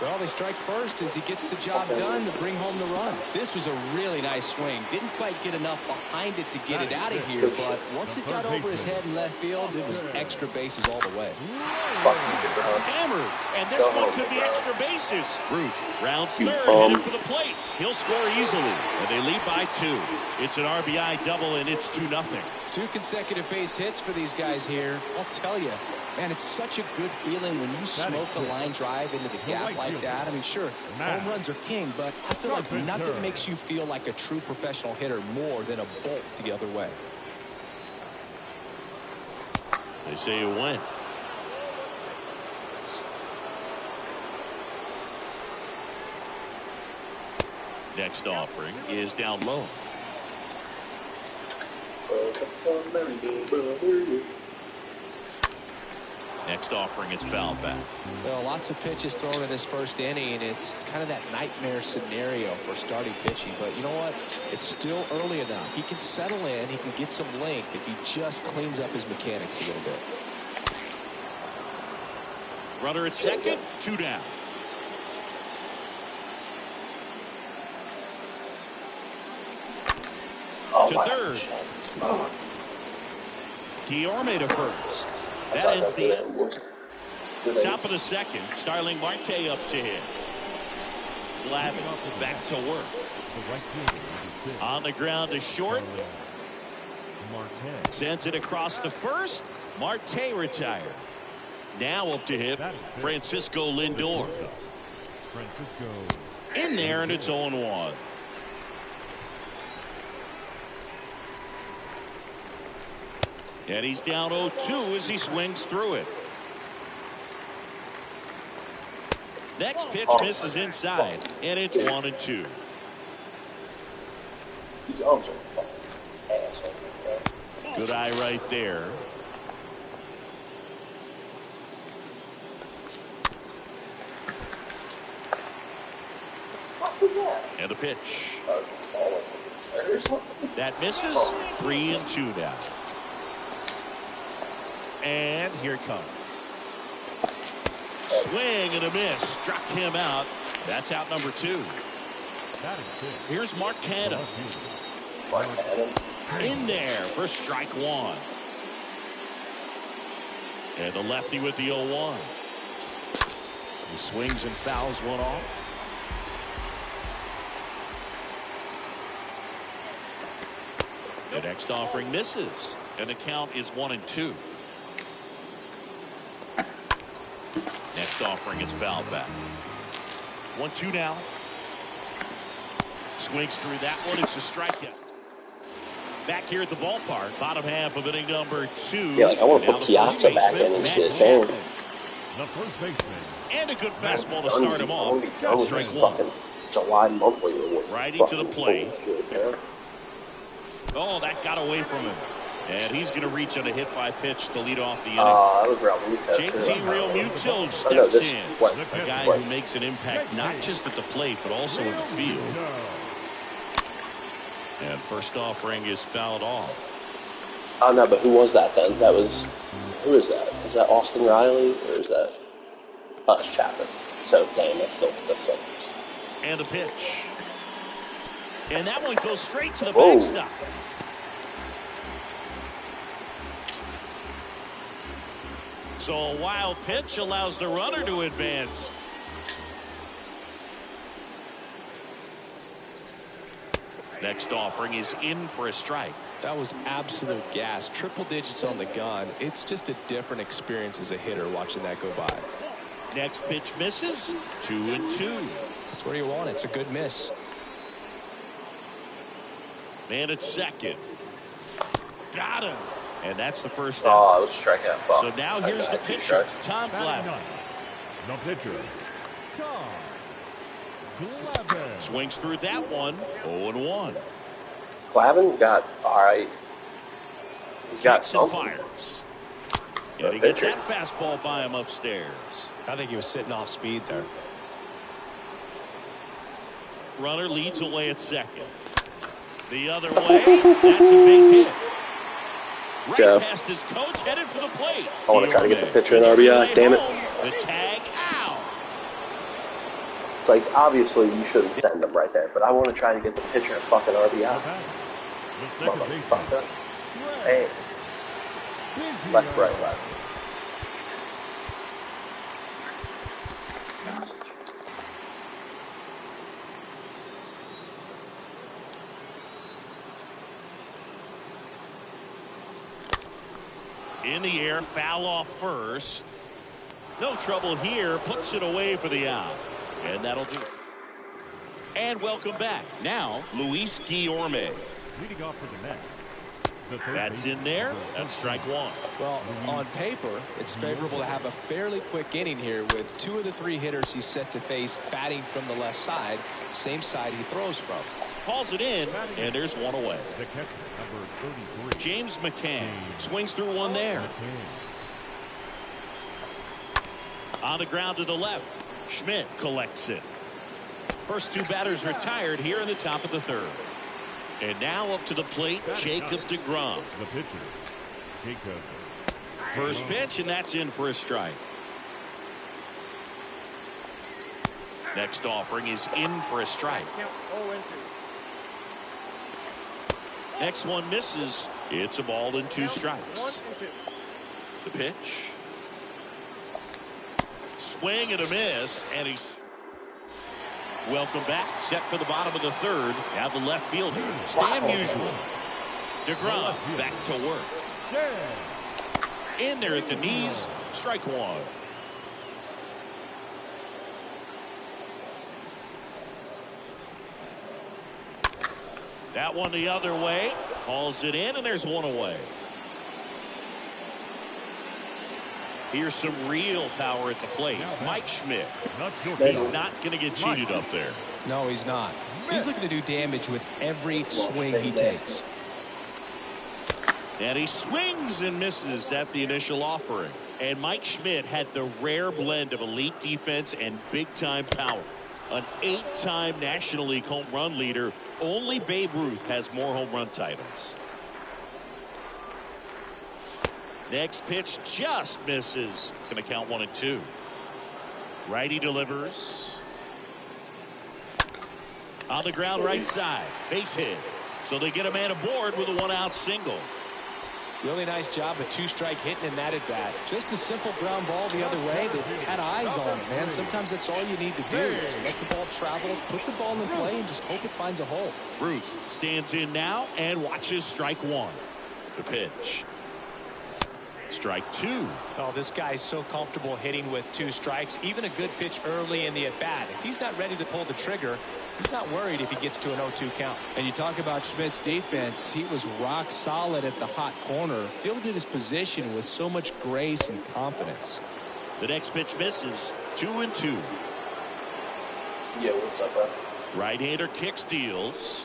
Well, they strike first as he gets the job done to bring home the run. This was a really nice swing. Didn't quite get enough behind it to get it out of here, but once it got over his head in left field, it was extra bases all the way. Hammered, and this one could be extra bases. Ruth rounds third, headed for the plate. He'll score easily, and they lead by 2. It's an RBI double, and it's 2-0. 2 consecutive base hits for these guys here. I'll tell you, man, it's such a good feeling when you smoke a line drive into the gap like that. I mean, sure, home runs are king, but I feel like nothing makes you feel like a true professional hitter more than a bolt the other way. They say you win. Next offering is down low. Next offering is fouled back. Well, lots of pitches thrown in this first inning. It's kind of that nightmare scenario for starting pitching. But you know what? It's still early enough. He can settle in. He can get some length if he just cleans up his mechanics a little bit. Runner at second, 2 down. To third. Guillorme to first. That ends the end. Top of the second. Starling Marte up to hit. Glavin back to work. On the ground to short. Sends it across the first. Marte retired. Now up to hit Francisco Lindor. In there, and it's 0-1. And he's down 0-2 as he swings through it. Next pitch misses inside, and it's 1-2. Good eye right there. And the pitch. That misses. 3-2 now. And here it comes. Swing and a miss. Struck him out. That's out number 2. Here's Mark Canha. In there for strike 1. And the lefty with the 0-1. He swings and fouls one off. The next offering misses. And the count is 1-2. Next offering is fouled back. 1-2 now. Swings through that one. It's a strikeout. Back here at the ballpark, bottom half of inning number 2. Yeah, like I want to put Piazza back in and shit. Damn. The first baseman. And a good fastball to start him off. Strike 1. Fucking July monthly reward. Righty to the plate. Oh, that got away from him. And he's going to reach on a hit by pitch to lead off the inning. That was Real Muto. JT Real Muto steps in. A guy who makes an impact not just at the plate, but also in the field. And first offering is fouled off. Oh, no, but who was that then? That was... Who is that? Is that Austin Riley? Or is that... Oh, it's Chapman. So, damn, that's still... And the pitch. And that one goes straight to the backstop. So a wild pitch allows the runner to advance. Next offering is in for a strike. That was absolute gas. Triple digits on the gun. It's just a different experience as a hitter watching that go by. Next pitch misses. 2-2. That's where you want it. It's a good miss. Man at second. Got him. And that's the first out. out. Oh, let's strike out. Fuck. So now here's the pitcher, Tom Glavine. The pitcher, Tom Glavine. Swings through that one. 0-1. Glavine got all right. He's got some fires. And he gets that fastball by him upstairs. I think he was sitting off speed there. Runner leads away at second. The other way. That's a base hit. Right past his coach, headed for the plate. I want to try to get the pitcher in RBI. Damn it. The tag out. It's like, obviously, you shouldn't send him right there, but I want to try to get the pitcher in fucking RBI. Motherfucker. Hey. Left, right, left. In the air, foul off first. No trouble here, puts it away for the out. And that'll do it. And welcome back. Now, Luis Guillorme. Leading off for the Mets. That's in there. That's strike one. Well, on paper, it's favorable to have a fairly quick inning here with 2 of the 3 hitters he's set to face batting from the left side, same side he throws from. Calls it in, and there's one away. The catcher, number 33. James McCann swings through one there. On the ground to the left. Schmidt collects it. First 2 batters retired here in the top of the 3rd. And now up to the plate, Jacob deGrom. The pitcher, Jacob. First pitch, and that's in for a strike. Next offering is in for a strike. Next one misses. It's a ball and 2 strikes. The pitch. Swing and a miss, and he's welcome back. Set for the bottom of the 3rd. Now the left fielder, Stan Musial. deGrom back to work. In there at the knees. Strike one. That one the other way. Hauls it in, and there's one away. Here's some real power at the plate. Mike Schmidt. He's not going to get cheated up there. No, he's not. He's looking to do damage with every swing he takes. And he swings and misses at the initial offering. And Mike Schmidt had the rare blend of elite defense and big-time power. An 8-time National League home run leader. Only Babe Ruth has more home run titles. Next pitch just misses. Going to count 1-2. Righty delivers. On the ground right side. Base hit. So they get a man aboard with a 1-out single. Really nice job, a 2-strike hitting in that at bat. Just a simple ground ball the other way that had eyes on it, man. Sometimes that's all you need to do. Just let the ball travel, put the ball in play, and just hope it finds a hole. Ruth stands in now and watches strike one. The pitch. Strike two. Oh, this guy's so comfortable hitting with 2 strikes. Even a good pitch early in the at-bat. If he's not ready to pull the trigger, he's not worried if he gets to an 0-2 count. And you talk about Schmidt's defense. He was rock solid at the hot corner. Fielded his position with so much grace and confidence. The next pitch misses. 2-2. Yeah, what's up, bro? Right-hander kick steals.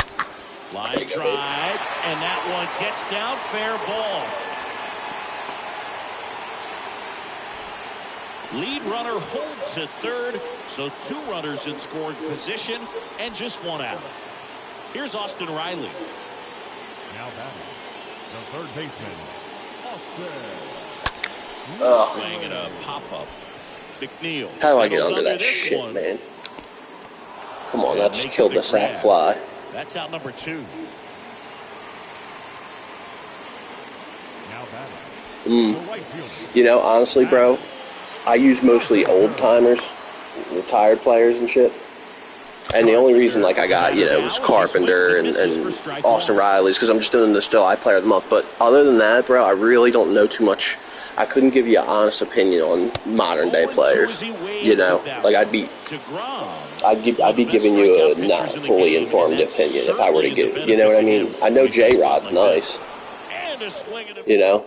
Line drive. And that one gets down. Fair ball. Lead runner holds at third, so 2 runners in scoring position and just 1 out. Here's Austin Riley. Now batting, the third baseman, Austin. Swing and a pop-up. McNeil. How do I get under that shit, man? Come on, that just killed the sack fly. That's out number 2. You know, honestly, bro, I use mostly old timers, retired players and shit. And the only reason, like, I got, you know, was Carpenter and Austin Riley's because I'm just doing this July Player of the Month. But other than that, bro, I really don't know too much. I couldn't give you an honest opinion on modern day players. You know, like I'd be giving you a not fully informed opinion if I were to give. You know what I mean? I know J-Rod's nice. You know.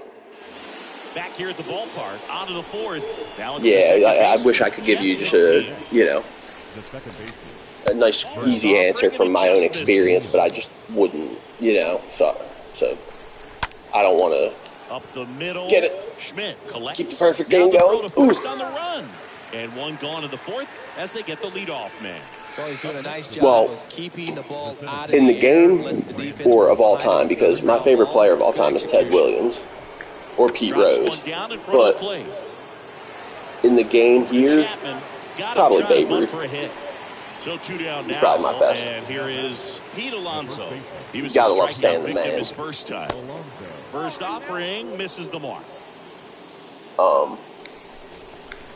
Back here at the ballpark, onto the 4th. Yeah, I wish I could give you just a, you know, a nice, easy answer from my own experience, but I just wouldn't, you know. So I don't want to up the middle. Get it. Schmidt collects. Keep the perfect game going. First on the run. And one gone to the 4th as they get the leadoff man. Well, he's doing a nice job of keeping the ball out of in the game defense or of all time, because my favorite player of all time is Ted Williams or Pete Rose. But in the game here, probably Babe Ruth. So 2 down now. He's probably my best. And here is Pete Alonso. He was gotta love staying the man. His first time. First offering misses the mark. I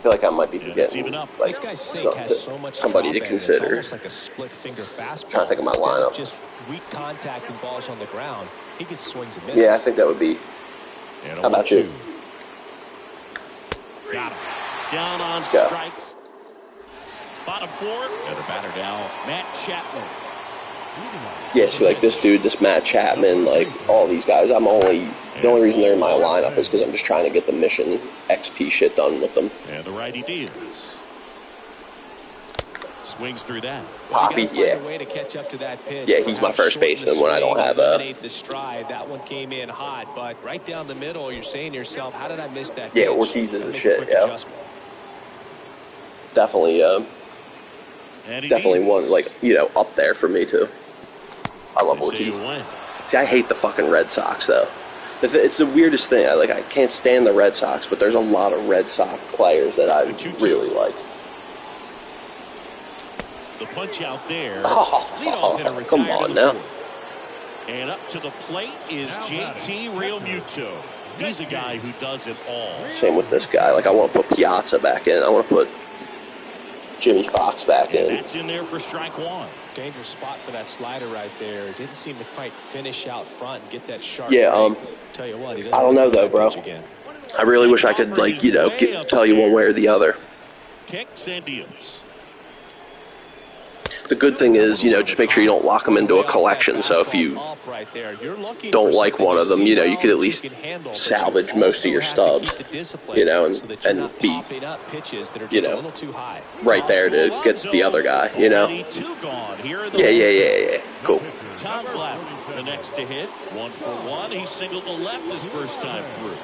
feel like I might be forgetting like somebody to consider. Like a split finger fastball. Trying to think of my lineup. Just weak contact and balls on the ground. He gets swings and misses. Yeah, I think that would be. How about you? Got him. Down on strikes. Bottom 4. And the batter now, Matt Chapman. Yeah, see, like this dude, this Matt Chapman, like all these guys, the only reason they're in my lineup is because I'm just trying to get the mission XP shit done with them. And the righty deals. Swings through that. Poppy, yeah. Yeah, he's my first baseman when I don't have a. The stride. That one came in hot, but right down the middle, you're saying to yourself, how did I miss that? Yeah, Ortiz is a shit, yeah. Definitely, definitely one, like, you know, up there for me, too. I love Ortiz. See, I hate the fucking Red Sox, though. It's the weirdest thing. I can't stand the Red Sox, but there's a lot of Red Sox players that I really like. The punch out there. Oh, come on now. And up to the plate is JT Realmuto. He's a guy who does it all. Same with this guy. Like, I want to put Piazza back in. I want to put Jimmy Fox back in. That's in there for strike 1. Dangerous spot for that slider right there. Didn't seem to quite finish out front and get that sharp. Yeah, tell you what, I don't know though, bro. I really wish I could, like, you know, tell you one way or the other. Kicks and deals. The good thing is, you know, just make sure you don't lock them into a collection. So if you don't like one of them, you know, you could at least salvage most of your stubs, you know, and be, you know, right there to get the other guy, you know. Yeah. Cool. Tom Glavine, the next to hit. 1 for 1. He singled the left his first time through.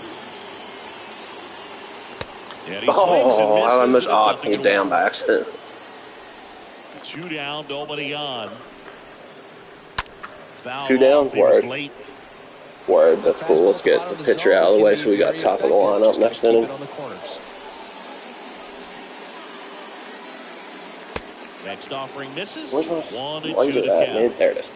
I almost pulled down by accident. 2 down, nobody on. Two down, word. That's cool. Let's get the pitcher out of the way so we got top of the lineup next inning. Next offering misses. Where's my 1-2 to count. There it is.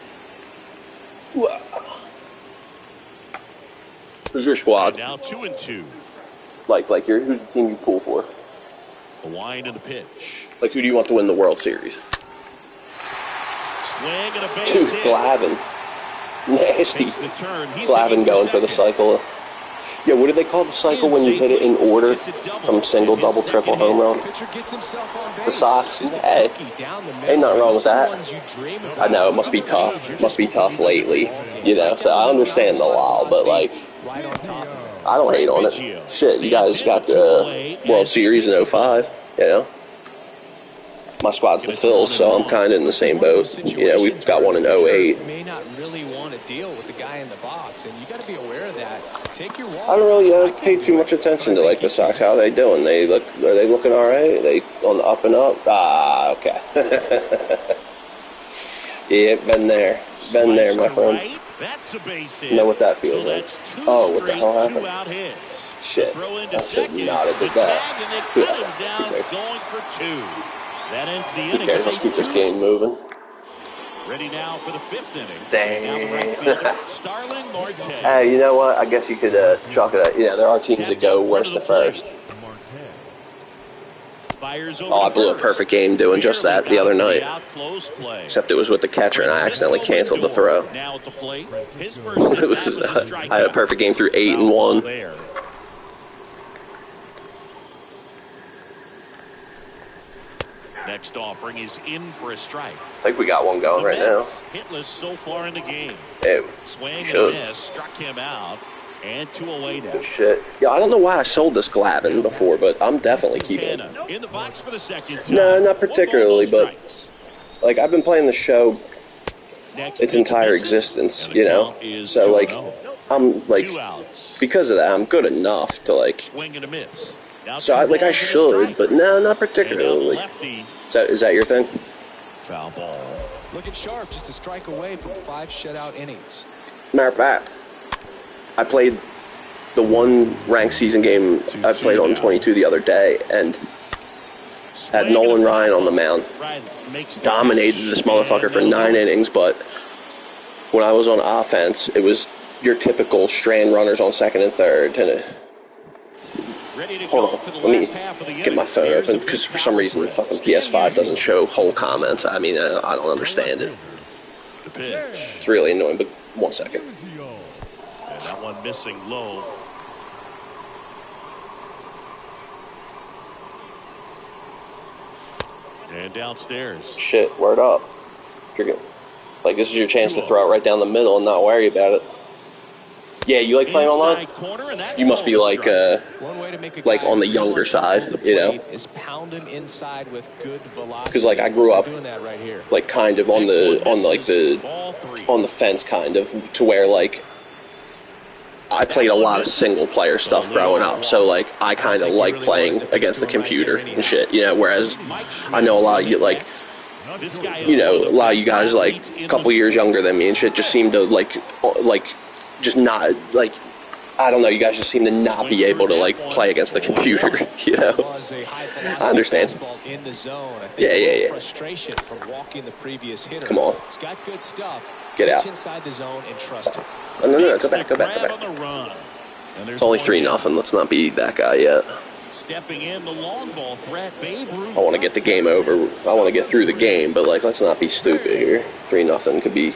Who's your squad? Now 2-2. Like who's the team you pull for? A wind and a pitch. Like, who do you want to win the World Series? Swing and a base Dude, hit. Glavine. Nasty. Glavine going for the cycle. Yeah, what do they call the cycle when you hit it in order from single, double, triple, home run? The Sox? Hey, ain't nothing wrong with that. I know, it must be tough. It must be tough lately, you know, so I understand the law, but, like, I don't hate on it. Shit, you guys got the World Series in 05, you know? My squad's the Phils, so I'm kind of in the same boat. You know, we've got one in 08. May not really want to deal with the guy in the box, and you got to be aware of that. Take your walk. I don't really pay too much attention to, like, the Sox. How are they doing? Are they looking all right? Are they on the up and up? Ah, okay. Yeah, been there, my friend. That's a base hit. You know what that feels like. Oh, what the hell happened? Shit, I should not have did that. And they cut him down, going for 2. That ends the Who inning. cares? Let's keep this game moving. Ready now for the 5th inning. Dang. Starling Marte. Hey, you know what? I guess you could chalk it up. Yeah, there are teams that go worst to first. Oh, I blew a perfect game doing just that the other night. Except it was with the catcher, and I accidentally canceled the throw. Now at the plate. His It first was, I had a perfect game through 8 and 1. Next offering is in for a strike. I think we got one going right now. Hitless so far in the game. Hey, swing and a miss, struck him out, and 2 away now. Good shit. Yeah, I don't know why I sold this Glavin before, but I'm definitely keeping it. In the box for the second time. No, not particularly, but like I've been playing the show its entire existence, you know. So like I'm like because of that, I'm good enough to like. Swing and a miss. So I should, but no, not particularly. Is that your thing? Foul ball. Looking sharp, just a strike away from 5 shutout innings. Matter of fact, I played the one ranked season game I played on 22 the other day, and had Nolan Ryan on the mound. Dominated this motherfucker for 9 innings, but when I was on offense, it was your typical strand runners on second and third. And hold on, let me get my phone open, because for some reason the fucking PS5 doesn't show whole comments. I mean, I don't understand it. It's really annoying, but 1 second. And that one missing low. And downstairs. Shit, word up. Like, this is your chance to throw it right down the middle and not worry about it. Yeah, you like playing online? You must be like on the younger side, you know? Because like I grew up like kind of on the fence, kind of, to where like I played a lot of single player stuff growing up, so like I kind of like playing against the computer and shit, you know. Whereas I know a lot of you, like, you know, a lot of you guys like a couple years younger than me and shit just seem to like just not, like, I don't know, you guys just seem to not be able to, like, play against the computer, you know? I understand. Yeah. Come on. Get out. No, go back. It's only 3-0. Let's not be that guy yet. Stepping in the long ball threat, Babe Ruth. I want to get the game over. I want to get through the game, but, like, let's not be stupid here. 3-0 could be...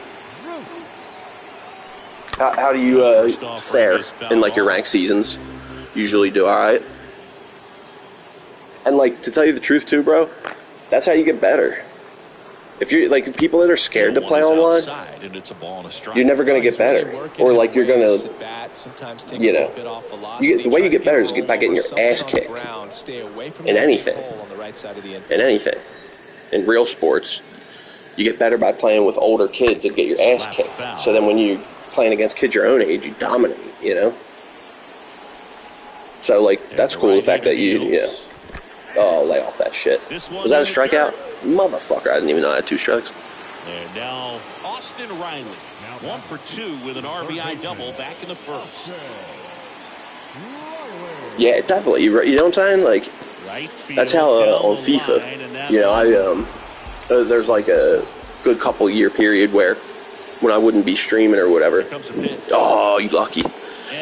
How do you fare in, like, your ranked seasons? Usually do all right? And, like, to tell you the truth, too, bro, that's how you get better. If you're, like, people that are scared to play online, you're never going to get better. Or, like, you're going to, you know, the way you get better is by getting your ass kicked. In anything. In anything. In real sports, you get better by playing with older kids and get your ass kicked. So then when you playing against kids your own age, you dominate, you know? So, like, that's cool, the fact that you know. Oh, lay off that shit. Was that a strikeout? Motherfucker, I didn't even know I had 2 strikes. And now, Austin Riley, 1 for 2 with an RBI double back in the first. Yeah, definitely. You know what I'm saying? Like, that's how on FIFA, you know, there's like a good couple year period where when I wouldn't be streaming or whatever. Oh, you lucky.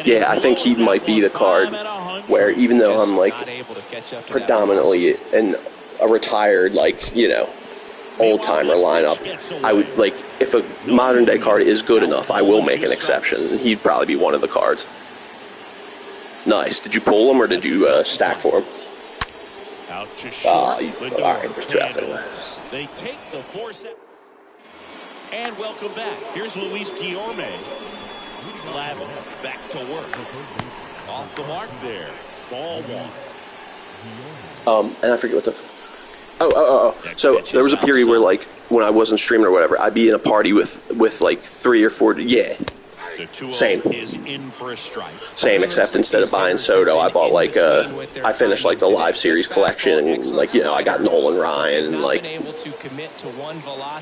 Yeah, I think he might be the card where even though I'm like predominantly in a retired, like, you know, old-timer lineup, I would, like, if a modern-day card is good enough, I will make an exception. He'd probably be one of the cards. Nice. Did you pull him or did you stack for him? All right, there's 2 outs anyway. They take the 4-7. And welcome back. Here's Luis Guillorme. Glavin back to work. Off the mark there. Ball 1. And I forget what the... So there was a period where, like, when I wasn't streaming or whatever, I'd be in a party with like 3 or 4... Yeah. Same. Same, except instead of buying Soto, I bought, like, I finished, like, the live series collection, and, like, you know, I got Nolan Ryan, and, like,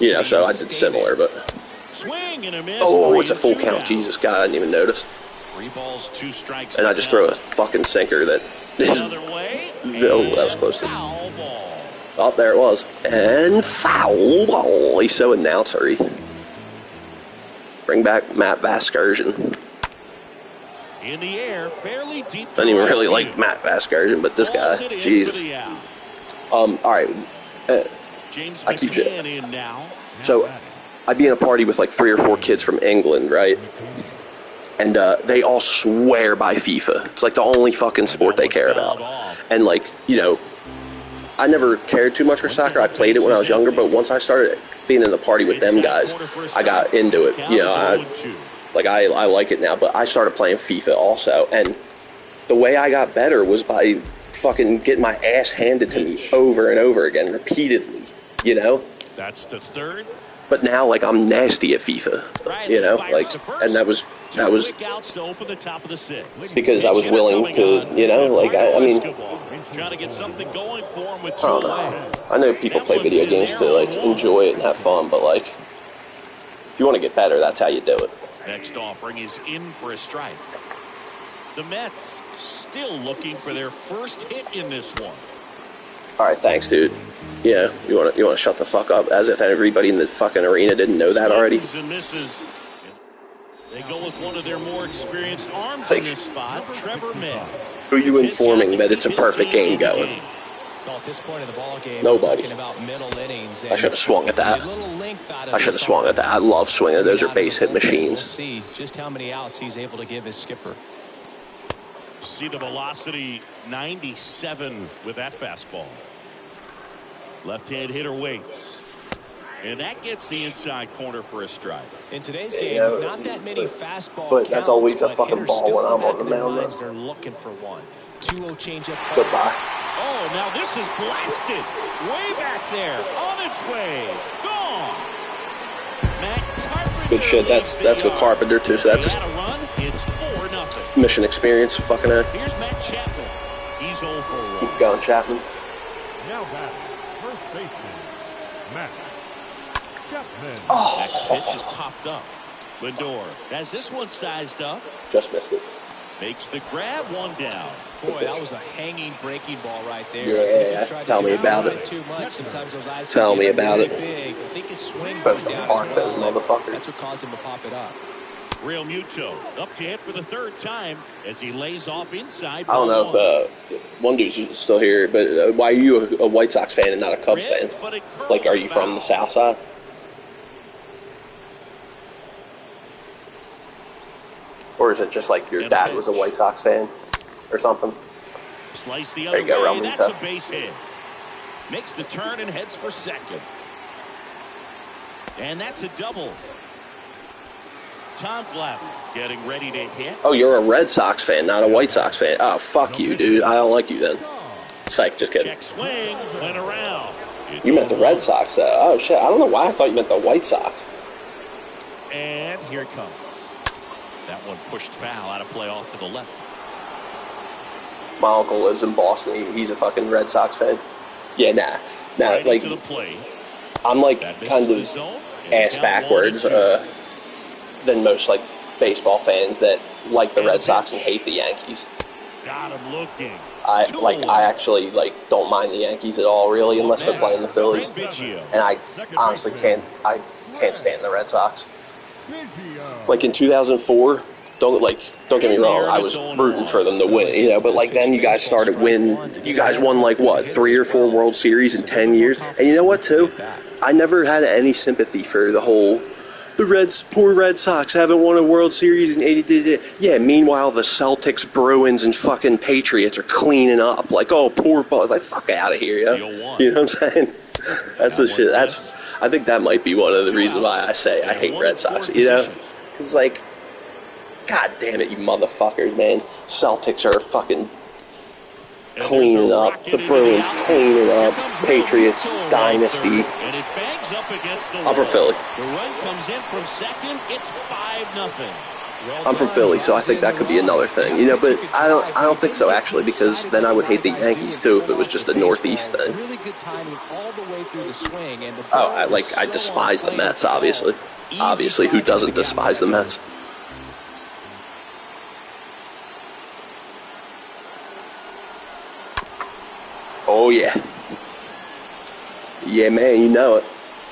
you know, so I did similar, but... Oh, it's a full count. Jesus, God, I didn't even notice. And I just throw a fucking sinker that... Oh, that was close to... Oh, there it was. And foul ball. He's so announcery. Bring back Matt Vasgersian. In the air, fairly deep. I don't even really like Matt Vasgersian, but this guy, Jesus. All right. James I keep McCann in now. So, I'd be in a party with like 3 or 4 kids from England, right? And they all swear by FIFA. It's like the only fucking sport they care about. And like, you know, I never cared too much for soccer. I played it when I was younger, but once I started being in the party with them guys, I got into it. You know, I like it now, but I started playing FIFA also. And the way I got better was by fucking getting my ass handed to me over and over again, repeatedly, you know? That's the third. But now, like, I'm nasty at FIFA, you know? Like, and that was because I was willing to, you know, like, I mean, trying to get something going for him with 2 I don't know. I know people play video games to, like, enjoy it and have fun, but, like, if you want to get better, that's how you do it. Next offering is in for a strike. The Mets still looking for their first hit in this one. All right, thanks, dude. Yeah, you want to shut the fuck up, as if everybody in the fucking arena didn't know that already. And misses. They go with one of their more experienced arms in this spot, Trevor May. Who are you informing that it's a perfect game going? At this point of the ball game, nobody. About middle innings, I should have swung at that. I should have swung at that. I love swinging. Those are base hit machines. We'll see just how many outs he's able to give his skipper. See the velocity, 97 with that fastball. Left-hand hitter waits. And that gets the inside corner for a strike. In today's game, not that many fastball but that's always a fucking ball when I'm on the mound. They're looking for one. 2-0 changeup. Goodbye. Oh, now this is blasted. Way back there. On its way. Gone. Matt Carpenter. Good shit. That's with Carpenter, too. So that's It's 4-0. Mission experience. Fucking it. Here's Matt Chapman. He's 0 for 1. Keep going, Chapman. Now back, first baseman, Matt Chapman. Oh. Next pitch is popped up. Lindor has this one sized up. Just missed it. Makes the grab, 1 down. Boy, that was a hanging breaking ball right there. Yeah, tell me about it. Too much. Sometimes those eyes tell me about it. Big. I think his swing supposed to park those motherfuckers. That's what caused him to pop it up. Real Muto up to hit for the 3rd time as he lays off inside. I don't know if one dude's still here, but why are you a White Sox fan and not a Cubs fan? Like, are you from the South Side? Or is it just like your dad was a White Sox fan or something? Slice the other way. Go, that's a base hit. Makes the turn and heads for second. And that's a double. Tom Glavine getting ready to hit. Oh, you're a Red Sox fan, not a White Sox fan. Oh, fuck you, dude. I don't like you then. Psych, just kidding. Check swing, went around. You meant the Red Sox, though. Oh, shit. I don't know why I thought you meant the White Sox. And here it comes. That one pushed foul out of play off to the left. My uncle lives in Boston. He's a fucking Red Sox fan. Yeah, nah, Right like, to the plate. I'm like kind of ass backwards than most like baseball fans that like the Red Sox and hate the Yankees. Got him looking. I actually like don't mind the Yankees at all, really, unless they're playing the Phillies. And I honestly can't stand the Red Sox. Like in 2004, don't get me wrong, I was rooting for them to win, you know, but like then you guys started winning. You guys won like what, 3 or 4 World Series in 10 years? And you know what too? I never had any sympathy for the whole poor Red Sox haven't won a World Series in 80. Yeah, meanwhile the Celtics, Bruins, and fucking Patriots are cleaning up. Like, oh, poor ball. Like, fuck out of here, yo. You know what I'm saying? That's the shit. I think that might be one of the reasons why I say I hate Red Sox, you know? It's like, God damn it, you motherfuckers, man. Celtics are fucking cleaning up. The Bruins cleaning up. Patriots, dynasty. I'm from Philly. The run comes in from second. It's 5-0. I'm from Philly, so I think that could be another thing, you know. But I don't think so actually, because then I would hate the Yankees too if it was just a Northeast thing. Oh, I despise the Mets, obviously. Obviously, who doesn't despise the Mets? Oh yeah. Yeah, man, you know it.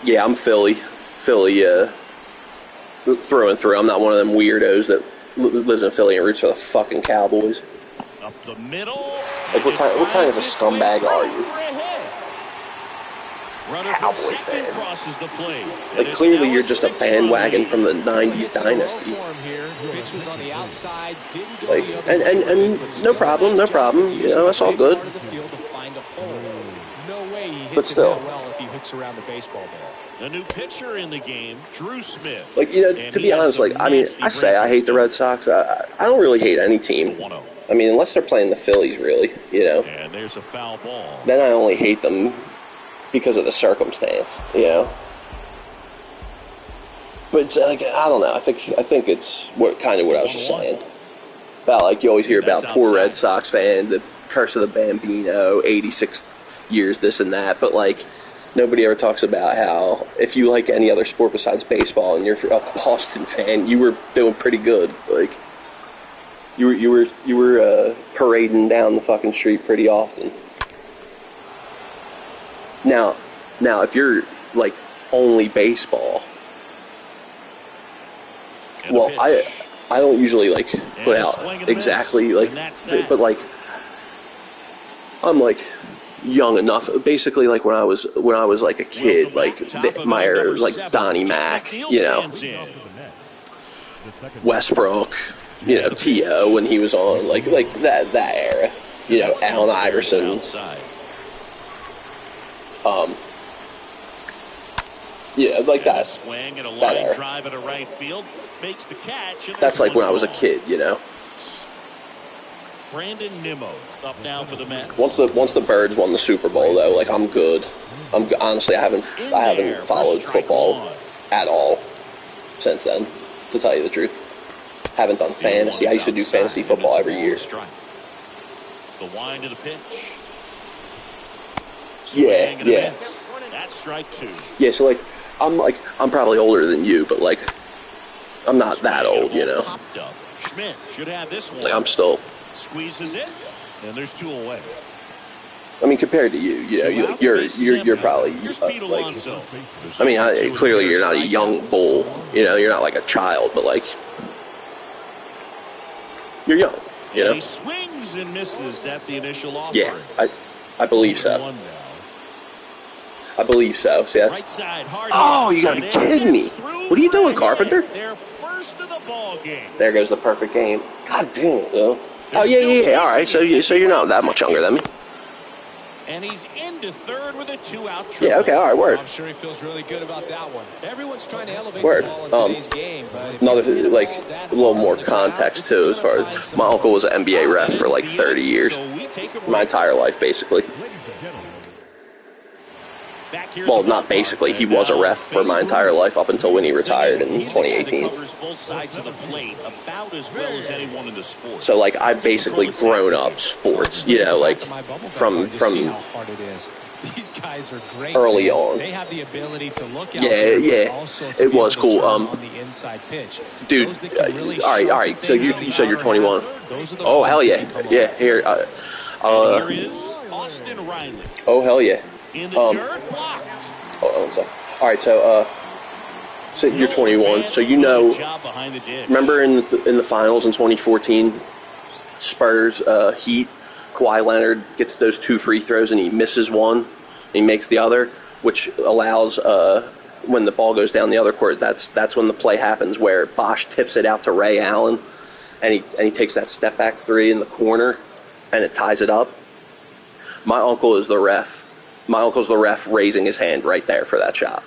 Yeah, I'm Philly. Philly, through and through. I'm not one of them weirdos that lives in Philly and roots for the fucking Cowboys. Up the middle. Like, what kind of a scumbag are you? Cowboys fan. Like, clearly you're just a bandwagon from the 90s dynasty. Like, and no problem. You know, that's all good. But still. A new pitcher in the game, Drew Smith. Like, you know, to be honest, like, I mean, I say I hate the Red Sox. I don't really hate any team. I mean, unless they're playing the Phillies, really, you know. And there's a foul ball. Then I only hate them because of the circumstance, you know. But it's like, I don't know. I think it's what I was just saying. About, like, you always hear about poor Red Sox fan, the curse of the Bambino, 86 years, this and that. But, like, nobody ever talks about how if you like any other sport besides baseball and you're a Boston fan, you were doing pretty good. Like, you were parading down the fucking street pretty often. Now, if you're like only baseball, well, I don't usually like put out exactly like, but like I'm like young enough. Basically, like when I was like a kid, like my era was like Donnie Mack, you know, Westbrook, you know, T.O. when he was on, like that era, you know, Allen Iverson. Yeah, like that. Swing and a line drive at a right field makes the catch. That's like when I was a kid, you know. Brandon Nimmo up now for the Mets. Once the Birds won the Super Bowl, though, like I'm good. Honestly, I haven't followed football at all since then. To tell you the truth, haven't done fantasy. I used to do fantasy football every year. The wind of the pitch. Yeah. That's strike two. Yeah, so like I'm probably older than you, but like I'm not that old, you know. Schmidt should have this one. Like I'm still squeezes it, and there's two away. I mean, compared to you know, you're probably like. I mean, clearly you're not a young bull. You know, you're not like a child, but like you're young. You know. He swings and misses at the initial offering. Yeah, I believe so. I believe so. See, that's. Oh, you gotta be kidding me! What are you doing, Carpenter? They're first of the ball game. There goes the perfect game. God damn it, though. Oh yeah. All right, so you're not that much younger than me. And he's into third with a 2-out triple. Yeah. Okay. All right. Word. I'm sure he feels really good about that one. Everyone's trying to elevate Word. the ball in today's game. Another like a little more context too, as far as my uncle was an NBA ref for like 30 years, my entire life basically. Well, not basically. He was a ref for my entire life up until when he retired in 2018. So, like, I've basically grown up sports, you know, like, from These guys are great. Early on. They have the ability to look out. Yeah. It was cool. On the inside pitch. Dude, all right. So you said you're 21. Oh, hell yeah. Yeah, here. Here is Austin Riley. Oh, hell yeah. In the dirt, blocked. Hold on a second. All right, so you're 21. So you know, remember in the finals in 2014, Spurs Heat, Kawhi Leonard gets those 2 free throws and he misses one, and he makes the other, which allows when the ball goes down the other court. That's when the play happens where Bosh tips it out to Ray Allen, and he takes that step back 3 in the corner, and it ties it up. My uncle is the ref. My uncle's the ref raising his hand right there for that shot.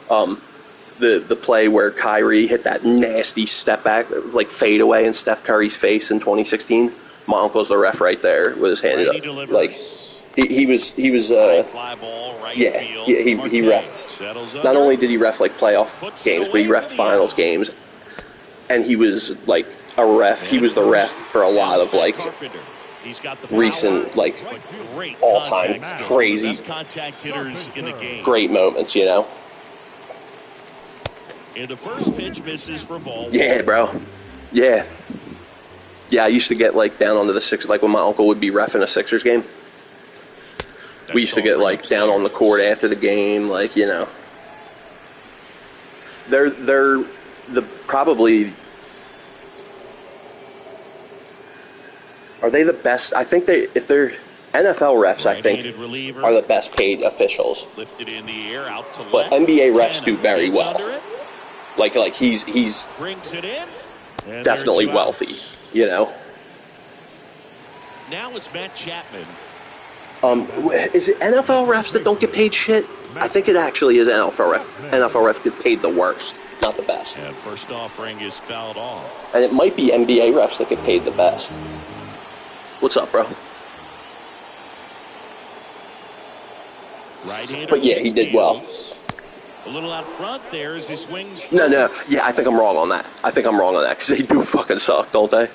The play where Kyrie hit that nasty step back, like fade away in Steph Curry's face in 2016. My uncle's the ref right there with his hand up. Like he was he refed. Not only did he ref like playoff games, but he refed finals games. And he was like a ref. He was the ref for a lot of like recent, like, all-time crazy, great moments, you know? And the first pitch misses for ball. Yeah, bro. Yeah. Yeah, I used to get, like, down onto the Sixers, like, when my uncle would be reffing a Sixers game. We used to get like down on the court after the game, like, you know. They're the probably. Are they the best? I think if they're NFL refs, I think are the best paid officials. Lifted in the air out to but left. NBA refs do very well. Like he's brings it in. Definitely wealthy, you know. Now it's Matt Chapman. Is it NFL refs that don't get paid shit? I think it actually is NFL ref. NFL ref gets paid the worst, not the best. And first offering is fouled off. And it might be NBA refs that get paid the best. What's up, bro? But yeah, he did well. A little out front there as he swings. No. Yeah, I think I'm wrong on that. Because they do fucking suck, don't they?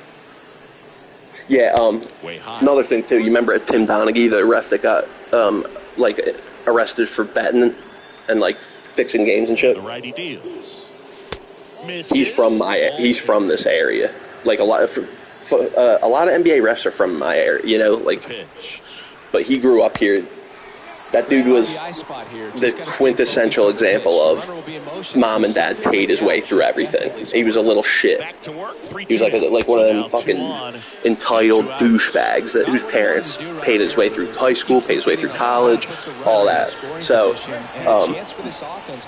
Yeah, another thing, too. You remember Tim Donaghy, the ref that got, arrested for betting and, like, fixing games and shit? The righty deals. He's from this area. Like, a lot of NBA refs are from my area, you know? Like, but he grew up here. That dude was the quintessential example of mom and dad paid his way through everything. He was a little shit. He was like one of them fucking entitled douchebags whose parents paid his way through high school, paid his way through college, all that. So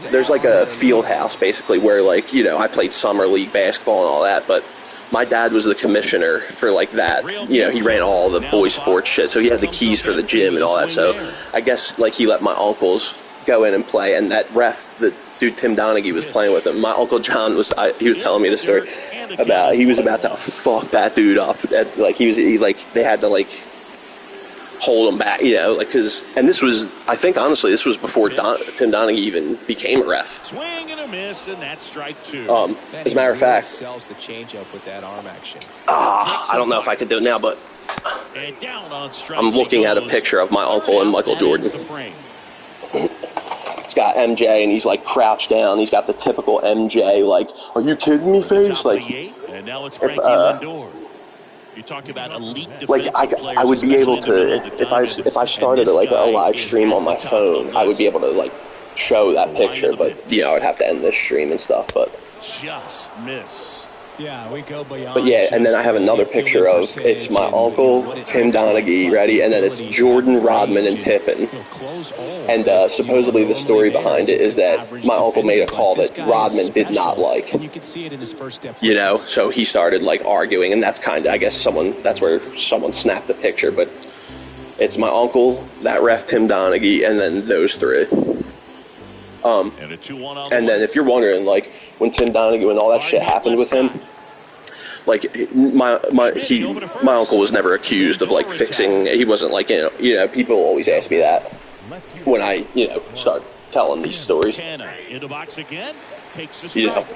there's like a field house basically where, like, you know, I played summer league basketball and all that, but my dad was the commissioner for, like, that. You know, he ran all the boys' sports shit, so he had the keys for the gym and all that. So I guess, like, he let my uncles go in and play, and that ref, the dude Tim Donaghy, was playing with him. My Uncle John was telling me the story about he was about to fuck that dude up. They had to, like, hold him back, you know, like, because, and this was, I think, honestly, this was before Tim Donaghy even became a ref. Swing and a miss, and that's strike two. As a matter of fact, sells the changeup with that arm action. I don't know if I could do it now, but I'm looking at a picture of my uncle and Michael Jordan. It's got MJ, and he's, like, crouched down. He's got the typical MJ, like, are you kidding me face? Like, and now it's Frankie Lindor. You talk about elite like I would be able to if I started a live stream on my phone, I would be able to, like, show that picture, but, you know, I'd have to end this stream and stuff. But just missed. Yeah, we go beyond. But yeah, and then I have another picture of it's my uncle Tim Donaghy, ready, and then it's Jordan, Rodman, and Pippen. And supposedly the story behind it is that my uncle made a call that Rodman did not like. You know, so he started, like, arguing, and that's kind of, I guess, that's where someone snapped the picture. But it's my uncle, that ref Tim Donaghy, and then those three. And then if you're wondering, like, when Tim Donaghy, when all that shit happened with him, like, my uncle was never accused of, like, fixing. He wasn't, like, you know, people always ask me that when I, you know, start telling these stories. You know,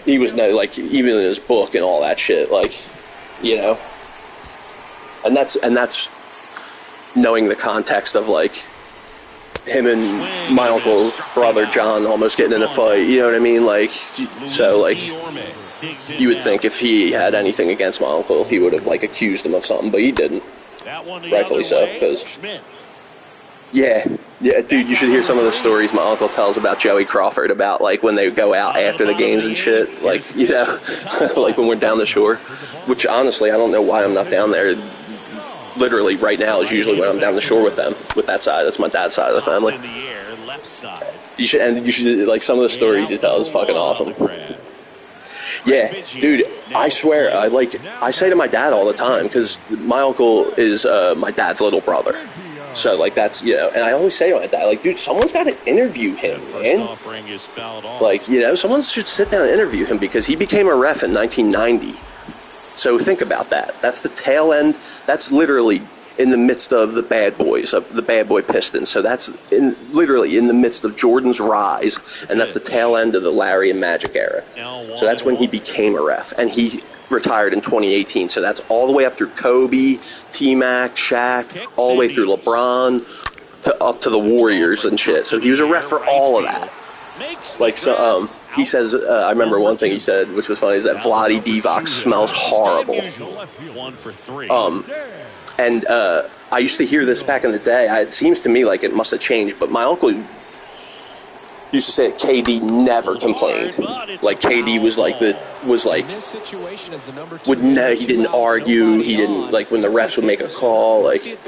he was no, like, even in his book and all that shit, like, you know, and that's knowing the context of, like, him and my uncle's brother John almost getting in a fight, you know what I mean? Like, so, like, you would think if he had anything against my uncle, he would have, like, accused him of something, but he didn't. Rightfully so, because, yeah, dude, you should hear some of the stories my uncle tells about Joey Crawford, about, like, when they go out after the games and shit, like, you know, like when we're down the shore, which, honestly, I don't know why I'm not down there. Literally right now is usually when I'm down the shore with them, with that side. That's my dad's side of the family. You should, like, some of the stories he tells is fucking awesome. Yeah, dude, I swear, I say to my dad all the time, because my uncle is my dad's little brother. So, like, that's, you know, and I always say to my dad, like, dude, someone's got to interview him, man. Like, you know, someone should sit down and interview him, because he became a ref in 1990. So think about that. That's the tail end. That's literally in the midst of the bad boys, of the bad boy Pistons. So that's literally in the midst of Jordan's rise, and that's the tail end of the Larry and Magic era. So that's when he became a ref, and he retired in 2018. So that's all the way up through Kobe, T-Mac, Shaq, all the way through LeBron, up to the Warriors and shit. So he was a ref for all of that. Like, so, he says, I remember one thing he said, which was funny, is that Vlade Divac smells horrible. And I used to hear this back in the day. It seems to me like it must have changed, but my uncle used to say that KD never complained. Like KD was like he didn't argue. He didn't like when the refs would make a call. Like,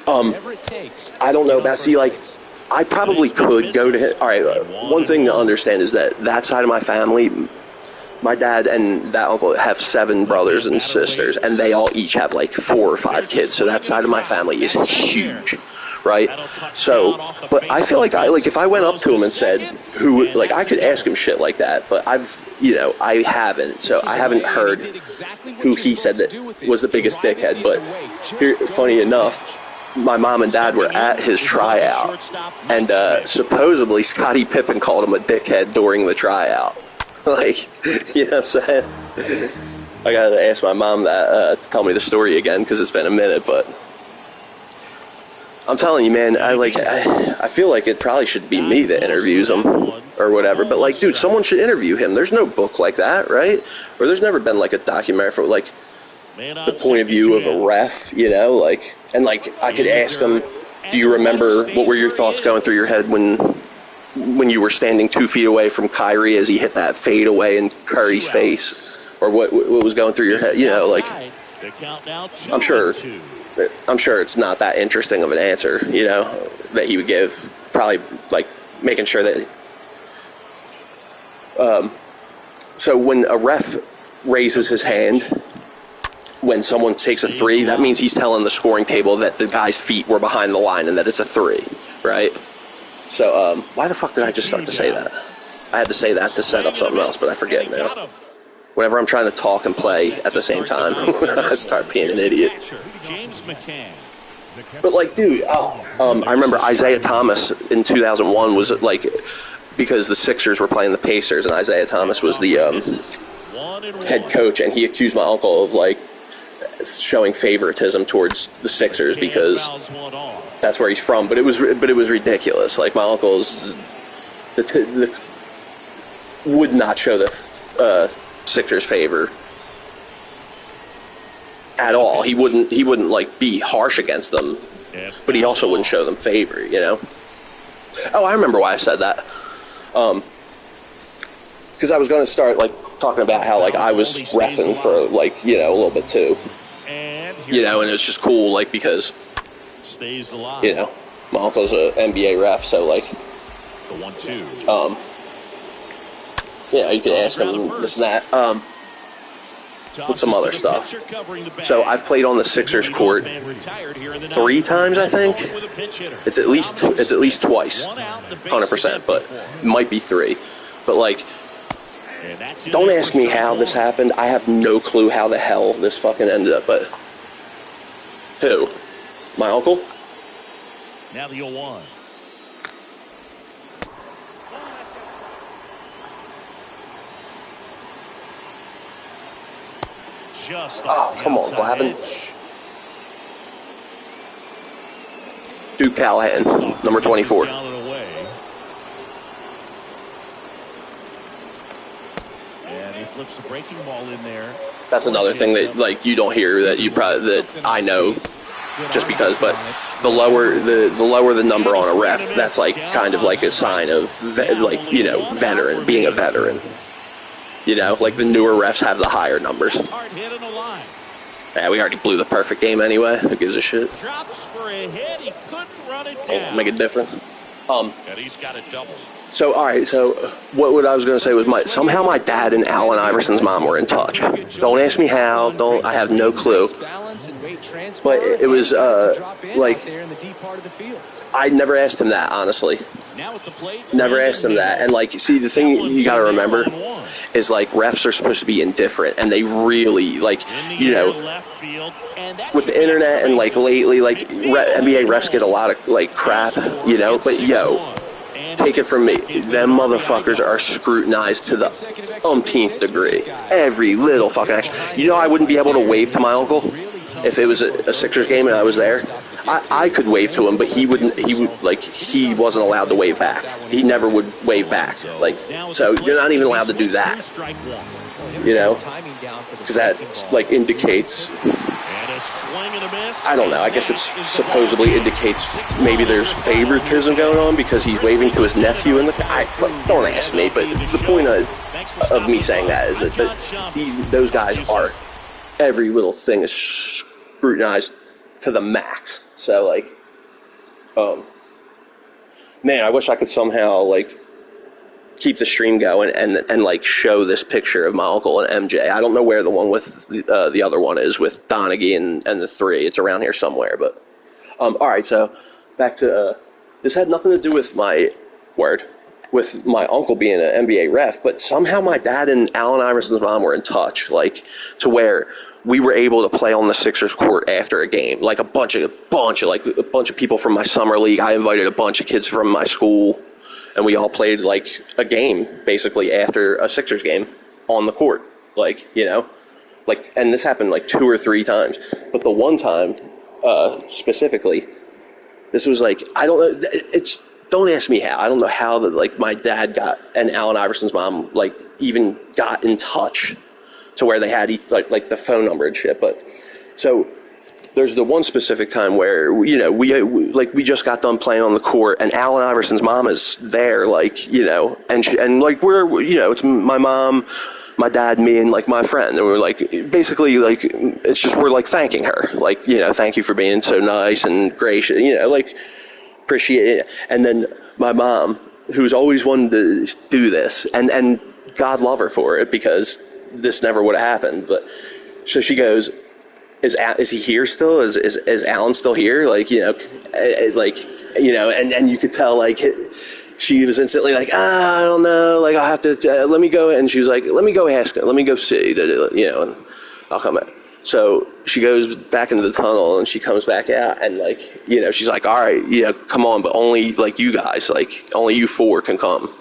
I don't know about. See, like, I probably could go to him. All right, one thing to understand is that side of my family, my dad and that uncle have 7 brothers and sisters, and they all each have like 4 or 5 kids. So that side of my family is huge. Right, so, but I feel like if I went up to him and said I could ask him shit like that, but I haven't, so I haven't heard who he said that was the biggest dickhead. But here, funny enough, my mom and dad were at his tryout, and supposedly Scottie Pippen called him a dickhead during the tryout. Like, you know what I'm saying? I gotta ask my mom that to tell me the story again because it's been a minute, but. I'm telling you, man, I feel like it probably should be me that interviews him or whatever. But, like, dude, someone should interview him. There's no book like that, right? Or there's never been, like, a documentary for, like, the point of view of a ref, you know? Like, and, like, I could ask him, do you remember, what were your thoughts going through your head when you were standing 2 feet away from Kyrie as he hit that fade away in Curry's face? Or what was going through your head? You know, like, I'm sure it's not that interesting of an answer, you know, that he would give. Probably, like, making sure that... so when a ref raises his hand, when someone takes a 3, that means he's telling the scoring table that the guy's feet were behind the line and that it's a 3, right? So, why the fuck did I just start to say that? I had to say that to set up something else, but I forget now. Whenever I'm trying to talk and play at the same time, I start being an idiot. But, like, dude, I remember Isaiah Thomas in 2001 was, like, because the Sixers were playing the Pacers, and Isaiah Thomas was the head coach, and he accused my uncle of, like, showing favoritism towards the Sixers because that's where he's from. But it was ridiculous. Like, my uncle's would not show the Sixers favor at all. He wouldn't like be harsh against them, but he also wouldn't show them favor, you know. Oh, I remember why I said that. Because I was going to start like talking about how like I was reffing for like, you know, a little bit too, you know, and it's just cool like because you know my uncle's an NBA ref, so like the 1-2. Yeah, you can ask him this and that. With some other stuff. So I've played on the Sixers court 3 times, I think. It's at least twice, 100%, but it might be 3. But like, don't ask me how this happened. I have no clue how the hell this fucking ended up. But who? My uncle? Now the 0-1. Oh, come on, Glavin. Duke Callahan, number 24. And he flips the breaking ball in there. That's another thing that like you don't hear that I know just because, but the lower the number on a ref, that's like kind of like a sign of like, you know, being a veteran. You know, like the newer refs have the higher numbers. Yeah, we already blew the perfect game anyway. Who gives a shit? Drops for a hit. He couldn't run it down. Won't make a difference. And he's got a double. So, all right. So, what I was going to say was somehow my dad and Allen Iverson's mom were in touch. Don't ask me how. I have no clue. But it was like I never asked him that, honestly. Never asked him that. And like, see, the thing you got to remember is like refs are supposed to be indifferent, and they really like, you know, with the internet and like lately, like NBA refs get a lot of like crap, you know. But yo, take it from me, them motherfuckers are scrutinized to the umpteenth degree. Every little fucking action. You know, I wouldn't be able to wave to my uncle if it was a Sixers game and I was there. I could wave to him, but he wouldn't. He wasn't allowed to wave back. He never would wave back. Like, so you're not even allowed to do that. you know, because that like indicates, I don't know, I guess it supposedly indicates maybe there's favoritism going on because he's waving to his nephew in the don't ask me, but the point of me saying that is that those guys are, every little thing is scrutinized to the max. So like, man, I wish I could somehow like keep the stream going and like show this picture of my uncle and MJ. I don't know where the one with the other one is with Donaghy and the three. It's around here somewhere. But all right, so back to this had nothing to do with my uncle being an NBA ref, but somehow my dad and Allen Iverson's mom were in touch, like to where we were able to play on the Sixers court after a game. Like a bunch of people from my summer league. I invited a bunch of kids from my school, and we all played like a game basically after a Sixers game on the court. Like, you know, like, and this happened like 2 or 3 times. But the one time specifically, this was like, I don't know. Don't ask me how. I don't know how like my dad got and Allen Iverson's mom like even got in touch to where they had like the phone number and shit. But so there's the one specific time where, you know, we just got done playing on the court and Allen Iverson's mom is there, like, you know, and like we're, you know, it's my mom, my dad, me, and like my friend, and we're like basically like it's just we're like thanking her, like, you know, thank you for being so nice and gracious, you know, like appreciate it. And then my mom, who's always wanted to do this, and God love her for it because this never would have happened, but so she goes, is he here still? Is Alan still here? Like, you know, like, you know, and you could tell like she was instantly like, I don't know, like I'll have to let me go, and she was like, let me go ask him, let me go see, you know, and I'll come back. So she goes back into the tunnel and she comes back out and like, you know, she's like, all right, yeah, come on, but only like you guys, like only you 4 can come.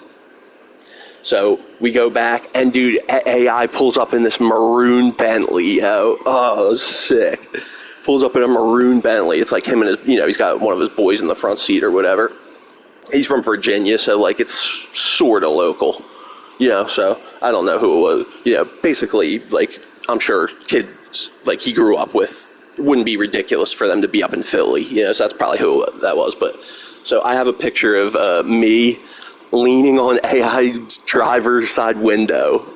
So we go back and dude, AI pulls up in this maroon Bentley, yo. Oh, it was sick. Pulls up in a maroon Bentley. It's like him and his, you know, he's got one of his boys in the front seat or whatever. He's from Virginia, so like it's sort of local, you know, so I don't know who it was. You know, basically, like, I'm sure kids like he grew up with wouldn't be ridiculous for them to be up in Philly, you know, so that's probably who that was. But so I have a picture of me leaning on AI's driver's side window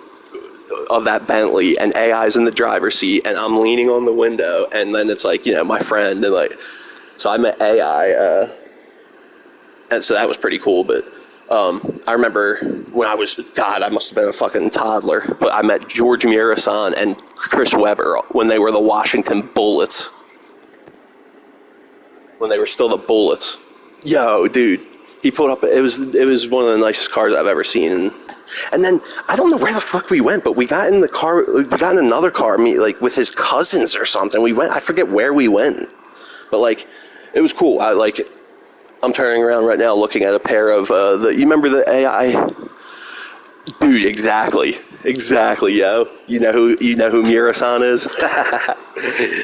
of that Bentley, and AI's in the driver's seat, and I'm leaning on the window, and then it's like, you know, my friend, and like, so I met AI, and so that was pretty cool. But I remember when I was, God, I must have been a fucking toddler, but I met George Murasan and Chris Webber when they were the Washington Bullets. When they were still the Bullets. Yo, dude, he pulled up, it was one of the nicest cars I've ever seen. And then, I don't know where the fuck we went, but we got in another car, like, with his cousins or something. I forget where we went. But, like, it was cool. I'm turning around right now looking at a pair of you remember the AI? Dude, exactly, yo. You know who Murasan is?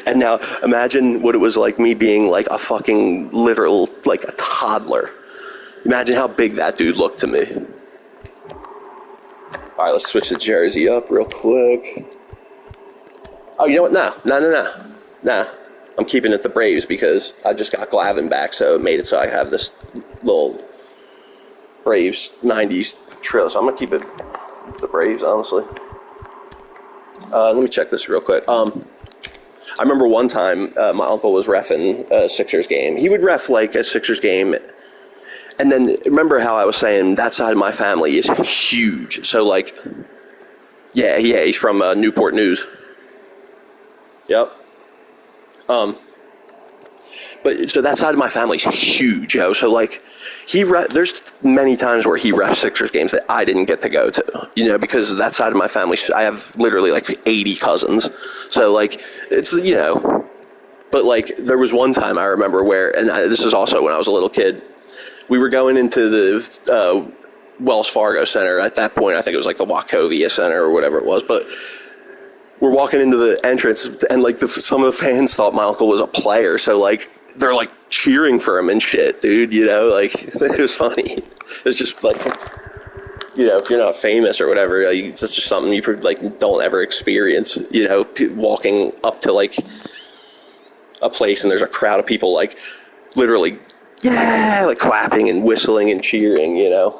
And now imagine what it was like me being like a fucking literal, like a toddler. Imagine how big that dude looked to me. All right, let's switch the jersey up real quick. Oh, you know what? Nah. I'm keeping it the Braves because I just got Glavine back, so it made it so I have this little Braves 90s trill. So I'm going to keep it the Braves, honestly. Let me check this real quick. I remember one time my uncle was reffing a Sixers game. He would ref like a Sixers game. And then remember how I was saying that side of my family is huge. So like, yeah, he's from Newport News. Yep. But so that side of my family's huge, yo. So like, there's many times where he refs Sixers games that I didn't get to go to, you know, because that side of my family, I have literally like 80 cousins. So like, it's, you know, but like there was one time I remember where, and this is also when I was a little kid, we were going into the Wells Fargo Center. At that point, I think it was like the Wachovia Center or whatever it was, but we're walking into the entrance, and like some of the fans thought my uncle was a player, so like they're like cheering for him and shit, dude. You know, like it was funny. It's just like you know, if you're not famous or whatever, like, it's just something you like don't ever experience. You know, walking up to like a place and there's a crowd of people like literally, yeah, like clapping and whistling and cheering. You know.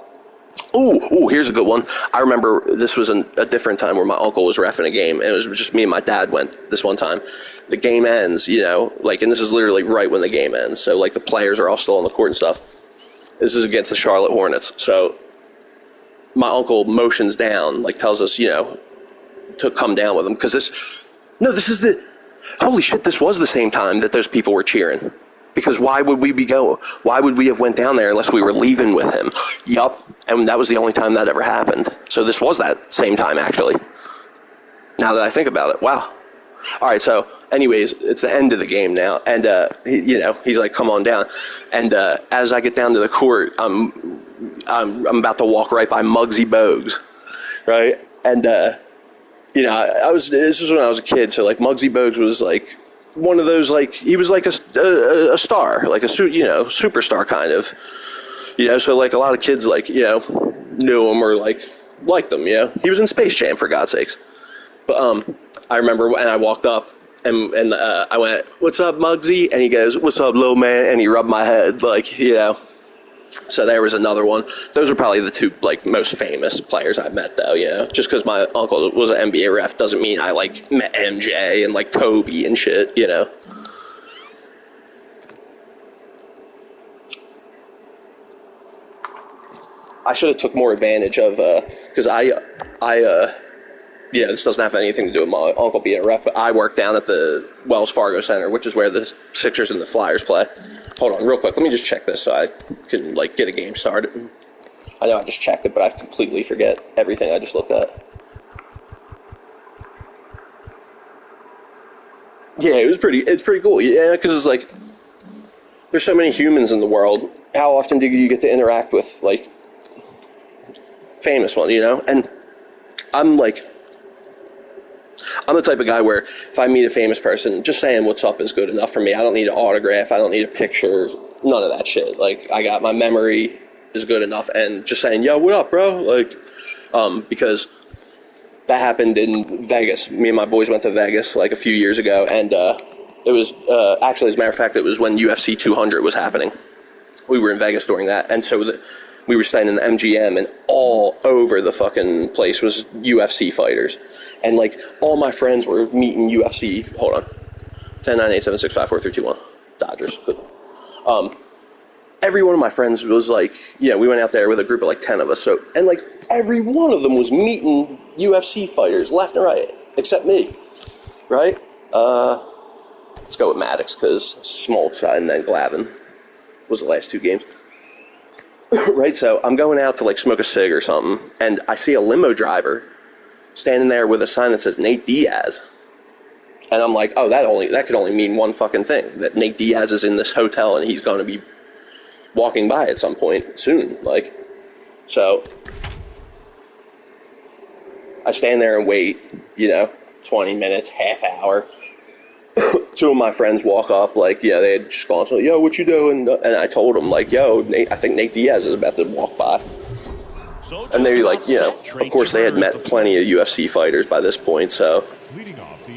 Ooh, here's a good one. I remember this was a different time where my uncle was reffing a game, and it was just me and my dad went this one time. The game ends, you know, like, and this is literally right when the game ends. So like the players are all still on the court and stuff. This is against the Charlotte Hornets. So my uncle motions down, like tells us, you know, to come down with him. Because this is holy shit, this was the same time that those people were cheering. Because why would we have went down there unless we were leaving with him? Yup, and that was the only time that ever happened. So this was that same time, actually. Now that I think about it, wow. All right, so anyways, it's the end of the game now, and you know, he's like, "Come on down," and as I get down to the court, I'm about to walk right by Muggsy Bogues, right? And you know, this was when I was a kid, so like Muggsy Bogues was like one of those, like, he was like a star, like you know, superstar kind of, you know, so like a lot of kids, like, you know, knew him or like liked him, you know. He was in Space Jam, for God's sakes. But I remember when I walked up and I went, "What's up, Muggsy?" And he goes, "What's up, little man?" And he rubbed my head, like, you know. So there was another one. Those are probably the two like most famous players I met, though. You know, just because my uncle was an NBA ref doesn't mean I like met MJ and like Kobe and shit. You know. I should have took more advantage of because yeah, this doesn't have anything to do with my uncle being a ref, but I work down at the Wells Fargo Center, which is where the Sixers and the Flyers play. Hold on, real quick. Let me just check this so I can, like, get a game started. I know I just checked it, but I completely forget everything I just looked at. Yeah, it's pretty cool. Yeah, because it's like, there's so many humans in the world. How often do you get to interact with, like, famous ones, you know? And I'm the type of guy where if I meet a famous person, just saying what's up is good enough for me. I don't need an autograph. I don't need a picture. None of that shit. Like, I got my memory is good enough, and just saying, "Yo, what up, bro?" Like, because that happened in Vegas. Me and my boys went to Vegas like a few years ago, and it was actually, as a matter of fact, it was when UFC 200 was happening. We were in Vegas during that, and so we were staying in the MGM, and all over the fucking place was UFC fighters. And, like, all my friends were meeting UFC. Hold on. 10, 9, 8, 7, 6, 5, 4, 3, 2, 1. Dodgers. But, every one of my friends was, like, yeah, we went out there with a group of, like, 10 of us. So, and, like, every one of them was meeting UFC fighters left and right, except me. Right? Let's go with Maddox, because Smoltz and then Glavin was the last two games. Right, so I'm going out to, like, smoke a cig or something, and I see a limo driver standing there with a sign that says Nate Diaz. And I'm like, oh, that could only mean one fucking thing, that Nate Diaz is in this hotel and he's going to be walking by at some point soon. Like, so I stand there and wait, you know, 20 minutes, half hour. Two of my friends walk up, like, yeah, they had just gone, so, "Yo, what you doing?" And I told them, like, "Yo, Nate, I think Nate Diaz is about to walk by." And they, like, you know, of course they had met plenty of UFC fighters by this point, so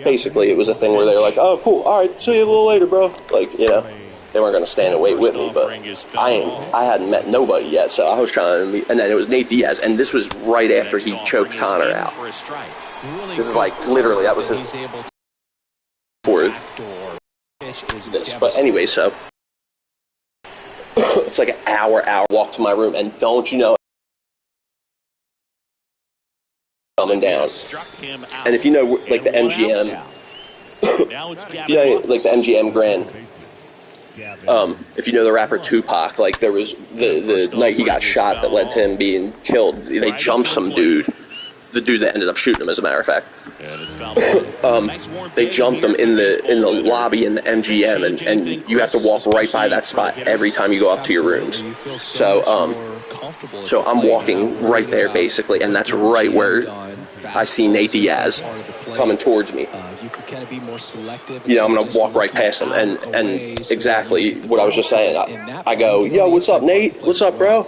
basically it was a thing where they were like, "Oh, cool, all right, see you a little later, bro." Like, you know, they weren't going to stand and wait with me, but I hadn't met nobody yet, so I was trying to meet, and then it was Nate Diaz, and this was right after he choked Connor out. This is like, literally, that was his for this, but anyway, so it's like an hour walk to my room, and don't you know, coming down. And if you know, like, the MGM, if you know, like, the MGM Grand, if you know the rapper Tupac, like, there was the night he got shot that led to him being killed, they jumped some dude, the dude that ended up shooting him, as a matter of fact. They jumped him in the lobby in the MGM, and you have to walk right by that spot every time you go up to your rooms. So I'm walking right there, basically, and that's right where I see Nate Diaz coming towards me. You know, I'm going to walk right past him, and exactly what I was just saying. I go, "Yo, what's up, Nate? What's up, bro?"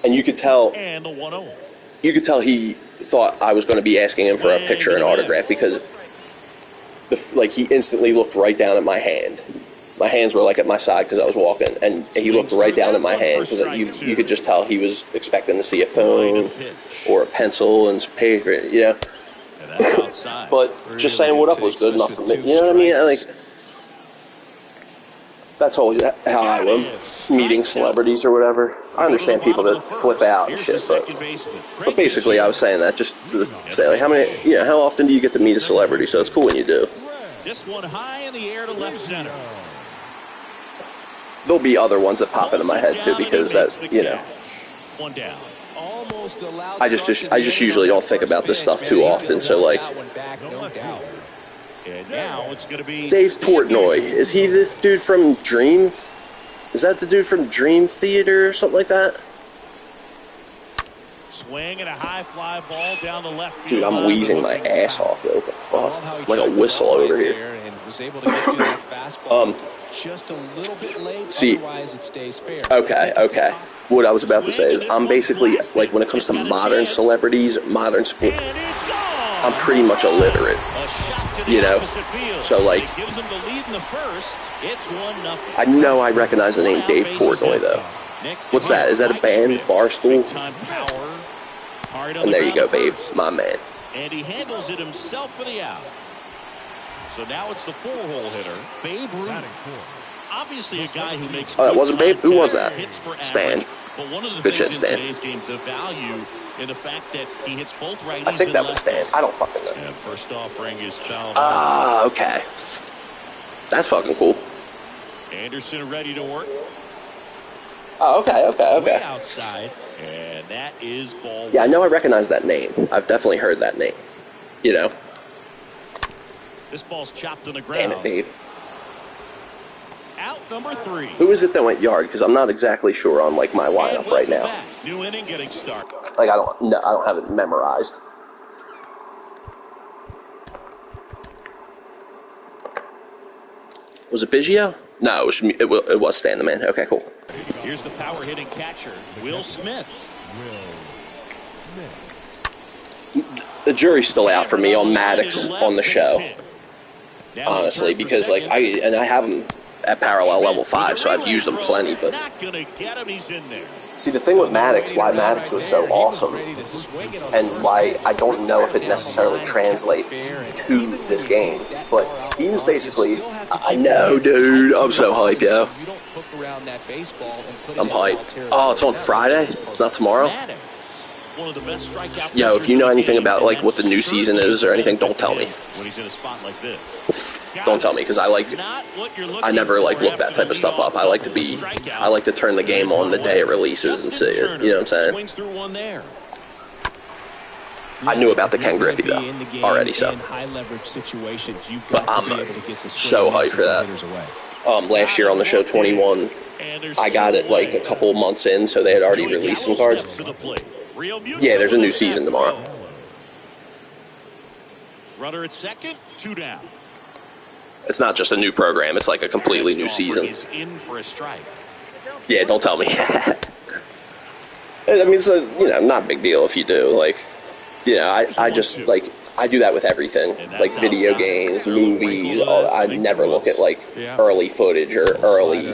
And you could tell. And the 1-0. You could tell he thought I was going to be asking him for a picture and autograph because, he instantly looked right down at my hand. My hands were like at my side because I was walking, and he looked right down at my hand because you could just tell he was expecting to see a phone or a pencil and some paper, you know. But just saying what up was good enough for me. You know what I mean? That's always how I am, meeting celebrities or whatever. I understand people that flip out and shit, but basically I was saying that just to say, how often do you get to meet a celebrity? So it's cool when you do. This one high in the air to left center. There'll be other ones that pop into my head too because One down. I just usually don't think about this stuff too often. So And now it's going to be Dave Portnoy. Is he the dude from Dream? Is that the dude from Dream Theater or something like that? Swing and a high fly ball down the left field. Dude, I'm wheezing my ass off. What the fuck? Like a whistle over here. Just a little bit late. See, otherwise it stays fair. Okay. What I was about to say is I'm basically, when it comes to modern celebrities, modern sport, I'm pretty much illiterate. You know? So, gives them the lead in the first. It's 1-0. I know I recognize the name Dave Portnoy, though. What's that? Is that a band? Barstool? And there you go, babe. My man. And he handles it himself for the out. So now it's the 4-hole hitter, Babe Ruth. Obviously a guy who makes that wasn't Babe? Who was that? Stan. But one of the Good things shit, Stan. in today's game, the value in the fact that he hits both righties. I think that was Stan. I don't fucking know. And first offering is fouled. Okay. That's fucking cool. Anderson ready to work. Oh, okay. Way outside, and that is ball. Yeah, I know I recognize that name. I've definitely heard that name. You know. This ball's chopped on the ground. Damn it, babe. Out number 3. Who is it that went yard? Because I'm not exactly sure on my lineup right now. New inning getting started. I don't have it memorized. Was it Biggio? No, it was Stan the Man. Okay, cool. Here's the power hitting catcher, Will Smith. The jury's still out for me on Maddox on the show. Honestly, because I have him at parallel level 5, so I've used them plenty. But see, the thing with Maddox, why Maddox was so awesome, and why I don't know if it necessarily translates to this game, but he was basically, I know, dude, I'm so hyped, yo. I'm hyped. Oh, it's on Friday? It's not tomorrow? Yo, if you know anything about what the new season is or anything, don't tell me. Don't tell me, because I never look that type of stuff up. I like to turn the game on the day it releases and see it. You know what I'm saying? I knew about the Ken Griffey though already, so. But I'm so hyped for that. Last year on the show 21, I got it a couple months in, so they had already released some cards. Yeah, there's a new season tomorrow. Runner at second, 2 down. It's not just a new program; it's a completely new season. Yeah, don't tell me. I mean, it's not a big deal if you do. I just I do that with everything, video games, movies. I never look at early footage or early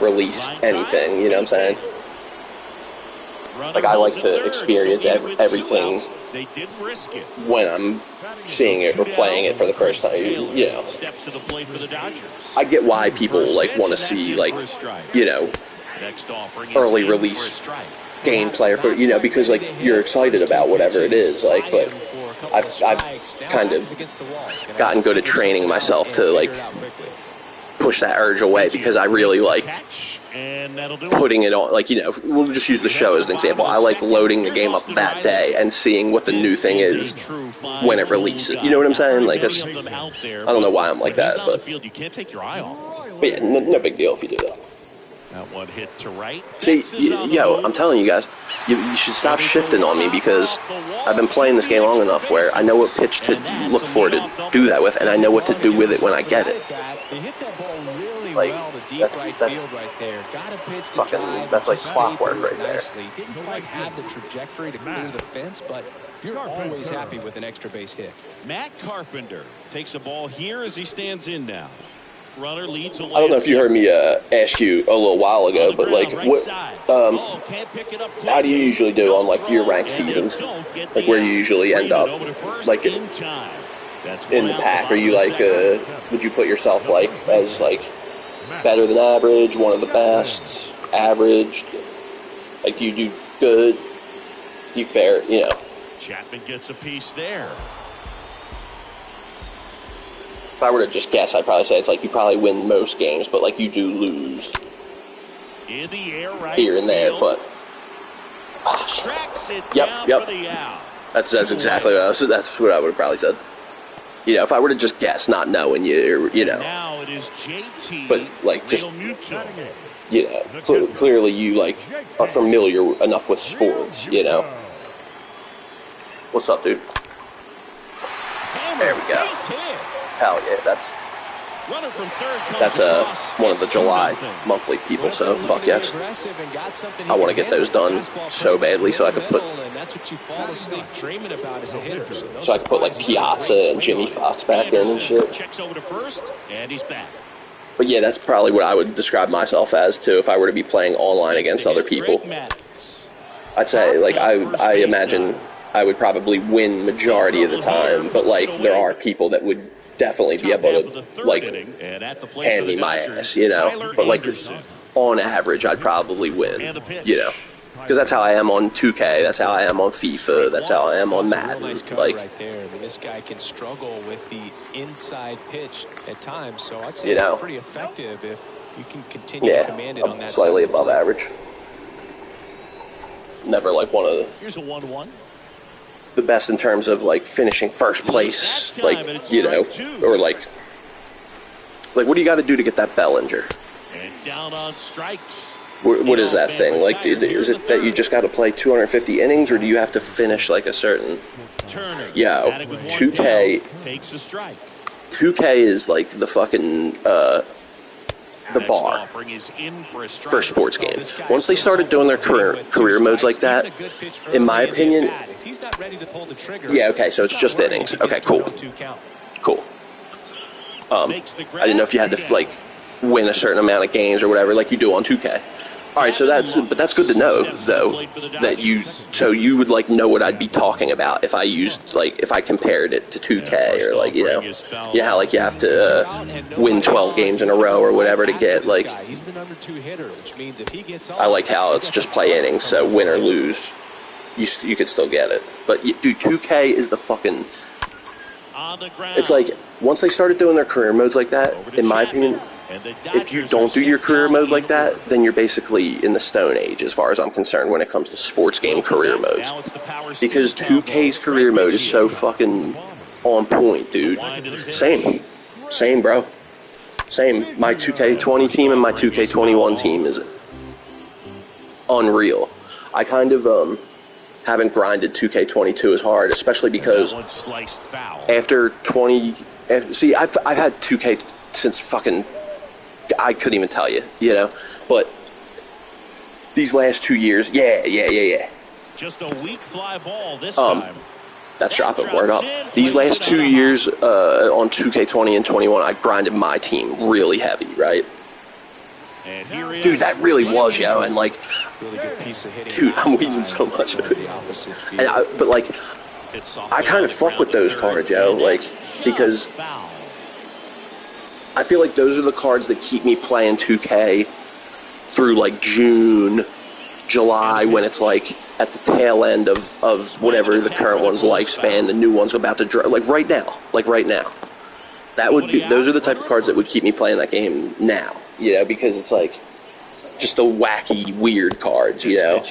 release anything. You know what I'm saying? I like to experience everything when I'm seeing it or playing it for the first time. You know, I get why people want to see early release gameplay for because you're excited about whatever it is. But I've kind of gotten good at training myself to push that urge away because I really like putting it on, we'll just use the show as an example. I like loading the game up that day and seeing what the new thing is when it releases. You know what I'm saying? I don't know why I'm like that, but yeah, no big deal if you do that. That one hit to right. See, yo, I'm telling you guys, you should stop shifting on me because I've been playing this game long enough where I know what pitch to look for to do that with, and I know what to do with it when I get it. Like, well to deep that's field right there. Got a pitch to fucking, drive. that's like Just clockwork stayed right there. nicely. Didn't quite have the trajectory to clear the fence, but you're always happy with an extra base hit. Matt Carpenter takes a ball here as he stands in now. Runner leads away. I don't know if you heard me ask you a little while ago, but like, what, how do you usually do on like your ranked seasons? Like, where you usually end up, like in the pack? Are you like, would you put yourself like as like better than average, one of the best, average? Like, do you do good? Do you fair? You know. Chapman gets a piece there. If I were to just guess, I'd probably say it's like you probably win most games, but like you do lose in the air right here and there. field. But tracks it yep. for the out. That's exactly what that's what I would have probably said. You know, if I were to just guess, not knowing you, or, you know. Now it is JT. But like just you know, clearly you like are familiar enough with sports. You know. What's up, dude? There we go. Hell yeah, that's one of the July monthly people, so fuck yes. I want to get those done so badly so I could put like Piazza and Jimmy Fox back in and shit. But yeah, that's probably what I would describe myself as too if I were to be playing online against other people. I'd say like I imagine I would probably win majority of the time, but like there are people that would definitely be able to like hand me my ass, you know. But like on average, I'd probably win, you know, because that's how I am on 2K, that's how I am on FIFA, that's how I am on Madden. Like right there. I mean, this guy can struggle with the inside pitch at times, so I'd say you know, it's pretty effective if you can continue to command it on that slightly side. above average. Never like one of the. Here's a 1-1. The best in terms of like finishing first place, like, you know, or like what do you got to do to get that Bellinger? And down on strikes. What is that thing? Like, is it that you just got to play 250 innings, or do you have to finish like a certain? Yeah, 2K takes a strike. 2K is like the fucking the bar for sports games. Once they started doing their career modes like that, in my opinion, yeah, okay, so it's just innings. Okay, cool. I didn't know if you had to like win a certain amount of games or whatever, like you do on 2K. All right, so that's good to know though that you would like know what I'd be talking about if I used like if I compared it to 2K or like you know how like you have to win 12 games in a row or whatever to get like. I like how it's just play innings, so win or lose, you could still get it. But dude, 2K is the fucking. It's like once they started doing their career modes like that, in my opinion. If you don't do your career mode like that, then you're basically in the Stone Age as far as I'm concerned when it comes to sports game career modes. Because 2K's career mode is so fucking on point, dude. Same, bro. Same. My 2K20 team and my 2K21 team is unreal. I kind of haven't grinded 2K22 as hard, especially because after 20... See, I've had 2K since fucking... I couldn't even tell you, you know, but these last 2 years, yeah. Just a weak fly ball this time. That's dropping word up. These last 2 years on 2K20 and 21, I grinded my team really heavy, right? Dude, that really was, yo, and like, dude, I'm wheezing so much. But like, I kind of fuck with those cards, yo, like, because I feel like those are the cards that keep me playing 2K through like June, July, when it's like at the tail end of whatever the current one's lifespan, the new one's about to drop. Like right now. That would be, those are the type of cards that would keep me playing that game now, you know, because it's like just the wacky, weird cards, you know.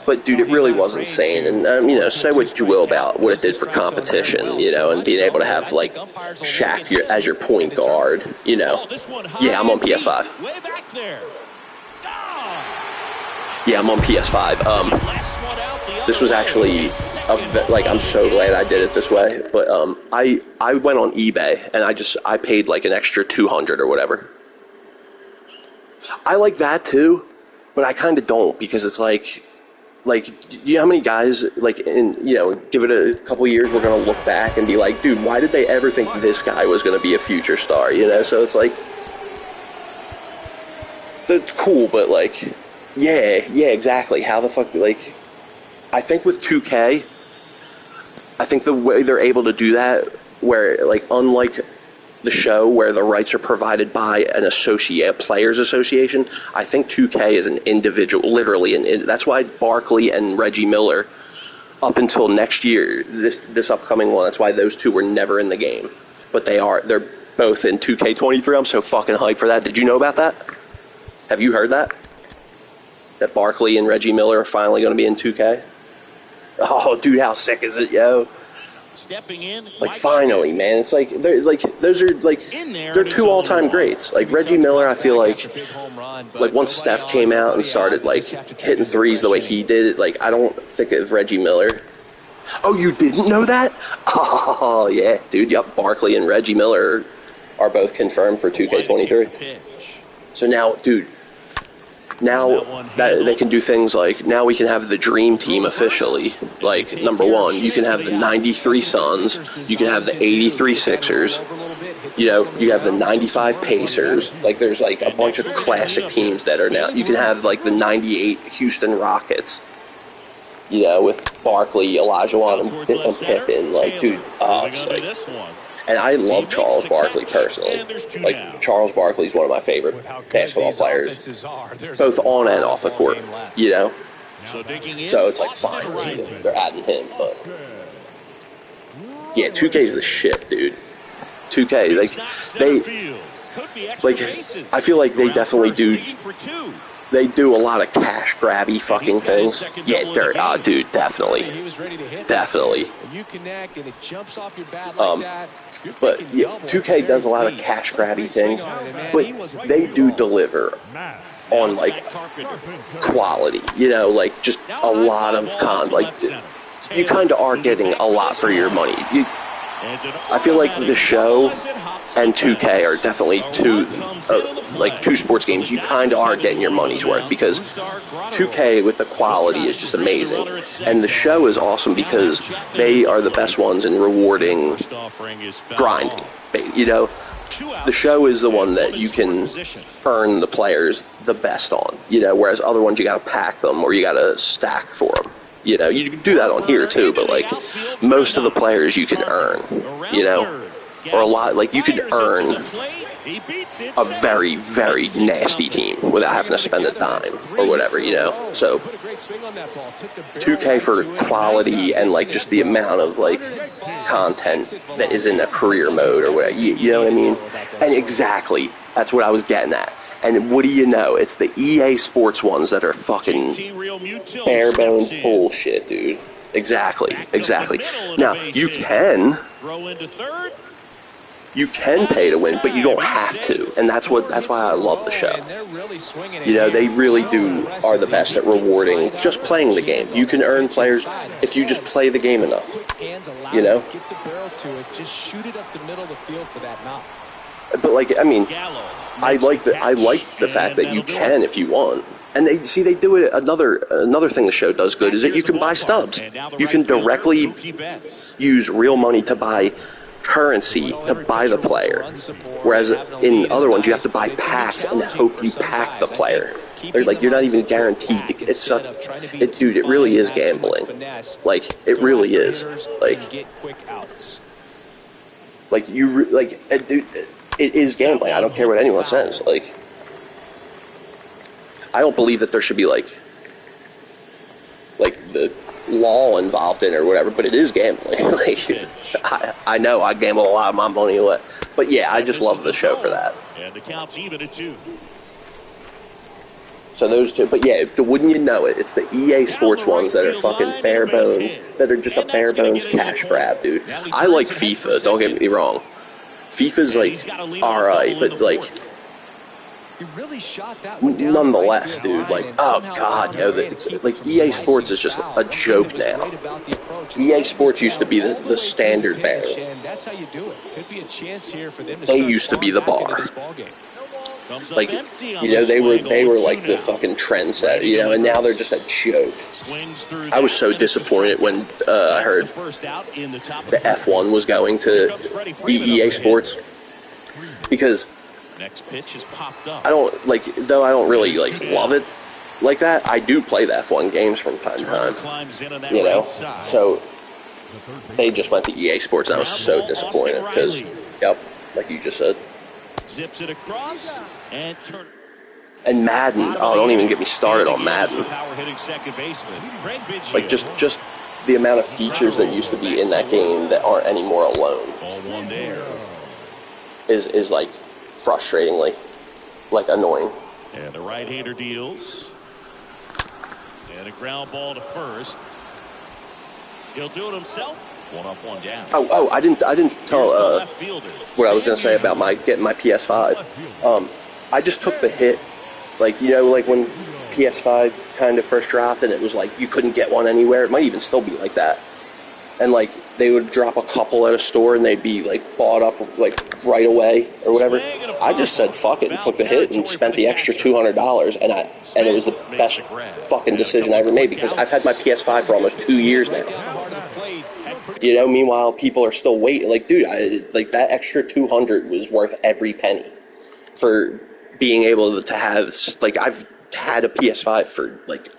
But dude, it really was insane. And you know, say what you will about what it did for competition, you know, and being able to have like Shaq as your point guard, you know. Yeah, I'm on PS5. Yeah, I'm on PS5. This was actually like, I'm so glad I did it this way. But I went on eBay and I paid like an extra $200 or whatever. I like that too, but I kind of don't because it's like, you know how many guys, like, give it a couple years, we're going to look back and be like, dude, why did they ever think this guy was going to be a future star, you know? So it's like, that's cool, but like, yeah, exactly. How the fuck, like, I think with 2K, I think the way they're able to do that, where, like, unlike the show where the rights are provided by a players association, I think 2K is an individual, literally, and that's why Barkley and Reggie Miller, up until next year, this upcoming one, that's why those two were never in the game. But they're both in 2K23. I'm so fucking hyped for that. Did you know about that? Have you heard that? That Barkley and Reggie Miller are finally going to be in 2K? Oh, dude, how sick is it, yo? Stepping in, like, finally, man. It's like those are like they're two all-time greats. Like Reggie Miller, I feel like once Steph came out and started like hitting threes the way he did, like I don't think of Reggie Miller. Oh, you didn't know that? Oh yeah, dude. Yep, Barkley and Reggie Miller are both confirmed for 2K23. So now, dude. Now that they can do things like, now we can have the Dream Team officially. Like, number one, you can have the 93 Suns, you can have the 83 Sixers, you know, you have the 95 Pacers. Like, there's like a bunch of classic teams that are now. You can have like the 98 Houston Rockets, you know, with Barkley, Olajuwon, and Pippen. Like, dude, it's like. And I love Charles Barkley personally. Like, Charles Barkley's one of my favorite basketball players, both on and off the court, you know? So it's like, fine, they're adding him, but... Yeah, 2K's the shit, dude. 2K, I feel like they definitely do... They do a lot of cash grabby fucking things. Yeah, dude, definitely. Definitely. But yeah, 2K does a lot of cash grabby things, but they do deliver on like quality, you know, like just a lot of like you kind of are getting a lot for your money. I feel like the show and 2K are definitely two sports games you kind of are getting your money's worth, because 2K with the quality is just amazing, and the show is awesome because they are the best ones in rewarding grinding, you know. The show is the one that you can earn the players the best on, you know, whereas other ones you got to pack them or you got to stack for them. You know, you can do that on here too, but like most of the players you can earn, you know, or a lot, like you can earn a very, very nasty team without having to spend a dime or whatever, you know. So 2K for quality and like just the amount of like content that is in a career mode or whatever, you know what I mean? And exactly, that's what I was getting at. And what do you know? It's the EA Sports ones that are fucking bare bones bullshit, dude. Exactly. Now, you can pay to win, but you don't have to. And that's why I love the show. You know, they really are the best at rewarding just playing the game. You can earn players if you just play the game enough. You know? But like, I mean, I like the fact that you can if you want. And they do it. Another thing the show does good is that you can buy stubs. You can directly use real money to buy currency to buy the player, whereas in other ones you have to buy packs and hope you pack the player. They're like, you're not even guaranteed to, dude, it really is gambling. Like, it really is. Dude, it is gambling. I don't care what anyone says. Like, I don't believe that there should be like the law involved in it or whatever, but it is gambling. Like, I know I gamble a lot of my money away, but yeah, I just love the show for that. And the count's even at 2. So those two, but yeah, wouldn't you know it? It's the EA Sports ones that are fucking bare bones, that are just a bare bones cash grab, dude. I like FIFA. Don't get me wrong. FIFA's like alright, but like nonetheless, dude, like, oh god, yo, like EA Sports is just a joke now. EA Sports used to be the standard bearer. They used to be the bar. Like, you know, they were like the fucking trendsetter, you know, and now they're just a joke. I was so disappointed when I heard the F1 was going to EA Sports, because I don't, like, though I don't really, like, love it like that, I do play the F1 games from time to time, you know, so they just went to EA Sports, and I was so disappointed, because, yep, like you just said. Zips it across and turn. And Madden, oh, don't even get me started on Madden. Like, just the amount of features that used to be in that game that aren't anymore alone is like, frustratingly, like, annoying. And the right-hander deals. And a ground ball to first. He'll do it himself. One up, one down. Oh, I didn't tell what I was going to say about getting my PS5. I just took the hit, like, you know, like when PS5 kind of first dropped, and it was like you couldn't get one anywhere. It might even still be like that. And like they would drop a couple at a store, and they'd be like bought up like right away or whatever. I just said fuck it and took the hit and spent the extra $200, and it was the best fucking decision I ever made, because I've had my PS5 for almost 2 years now. You know, meanwhile, people are still waiting. Like, dude, like that extra $200 was worth every penny for being able to have. Like, I've had a PS5 for like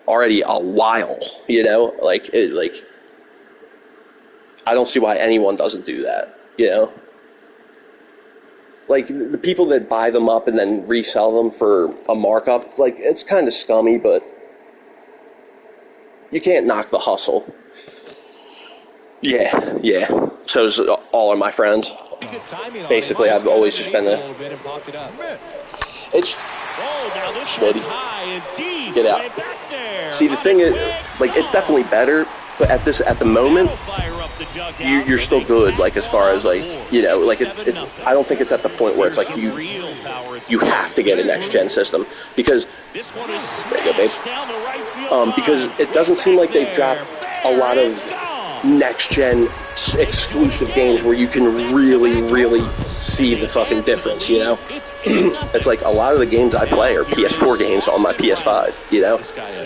already a while. You know, like I don't see why anyone doesn't do that. You know, like the people that buy them up and then resell them for a markup, like it's kind of scummy, but you can't knock the hustle. Yeah. So is all of my friends. Basically, I've always just been it's Schmitty. Get out. See, the thing is, like, it's definitely better, but at the moment, you're still good. Like, as far as, like, you know, like it's. I don't think it's at the point where it's like you have to get a next gen system, because there you go, babe. Because it doesn't seem like they've dropped a lot of next-gen exclusive games where you can really see the fucking difference, you know? It's like a lot of the games I play are PS4 games on my PS5, you know?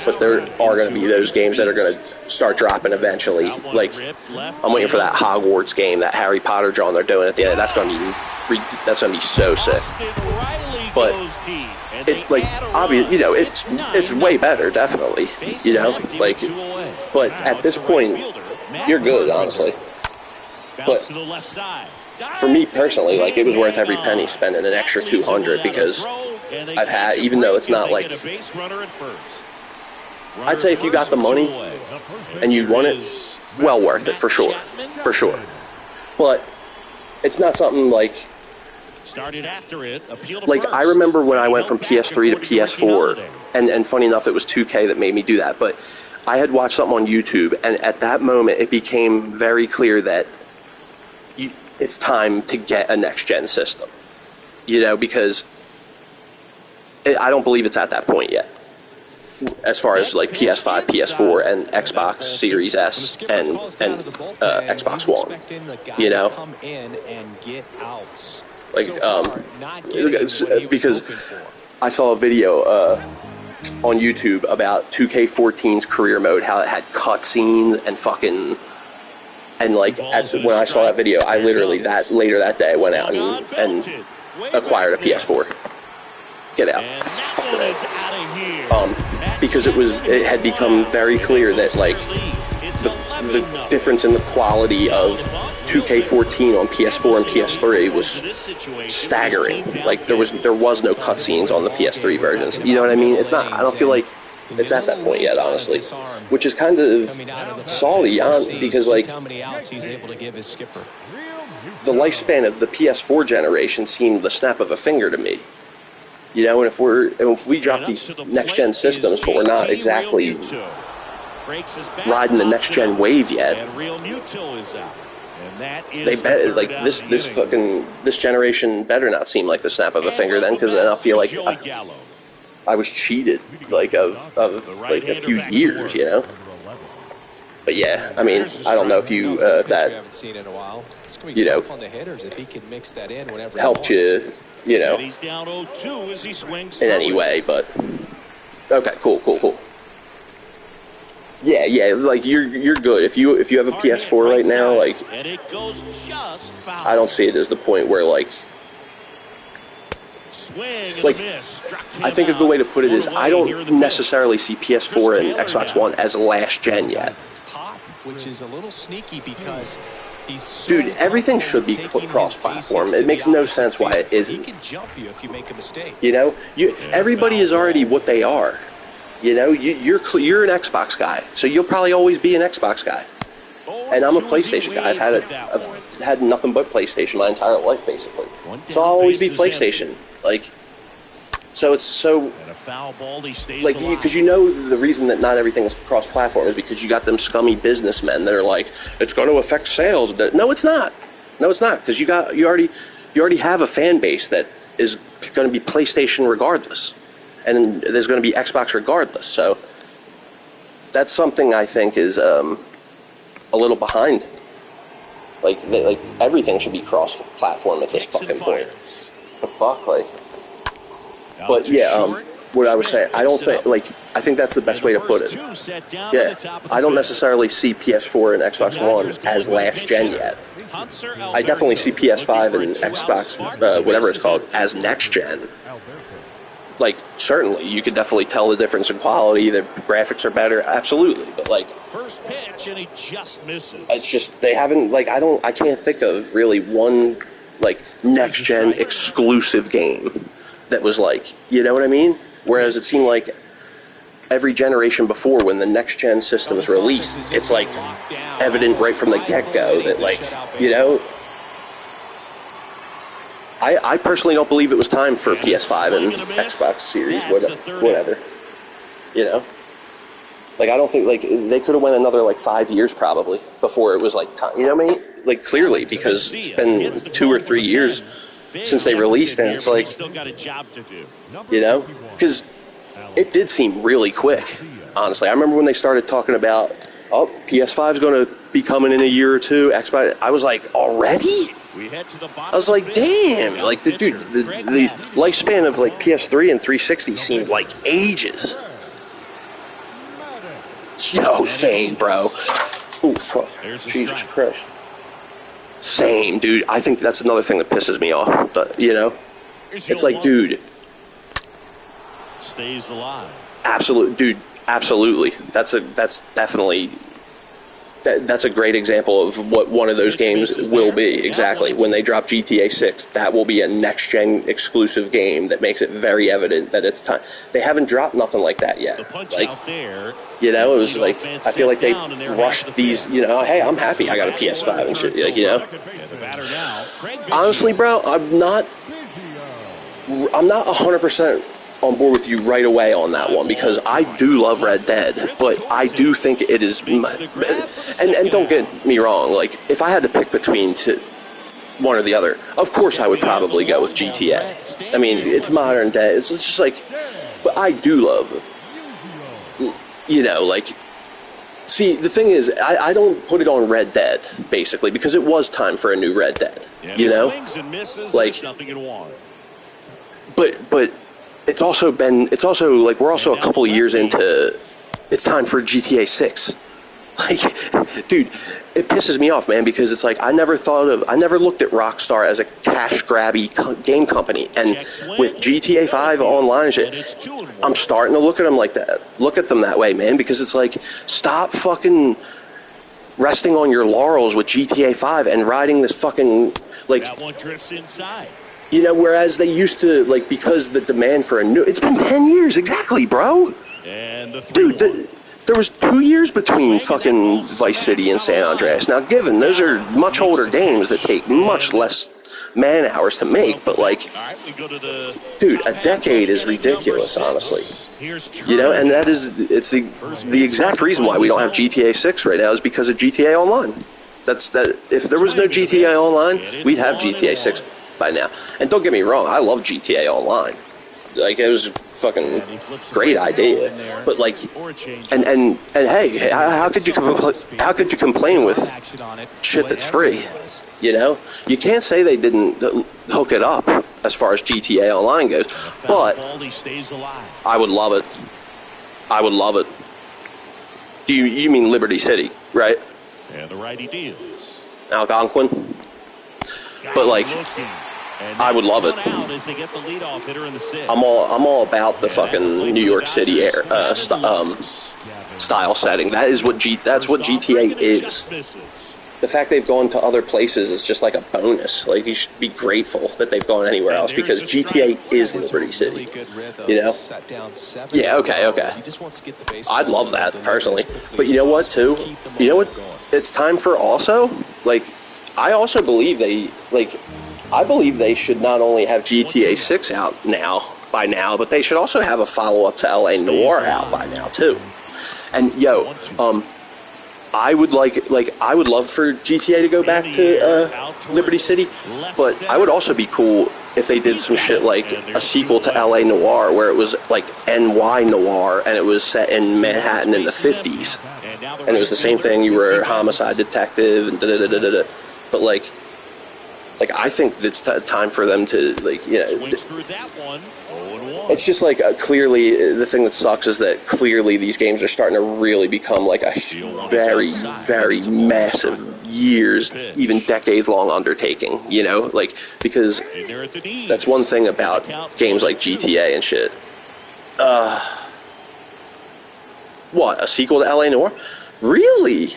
But there are going to be those games that are going to start dropping eventually. Like, I'm waiting for that Hogwarts game, that Harry Potter drawing they're doing at the end. That's going to be so sick. But it, like, obvious, you know, it's way better, definitely, you know? Like, but at this point, you're good, honestly. But for me personally, like, it was worth every penny spending an extra $200, because I've had, even though it's not like, I'd say if you got the money and you want it, well worth it, for sure. But it's not something like I remember when I went from PS3 to PS4, and funny enough, it was 2K that made me do that, but I had watched something on YouTube, and at that moment, it became very clear that it's time to get a next-gen system. You know, because I don't believe it's at that point yet. As far as, like, PS5, PS4, and Xbox Series S, and Xbox One. You know? Like, because I saw a video on YouTube about 2K14's career mode, how it had cutscenes and fucking, and like when I saw that video, I literally later that day went out and acquired a PS4. Get out. Because it had become very clear that, like, the difference in the quality of 2K14 on PS4 and PS3 was staggering. Like, there was no cutscenes on the PS3 versions. You know what I mean? It's not. I don't feel like it's at that point yet, honestly, which is kind of salty, because, like, the lifespan of the PS4 generation seemed the snap of a finger to me. You know, and if we drop these next gen systems, but we're not exactly riding the next gen wave yet, they bet, like, this generation better not seem like the snap of a finger then, because then I'll feel like I was cheated, like, of like a few years, you know. But yeah, I mean, I don't know if if that, you know, helped you you know, And he's down 0-2 as he swings in any way, but okay, cool. Yeah, like you're good. If you have a PS4 right now, like, and it goes just foul. I don't see it as the point where, like, I think a good way to put it is I don't necessarily see PS4 and Xbox One as last gen yet. Which is a little sneaky because dude, everything should be cross-platform. It makes no sense why it isn't. He can jump you if you make a mistake. You know, everybody is already what they are. You know, you're an Xbox guy, so you'll probably always be an Xbox guy. And I'm a PlayStation guy. I've had nothing but PlayStation my entire life, basically. So I'll always be PlayStation. Like, so it's so, like, because you know the reason that not everything is cross-platform is because you got them scummy businessmen that are like, it's going to affect sales. No, it's not. No, it's not, because you already have a fan base that is going to be PlayStation regardless, and there's going to be Xbox regardless. So that's something I think is a little behind. Like everything should be cross-platform at this fucking point. The fuck, like. But yeah, what I was saying, I don't think, like, I think that's the best way to put it. Yeah, I don't necessarily see PS4 and Xbox One as last gen yet. I definitely see PS5 and Xbox, whatever it's called, as next gen. Like, certainly, you could definitely tell the difference in quality. The graphics are better, absolutely. But, like, first pitch and he just misses. It's just they haven't, like, I can't think of really one, like, next gen exclusive game that was like, you know what I mean? Whereas it seemed like every generation before, when the next gen systems released, it's like evident right from the get-go that, like, you know, I personally don't believe it was time for PS5 and Xbox Series, whatever. You know? Like, I don't think, like, they could have went another, like, 5 years probably before it was, like, time. You know what I mean? Like, clearly, because it's been 2 or 3 years since they released, and it's like, you know? Because it did seem really quick, honestly. I remember when they started talking about, oh, PS5 is going to be coming in a year or two. Xbox, I was like, already? I was like, damn. Like, the lifespan of, like, PS3 and 360 seemed like ages. Yo, same, bro. Ooh, fuck. Jesus Christ. Same, dude. I think that's another thing that pisses me off. But, you know? It's like, dude. Stays alive. Absolutely. That's definitely... That's a great example of what one of those games will be. Exactly. When they drop GTA 6, that will be a next-gen exclusive game that makes it very evident that it's time. They haven't dropped nothing like that yet. Like, you know, it was like, I feel like they rushed these, you know, hey, I'm happy I got a PS5 and shit, like, you know. Honestly, bro, I'm not 100% on board with you right away on that one, because I do love Red Dead, but I do think it is, and don't get me wrong, like, if I had to pick between one or the other, of course I would probably go with GTA. I mean, it's modern day, it's just like, but I do love, you know, like, see, the thing is, I don't put it on Red Dead, basically, because it was time for a new Red Dead, you know, like, but it's also like, we're also a couple of years into, it's time for GTA 6. Like, dude, it pisses me off, man, because it's like, I never looked at Rockstar as a cash grabby game company, and with GTA 5 online and shit, I'm starting to look at them that way, man, because it's like, stop fucking resting on your laurels with GTA 5 and riding this fucking, like, that one drifts inside. You know, whereas they used to, like, because the demand for it's been 10 years, exactly, bro. And dude, there was 2 years between fucking Vice City and San Andreas. Now, given those are much older games that take much less man hours to make, but, like, dude, a decade is ridiculous, honestly. You know, and it's the exact reason why we don't have GTA 6 right now is because of GTA Online. If there was no GTA Online, we'd have GTA 6 by now. And don't get me wrong, I love GTA Online. Like, it was a fucking great idea. But, like, and hey, how could you complain with shit that's free? You know, you can't say they didn't hook it up. as far as GTA Online goes. But I would love it. I would love it. You mean Liberty City, right? And the righty deals. Algonquin. But like, I would love it. I'm all about the fucking New York City style setting. That's what GTA is. The fact they've gone to other places is just like a bonus. Like, you should be grateful that they've gone anywhere else, because GTA is Liberty City. You know? Yeah, okay. I'd love that, personally. But you know what, too? You know what it's time for also? Like, I also believe I believe they should not only have GTA 6 out by now, but they should also have a follow-up to LA Noire out by now, too. And, I would I would love for GTA to go back to Liberty City, but I would also be cool if they did some shit like a sequel to LA Noire, where it was like NY Noire, and it was set in Manhattan in the 50s. And it was the same thing, you were a homicide detective, and da-da-da-da-da. But like I think it's time for them to, it's just like clearly the thing that sucks is that clearly these games are starting to really become like a very, very massive, years, even decades-long undertaking, because that's one thing about games like GTA and shit. What, a sequel to LA Noire? Really?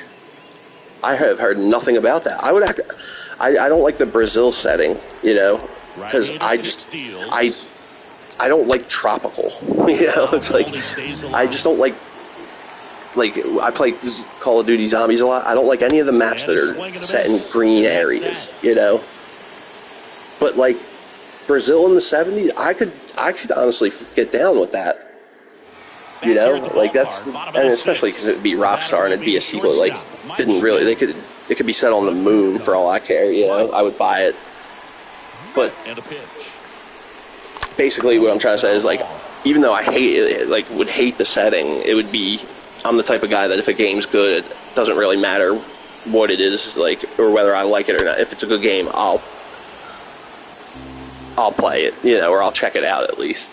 I have heard nothing about that. I don't like the Brazil setting, because I don't like tropical, it's like, I just don't like, I play Call of Duty Zombies a lot. I don't like any of the maps that are set in green areas, But like, Brazil in the 70s, I could honestly get down with that. That's, and especially because it'd be Rockstar and it'd be a sequel, it could be set on the moon for all I care, I would buy it. But basically what I'm trying to say is, even though I hate it, would hate the setting, it would be, I'm the type of guy that if a game's good, it doesn't really matter what it is, or whether I like it or not. If it's a good game, I'll play it, or I'll check it out at least.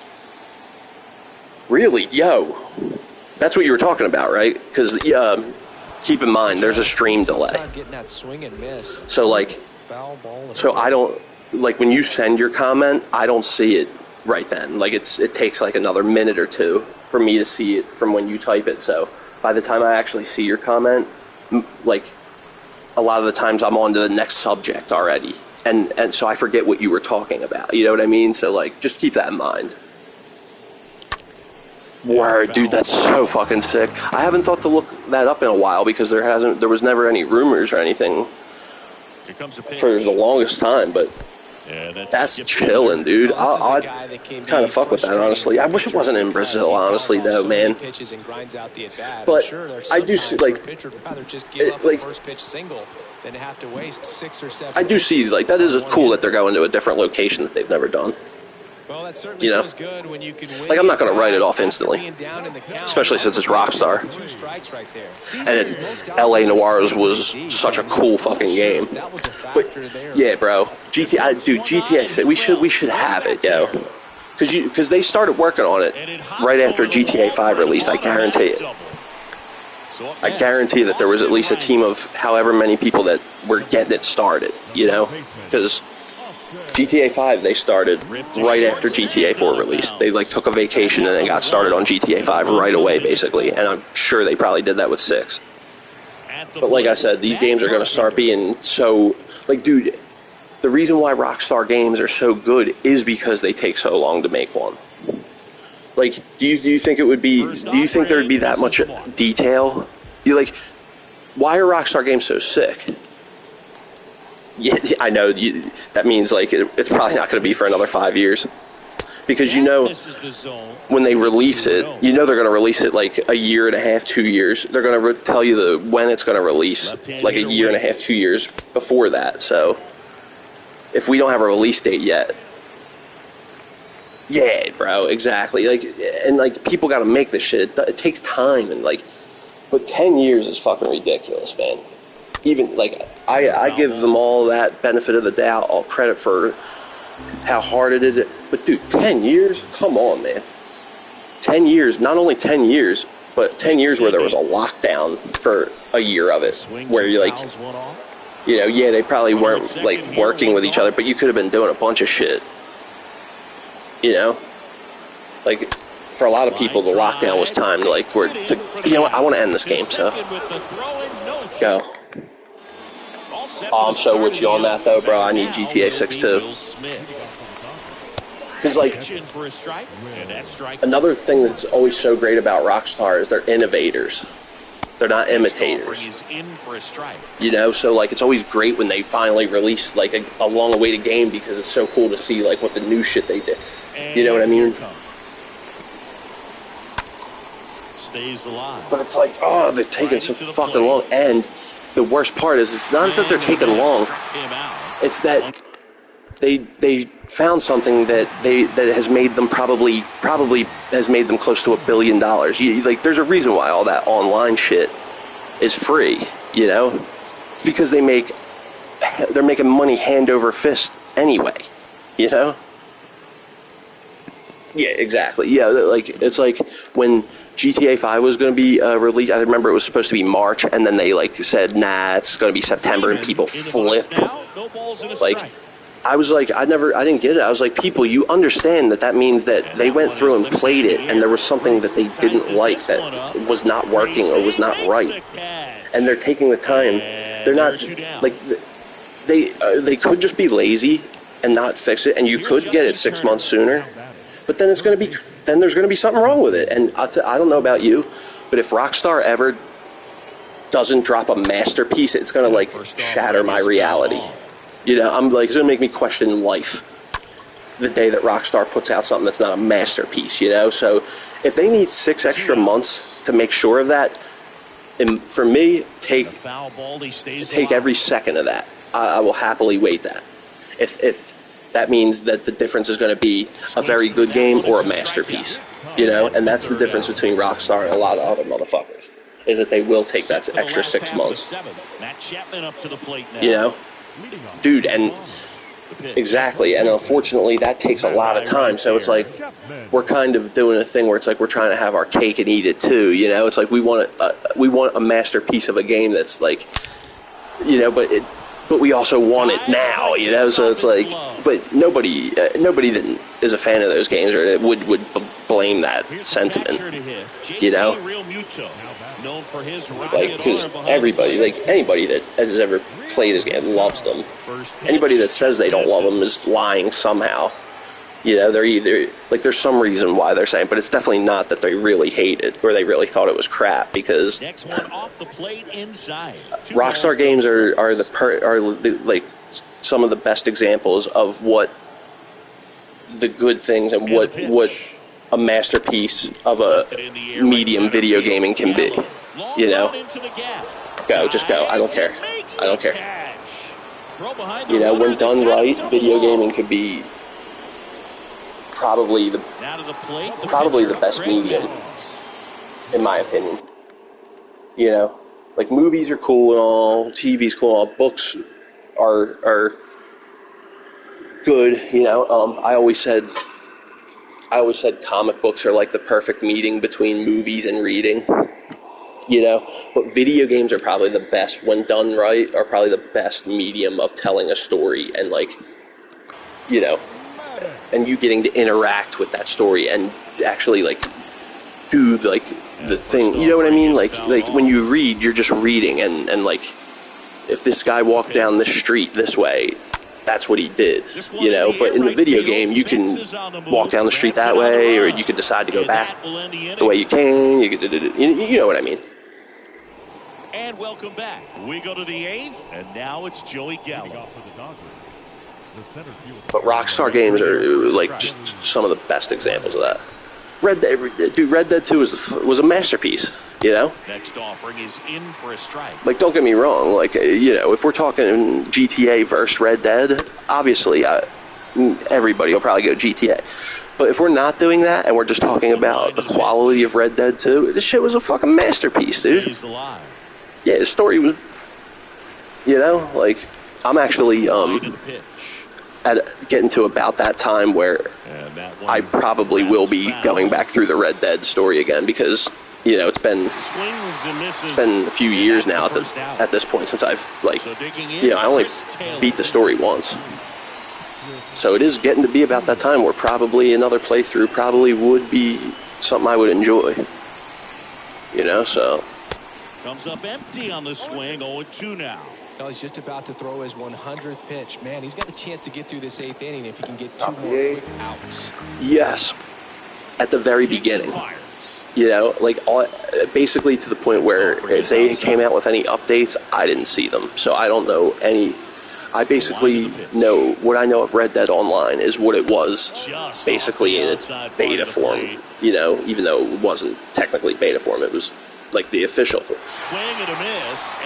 Really? Yo. That's what you were talking about, right? Because, keep in mind, there's a stream delay. So I don't, when you send your comment, I don't see it right then. It takes another minute or two for me to see it from when you type it. So by the time I actually see your comment, a lot of the times I'm on to the next subject already. And so I forget what you were talking about. You know what I mean? So, just keep that in mind. Word, dude, that's so fucking sick. I haven't thought to look that up in a while because there was never any rumors or anything for the longest time, but that's chilling, dude. I'd kind of fuck with that, honestly. I wish it wasn't in Brazil, honestly, though, man. But I do see, I do see, that is cool that they're going to a different location that they've never done. Well, that certainly feels good when you can win. I'm not going to write it off instantly, especially since it's Rockstar. And LA Noirs was such a cool fucking game. But yeah, bro, GTA, we should have it, yo. Because they started working on it right after GTA 5 released. I guarantee it. I guarantee that there was at least a team of however many people that were getting it started, because GTA 5, they started right after GTA 4 released. They took a vacation and then got started on GTA 5 right away, basically. And I'm sure they probably did that with 6. But like I said, these games are going to start being so, dude, the reason why Rockstar games are so good is because they take so long to make one. Do you think it would be, do you think there would be that much detail? Why are Rockstar games so sick? Yeah, I know. That means it's probably not going to be for another 5 years, because when they release it, they're going to release it a year and a half, 2 years. They're going to tell you when it's going to release, a year and a half, 2 years before that. So if we don't have a release date yet, yeah, bro, exactly. And people got to make this shit. It takes time, and but 10 years is fucking ridiculous, man. Even I give them all that benefit of the doubt, all credit for how hard it is. But, dude, 10 years? Come on, man. 10 years, not only 10 years, but 10 years where there was a lockdown for a year of it, where you're like, you know, yeah, they probably weren't, like, working with each other, but you could have been doing a bunch of shit, you know? Like, for a lot of people, the lockdown was timed, like, you know what, I want to end this game, so. Go. Oh, I'm so with you on that, though, bro. I need GTA 6 too. Because, like, another thing that's always so great about Rockstar is they're innovators. They're not imitators. You know, so, like, it's always great when they finally release, like, a long-awaited game because it's so cool to see, like, what the new shit they did. You know what I mean? Stays alive. But it's like, oh, they're taking so fucking long. And the worst part is, it's not that they're taking long. It's that they found something that has made them probably has made them close to $1 billion. Like, there's a reason why all that online shit is free, you know? It's because they're making money hand over fist anyway, you know? Yeah, exactly. Yeah, like, it's like when GTA 5 was going to be released. I remember it was supposed to be March, and then they, like, said, nah, it's going to be September, and people flipped. Like, I was like, I didn't get it. I was like, people, you understand that means that they went through and played it, and there was something that they didn't like, that was not working or was not right. And they're taking the time. They're not, like, they could just be lazy and not fix it, and you could get it 6 months sooner. But then there's going to be something wrong with it. And I don't know about you, but if Rockstar ever doesn't drop a masterpiece, it's going to, like, shatter my reality. You know, I'm like, it's going to make me question life the day that Rockstar puts out something that's not a masterpiece, you know? So if they need 6 extra months to make sure of that, and for me, take every second of that. I will happily wait that. If that means that the difference is going to be a very good game or a masterpiece, you know? And that's the difference between Rockstar and a lot of other motherfuckers, is that they will take that extra 6 months. You know? Dude, and exactly, and unfortunately that takes a lot of time, so it's like we're kind of doing a thing where it's like we're trying to have our cake and eat it too, you know? It's like we want a masterpipiece of a game that's like, you know, but we also want it now, you know? So it's like, but nobody that is a fan of those games or would blame that sentiment, you know? Like, because everybody, like, anybody that has ever played this game loves them. Anybody that says they don't love them is lying somehow. You know, they're either, like, there's some reason why they're saying, but it's definitely not that they really hate it or they really thought it was crap, because Rockstar games are like some of the best examples of what the good things and what a masterpiece of a medium video gaming can be, you know? Just go. I don't care. You know, when done right, video gaming could be probably the best medium, in my opinion. You know, like, movies are cool and all, TV's cool and all, books are good, you know. I always said comic books are like the perfect meeting between movies and reading, you know. But video games are probably the best, when done right, are probably the best medium of telling a story and, like, you know, and you getting to interact with that story and actually, like, do, like, the thing, you know what I mean? Like when you read, you're just reading, and like, if this guy walked down the street this way, that's what he did, you know? But in the video game, you can walk down the street that way, or you could decide to go back the way you came. You know what I mean? And welcome back. We go to the 8th, and now it's Joey Gallo. But Rockstar games are, like, just some of the best examples of that. Red Dead 2 was a masterpiece, you know? Next offering is in for a strike. Like, don't get me wrong, like, you know, if we're talking GTA versus Red Dead, obviously everybody will probably go GTA. But if we're not doing that and we're just talking about the quality of Red Dead 2, this shit was a fucking masterpiece, dude. Yeah, the story was, you know, like, I'm actually getting to about that time where I probably will be going back through the Red Dead story again because, you know, it's been a few years now at this point since I've, like, you know, I only beat the story once. So it is getting to be about that time where probably another playthrough probably would be something I would enjoy. You know, so. Comes up empty on the swing, 0-2 now. Well, he's just about to throw his 100th pitch. Man, he's got a chance to get through this 8th inning if he can get 2 more quick outs. Yes. At the very beginning. You know, like, basically to the point where if they came out with any updates, I didn't see them. So I don't know any. I basically know what I know of Red Dead Online is what it was basically in its beta form. You know, even though it wasn't technically beta form, it was like the official form.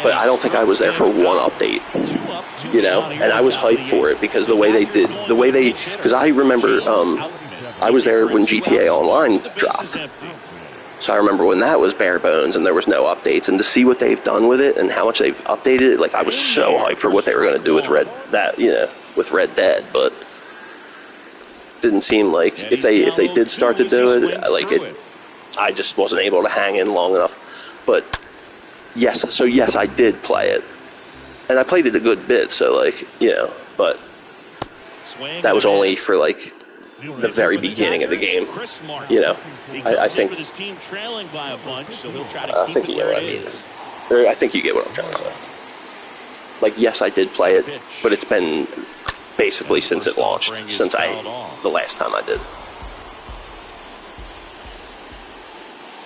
But I don't think I was there for one update. You know, and I was hyped for it because because I remember I was there when GTA Online dropped. So I remember when that was bare bones and there was no updates, and to see what they've done with it and how much they've updated it, like I was so hyped for what they were going to do with Red Dead, but didn't seem like if they did start to do it, like I just wasn't able to hang in long enough. But yes, I did play it, and I played it a good bit. So like, you know, but that was only for like the very beginning of the game. You know, I think. I think you get what I mean. Or I think you get what I'm trying to say. Like, yes, I did play it, but it's been basically since it launched, the last time I did.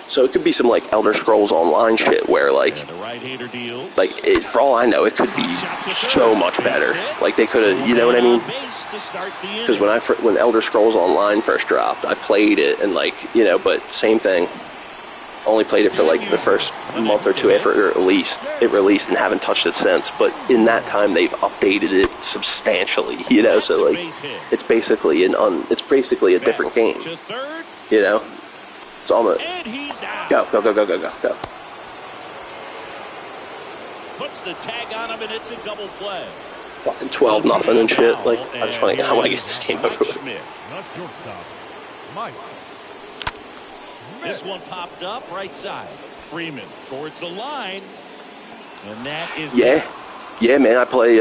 So it could be some like Elder Scrolls Online shit where like for all I know, it could be so much better. Like they could have, you know what I mean? Because when Elder Scrolls Online first dropped, I played it and like, you know, but same thing. Only played it for like the first month or two after it released and haven't touched it since. But in that time, they've updated it substantially, you know. So like, it's basically a different game, you know. It's almost go. Puts the tag on him and it's a double play. Fucking 12-0 and shit. Like I just want to get this game over with. This one popped up right side. Freeman towards the line, and that is yeah, man. I play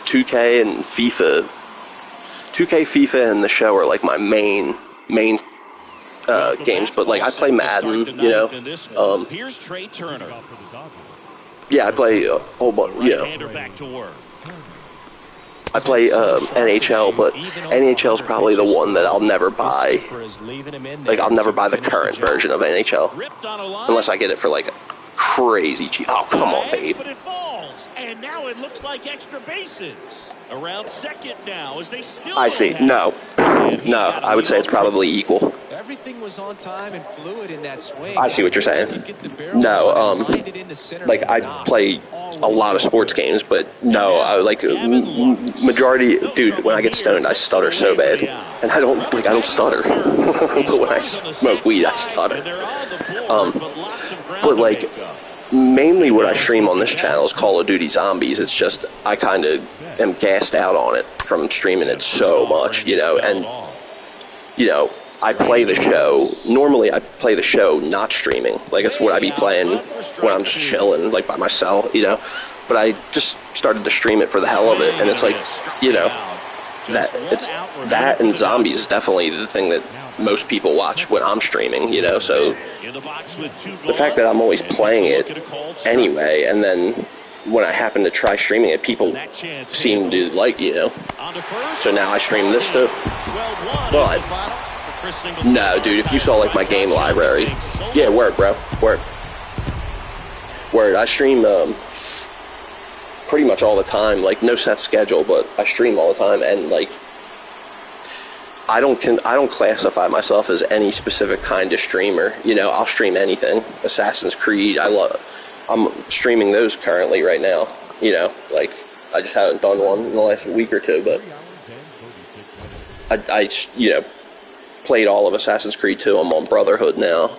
2K and FIFA. 2K, FIFA, and the show are like my main games, but like I play Madden, you know. Here's Trey Turner. Yeah, I play a whole bunch, you know. I play NHL, but NHL is probably the one that I'll never buy. Like I'll never buy the current version of NHL unless I get it for like crazy cheap. Oh, come on, babe. But it falls, and now it looks like extra bases. Around second now as they still. I see. No. I would say it's probably equal. Everything was on time and fluid in that swing. I see what you're saying. No, like I play a lot of sports games, but no, I like majority. Dude, when I get stoned, I stutter so bad, and I don't stutter. But when I smoke weed, I stutter. But like mainly what I stream on this channel is Call of Duty Zombies. It's just I kind of am gassed out on it from streaming it so much, you know, and you know. I play the show. Normally, I play the show not streaming. Like, it's what I be playing when I'm just chilling, like, by myself, you know. But I just started to stream it for the hell of it. And it's like, you know, that and Zombies is definitely the thing that most people watch when I'm streaming, you know. So the fact that I'm always playing it anyway, and then when I happen to try streaming it, people seem to like, you know. So now I stream this too. But no, dude, if you saw like my game library, yeah, word, bro, word. I stream pretty much all the time, like no set schedule, but I stream all the time, and like I don't classify myself as any specific kind of streamer. You know, I'll stream anything. Assassin's Creed, I'm streaming those currently right now. You know, like I just haven't done one in the last week or two, but I you know. Played all of Assassin's Creed 2. I'm on Brotherhood now.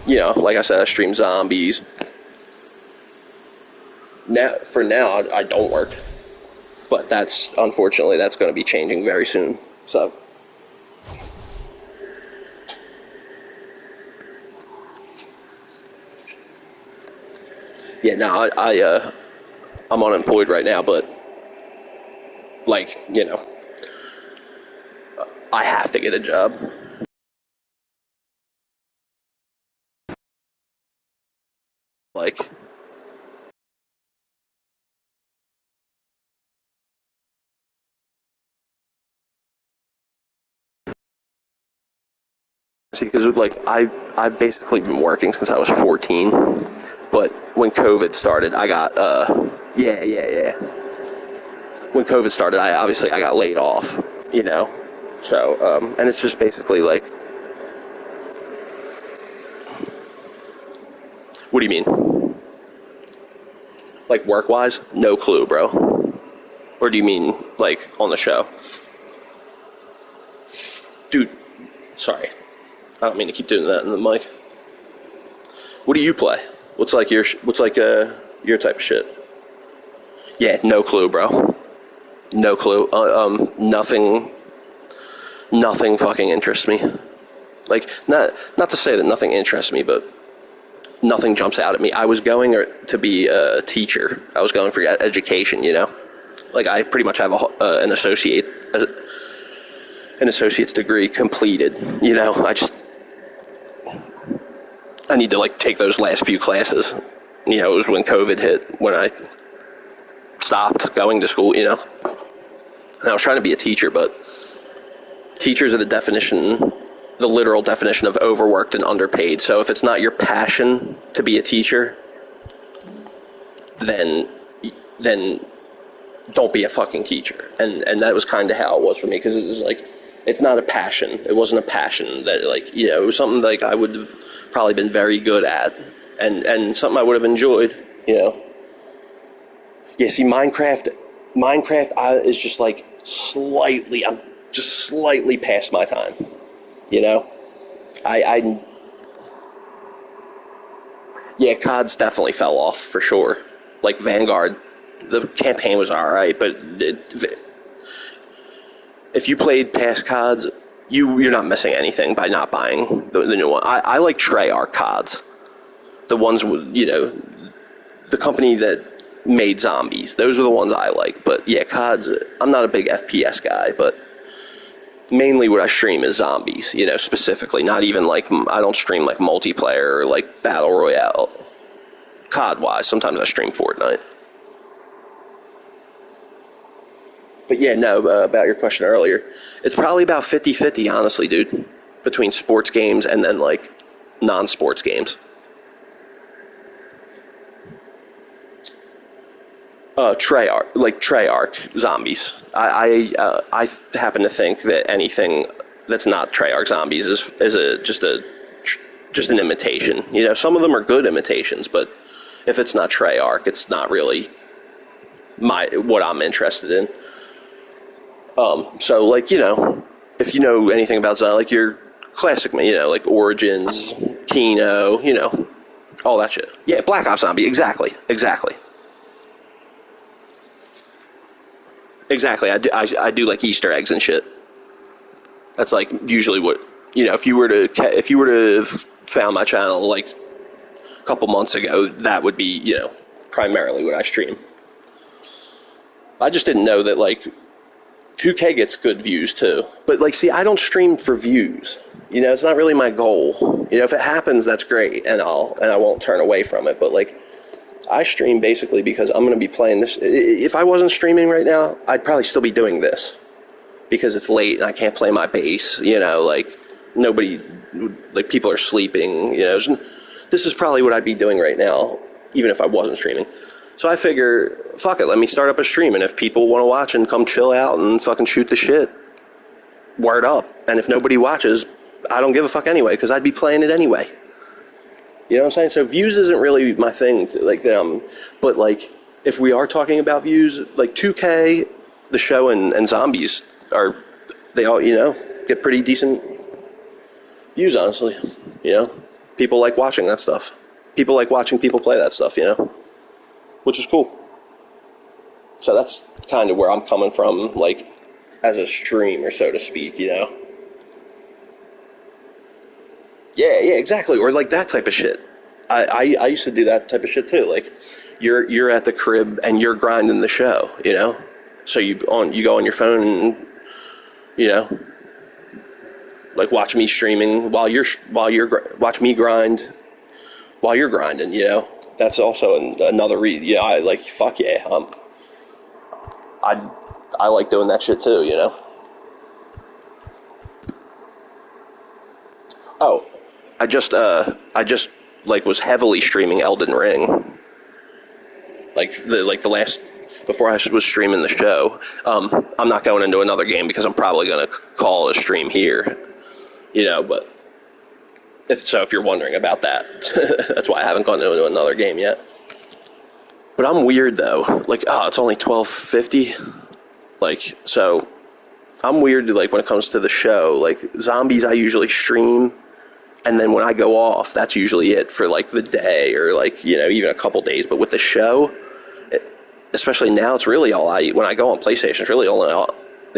You know, like I said, I stream Zombies. For now, I don't work. But unfortunately, that's going to be changing very soon. So. Yeah, no, I'm unemployed right now, but, like, you know, I have to get a job. Like, see, because, like, I've basically been working since I was 14, but when COVID started, I got, yeah. When COVID started, I got laid off, you know, so, and it's just basically like, what do you mean? Like, work-wise? No clue, bro. Or do you mean, like, on the show? Dude, sorry. I don't mean to keep doing that in the mic. What do you play? What's like your type of shit? Yeah, no clue, bro. No clue. Nothing fucking interests me. Like, not to say that nothing interests me, but nothing jumps out at me. I was going to be a teacher. I was going for education, you know? Like, I pretty much have an associate's degree completed, you know? I need to, like, take those last few classes. You know, it was when COVID hit, when I stopped going to school, you know? And I was trying to be a teacher, but teachers are the literal definition of overworked and underpaid. So if it's not your passion to be a teacher, then don't be a fucking teacher. And that was kind of how it was for me, because it was like, it's not a passion. It wasn't a passion that, like, you know, it was something like I would have probably been very good at, and something I would have enjoyed, you know. Yeah, see, Minecraft is just like I'm just slightly past my time, you know. Yeah, CODs definitely fell off for sure. Like Vanguard, the campaign was alright, but if you played past CODs, you're not missing anything by not buying the new one. I like Treyarch CODs, the ones with, you know, the company that made zombies. Those are the ones I like. But yeah, CODs, I'm not a big FPS guy, but mainly what I stream is zombies, you know, specifically. Not even like, I don't stream like multiplayer or like Battle Royale. COD-wise, sometimes I stream Fortnite. But yeah, no, about your question earlier, it's probably about 50-50, honestly, dude, between sports games and then, like, non-sports games. Treyarch zombies. I happen to think that anything that's not Treyarch zombies is just an imitation. You know, some of them are good imitations, but if it's not Treyarch, it's not really what I'm interested in. So, like, you know, if you know anything about like your classic, you know, like Origins, Kino, you know, all that shit. Yeah, Black Ops Zombie, exactly. I do like Easter eggs and shit. That's like usually what, you know, if you were to have found my channel like a couple months ago, that would be, you know, primarily what I stream. I just didn't know that, like, 2K gets good views too. But, like, see, I don't stream for views. You know, it's not really my goal. You know, if it happens, that's great, and I won't turn away from it. But, like, I stream basically because I'm going to be playing this. If I wasn't streaming right now, I'd probably still be doing this because it's late and I can't play my bass. You know, like, people are sleeping. You know, this is probably what I'd be doing right now, even if I wasn't streaming. So I figure, fuck it, let me start up a stream, and if people want to watch and come chill out and fucking shoot the shit, word up. And if nobody watches, I don't give a fuck anyway, because I'd be playing it anyway. You know what I'm saying? So views isn't really my thing, like, but, like, if we are talking about views, like 2K, the show, and zombies they all, you know, get pretty decent views, honestly. You know, people like watching that stuff. People like watching people play that stuff, you know, which is cool. So that's kind of where I'm coming from, like, as a streamer, so to speak, you know? Yeah, exactly. Or like that type of shit. I used to do that type of shit too. Like, you're at the crib and you're grinding the show, you know? So you go on your phone and, you know, like watch me streaming while you're watch me grind while you're grinding, you know? That's also another reason. Yeah, I like, fuck yeah. I like doing that shit too, you know? Oh, I just like was heavily streaming Elden Ring. Like the last, before I was streaming the show. I'm not going into another game because I'm probably gonna call a stream here, you know. But if you're wondering about that, that's why I haven't gone into another game yet. But I'm weird though. Like, it's only 12:50. Like, so I'm weird. Like when it comes to the show, like zombies, I usually stream. And then when I go off, that's usually it for like the day or like, you know, even a couple days. But with the show, especially now, it's really all when I go on PlayStation, it's really the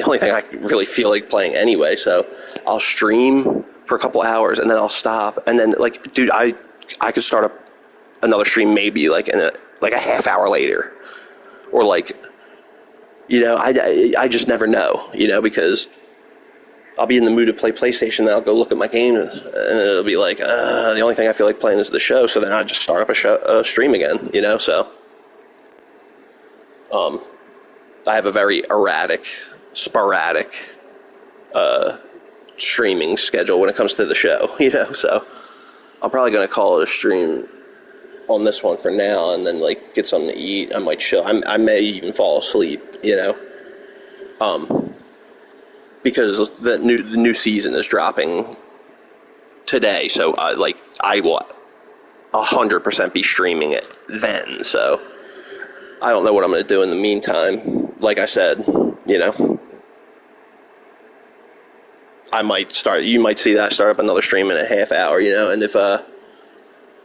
only thing I really feel like playing anyway. So I'll stream for a couple hours and then I'll stop. And then like, dude, I could start up another stream maybe like in a half hour later, or like, you know, I just never know, you know, because I'll be in the mood to play PlayStation, then I'll go look at my games, and it'll be like, the only thing I feel like playing is the show, so then I just start up a stream again, you know, so. I have a very erratic, sporadic, streaming schedule when it comes to the show, you know, so I'm probably going to call it a stream on this one for now, and then, like, get something to eat. I might chill. I may even fall asleep, you know, because the new season is dropping today, so I will 100% be streaming it then. So I don't know what I'm going to do in the meantime. Like I said, you know, you might see that I start up another stream in a half hour, you know, and if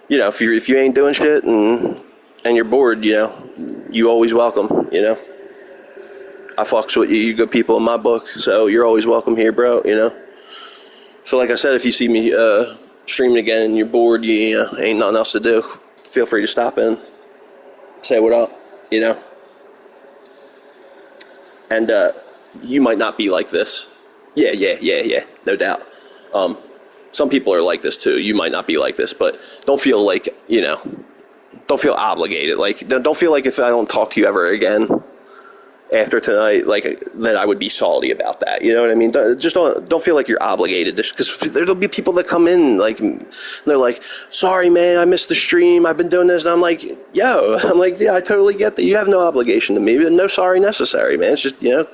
you know, if you ain't doing shit and you're bored, you know, you always welcome, you know. I fucks with you good people in my book, so you're always welcome here, bro, you know. So like I said, if you see me streaming again and you're bored, you ain't nothing else to do, feel free to stop in, say what up, you know. And you might not be like this. Yeah, no doubt. Some people are like this too. You might not be like this, but don't feel like, you know, don't feel obligated. Like, don't feel like if I don't talk to you ever again after tonight, like, that I would be salty about that. You know what I mean? Just don't feel like you're obligated, because there'll be people that come in, like, and they're like, sorry, man, I missed the stream. I've been doing this. And I'm like, yeah, I totally get that. You have no obligation to me, but no sorry necessary, man. It's just, you know,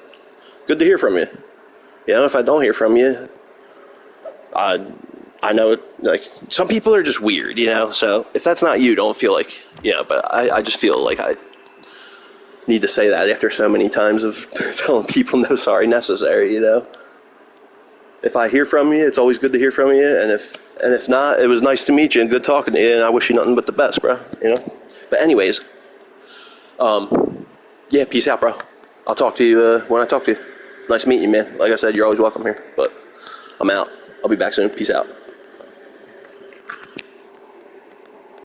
good to hear from you. You know, if I don't hear from you, I know, like, some people are just weird, you know, so if that's not you, don't feel like, you know, but I just feel like I need to say that after so many times of telling people no sorry necessary, you know. If I hear from you, it's always good to hear from you, and if not, it was nice to meet you and good talking to you, and I wish you nothing but the best, bro, you know. But anyways, yeah, peace out, bro. I'll talk to you when I talk to you. Nice meeting you, man. Like I said, you're always welcome here, but I'm out. I'll be back soon. Peace out.